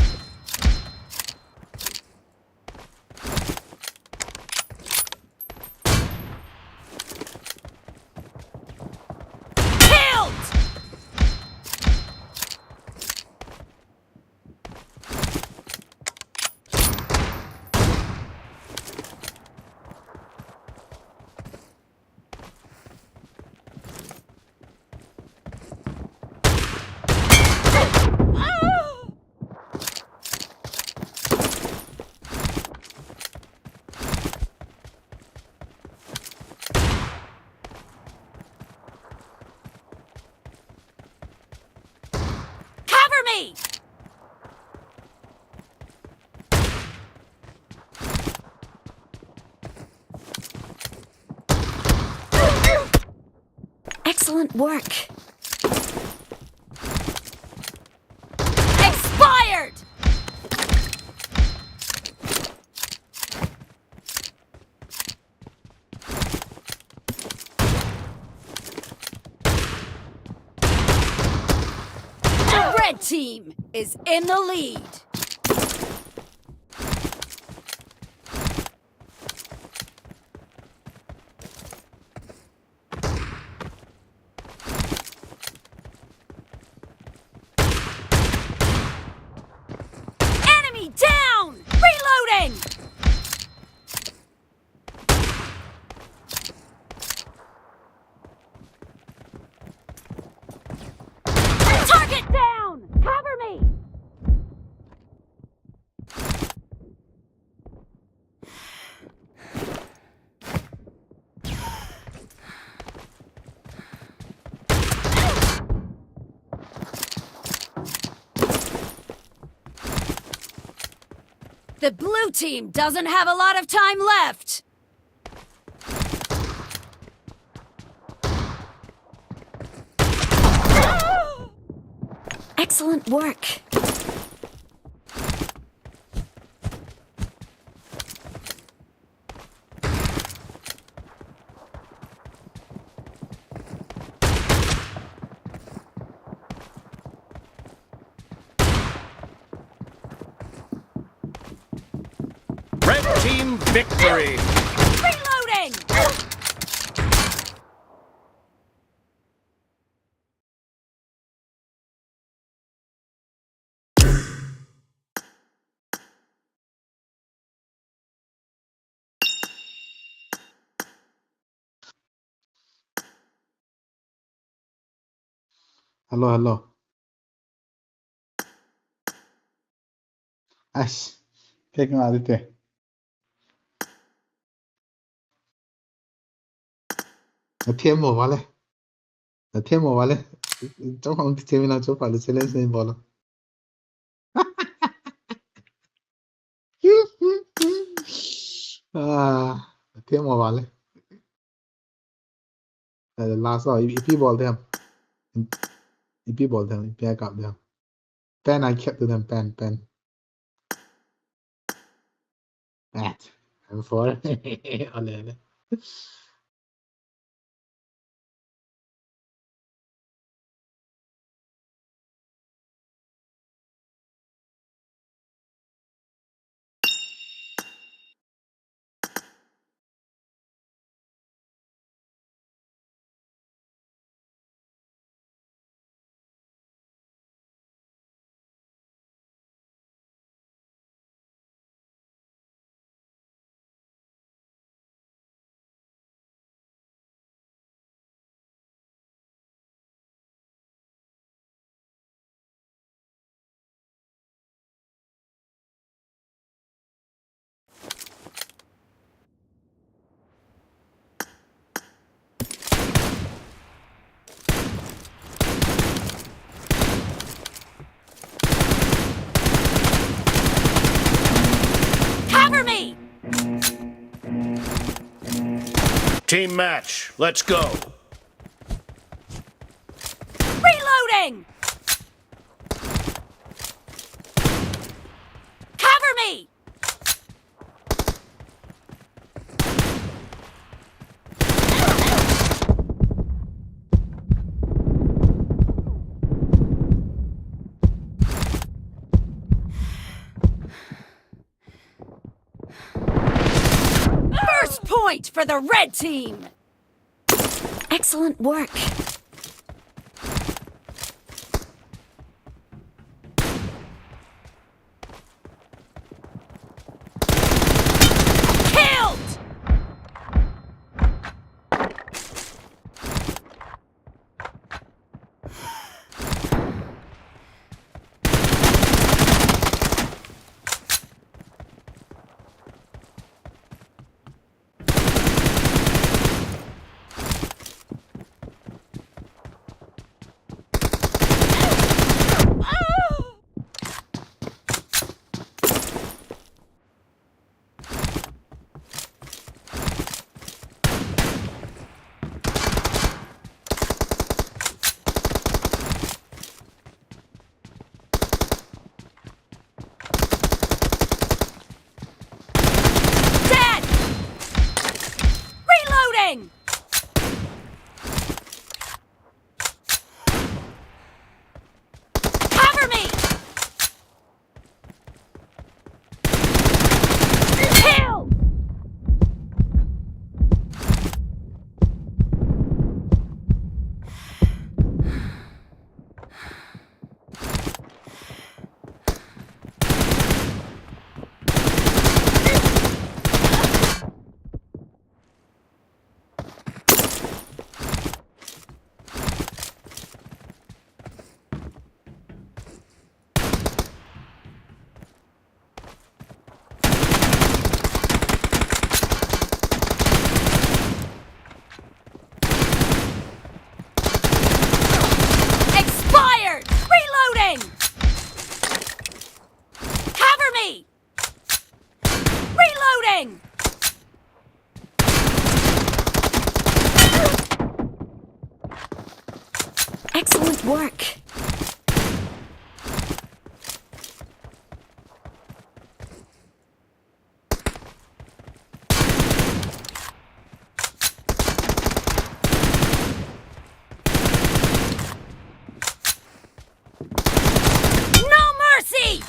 Me! Excellent work. Expired! The red team is in the lead. Enemy down! Reloading! Target down! Cover me! The blue team doesn't have a lot of time left. Excellent work. Red team victory. Reloading! Hello. Ash, take me out there. Thêm một vào đây. Thêm một vào đây. Trong phòng thì thêm nào chỗ phải là sẽ lên xem vào. À, thêm một vào đây. Last one, EP ball them. EP ball them, EP up them. Pen I kept to them, pen. That. I'm for it. Cover me! Team match. Let's go. Reloading! Cover me! First point for the red team! Excellent work. Killed! Nice work. No mercy!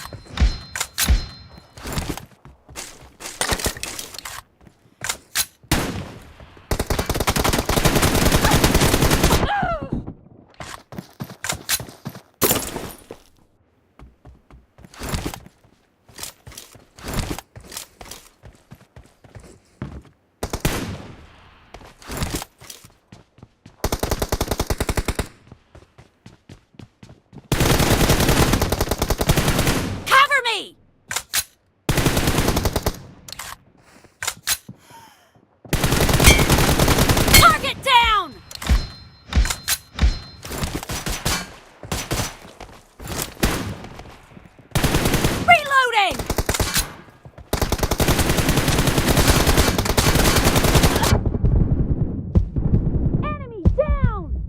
Cover me! Target down! Reloading! Enemy down!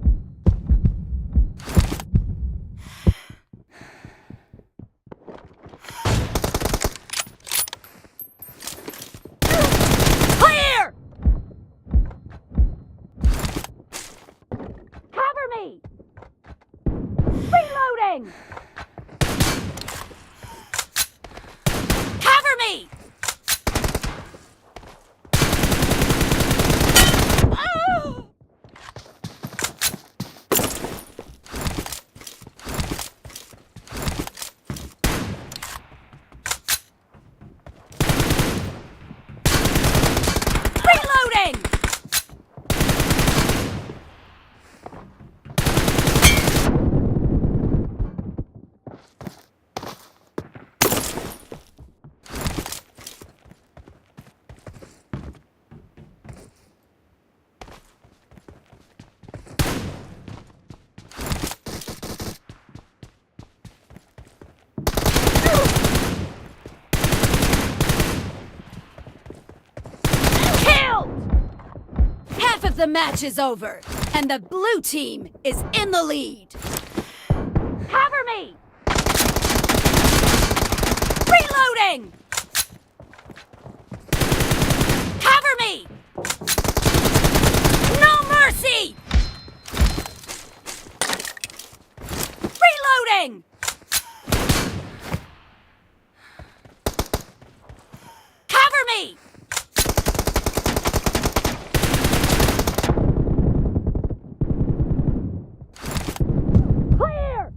Clear! Cover me! Reloading! Cover me! Oh! Reloading! Killed! Half of the match is over, and the blue team is in the lead. Cover me! Reloading! Cover me! No mercy! Reloading! Cover me! Clear!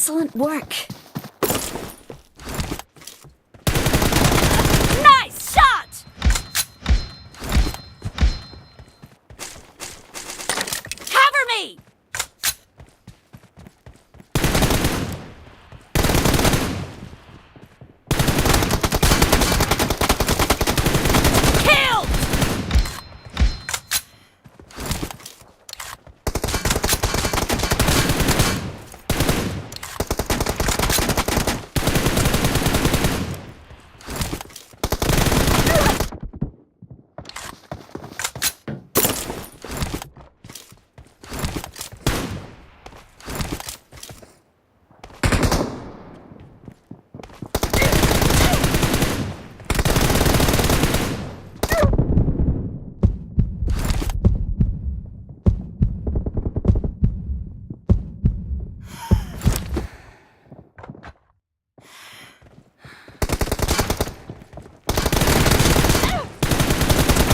Excellent work. Nice shot! Cover me! Killed!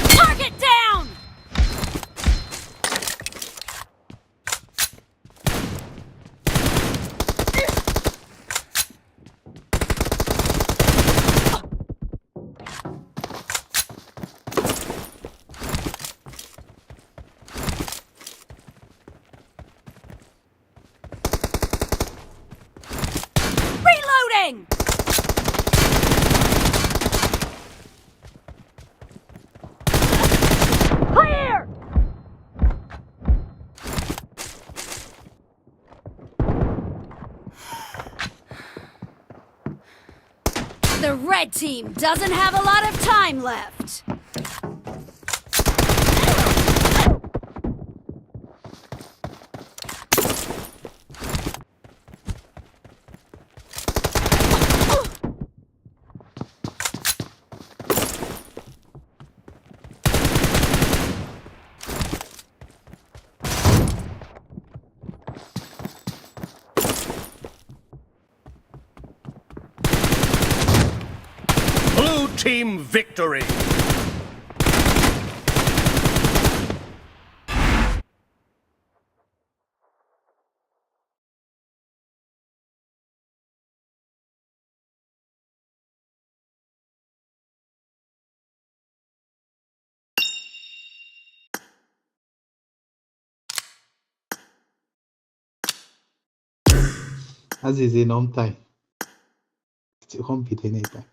Target down! Reloading! Clear! The red team doesn't have a lot of time left. Blue team victory. Azizi nom tay. Chịu không bị thế này tay.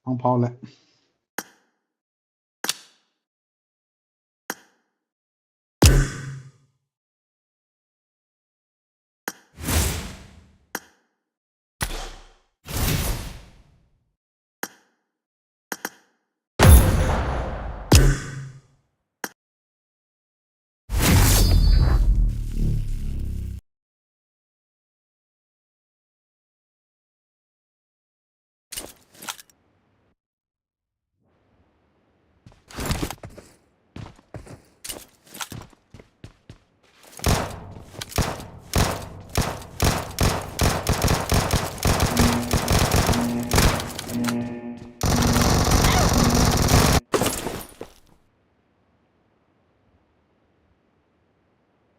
Không phao lại.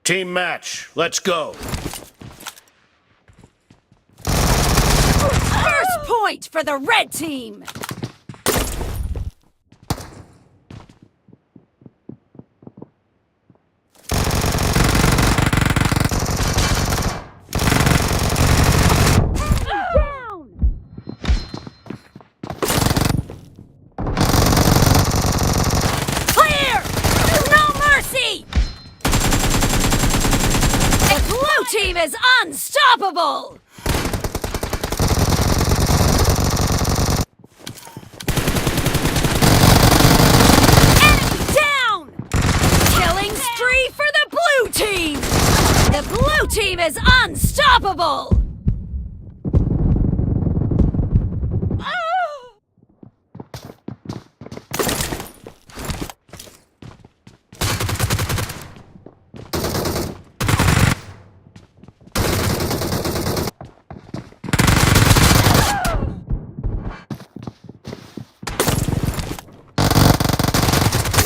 Team match. Let's go. First point for the red team. Down. Clear! No mercy! The blue team is unstoppable! Enemy down! Killing spree for the blue team! The blue team is unstoppable!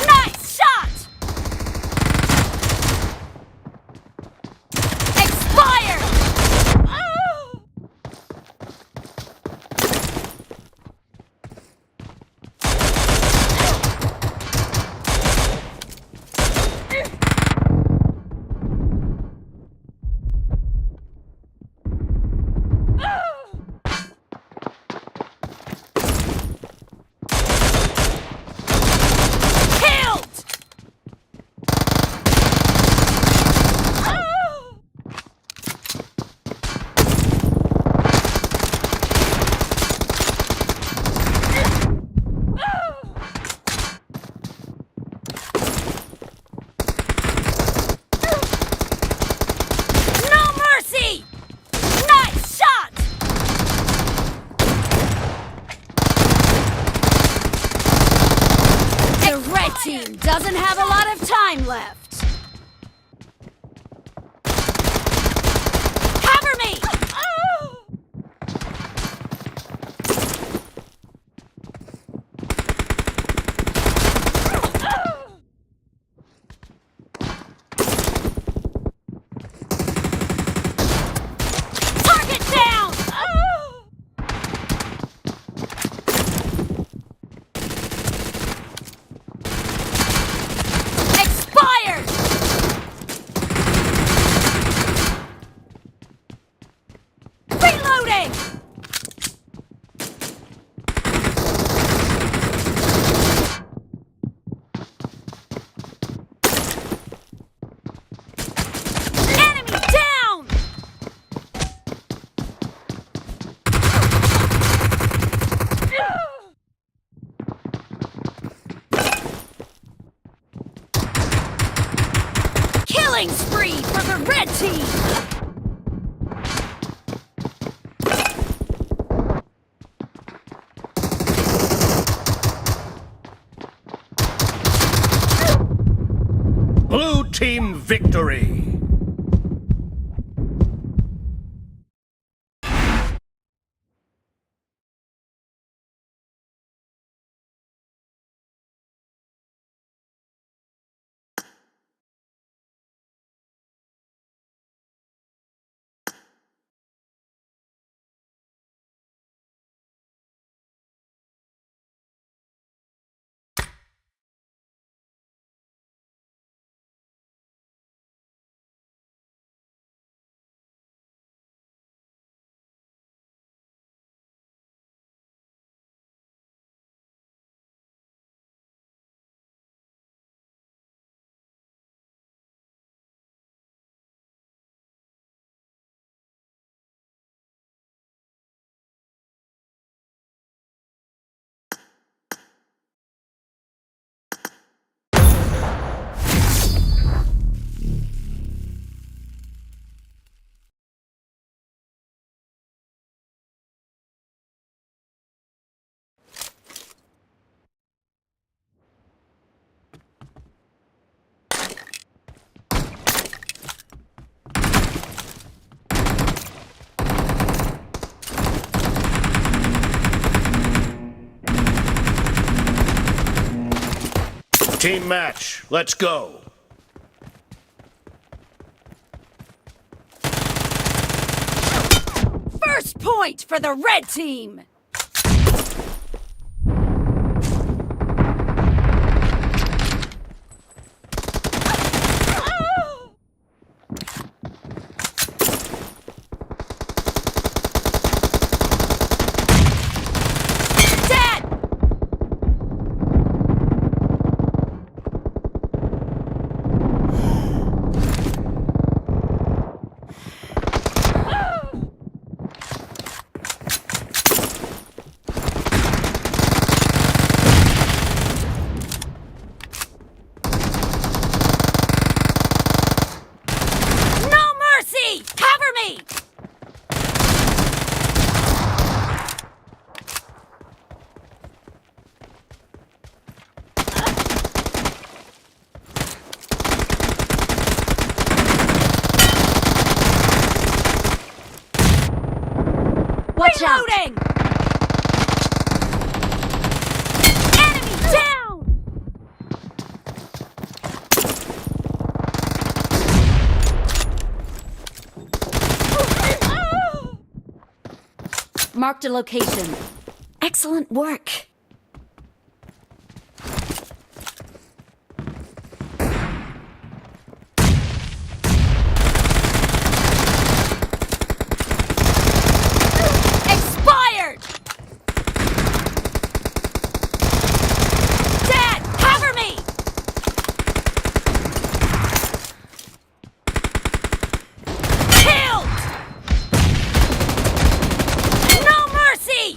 Nice shot! doesn't have a lot of time left. Cover me! Target down! Expired! Reloading! Enemy down! Killing spree for the red team! Blue team victory. Team match. Let's go. First point for the red team! Dead! No mercy! Cover me! Watch Reloading! Enemy down! Marked a location. Excellent work. Expired! Dead! Cover me! Killed! No mercy!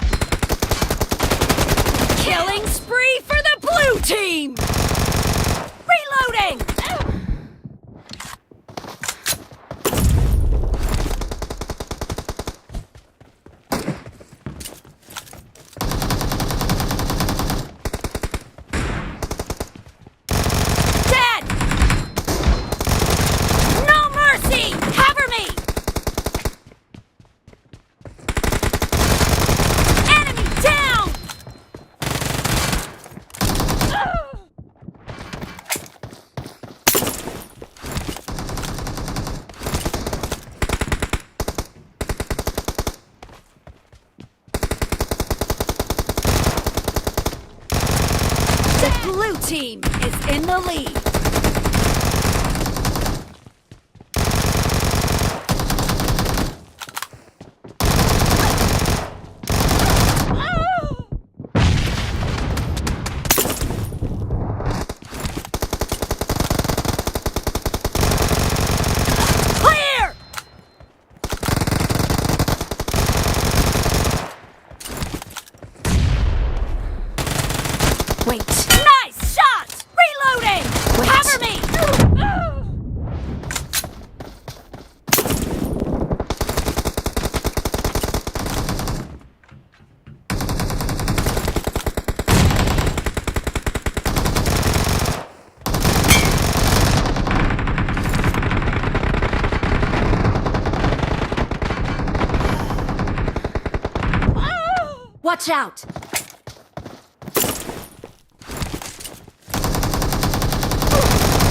blue team is in the lead. Clear! Wait. Nice shot! Reloading! Cover me! Watch out!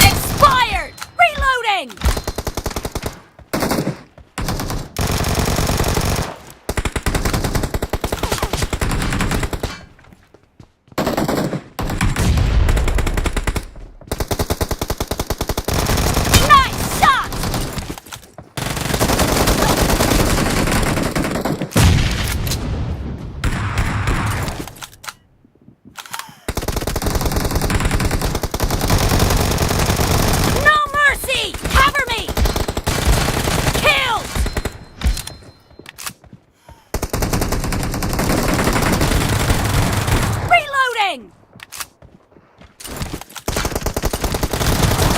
Expired! Reloading! Nice shot! No mercy! Cover me! Killed! Reloading!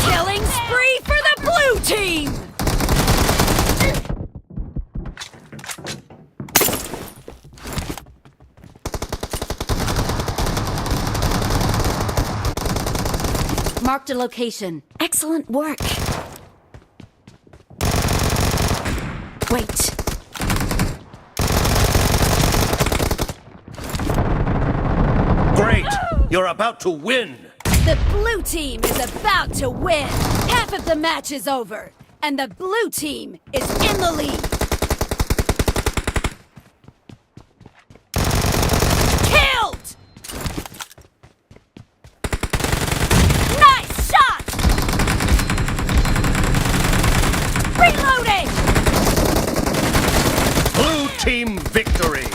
Killing spree for the blue team! Marked a location. Excellent work. Wait. Great! You're about to win! The blue team is about to win. Half of the match is over, and the blue team is in the lead. Killed! Nice shot! Reloading! Blue team victory!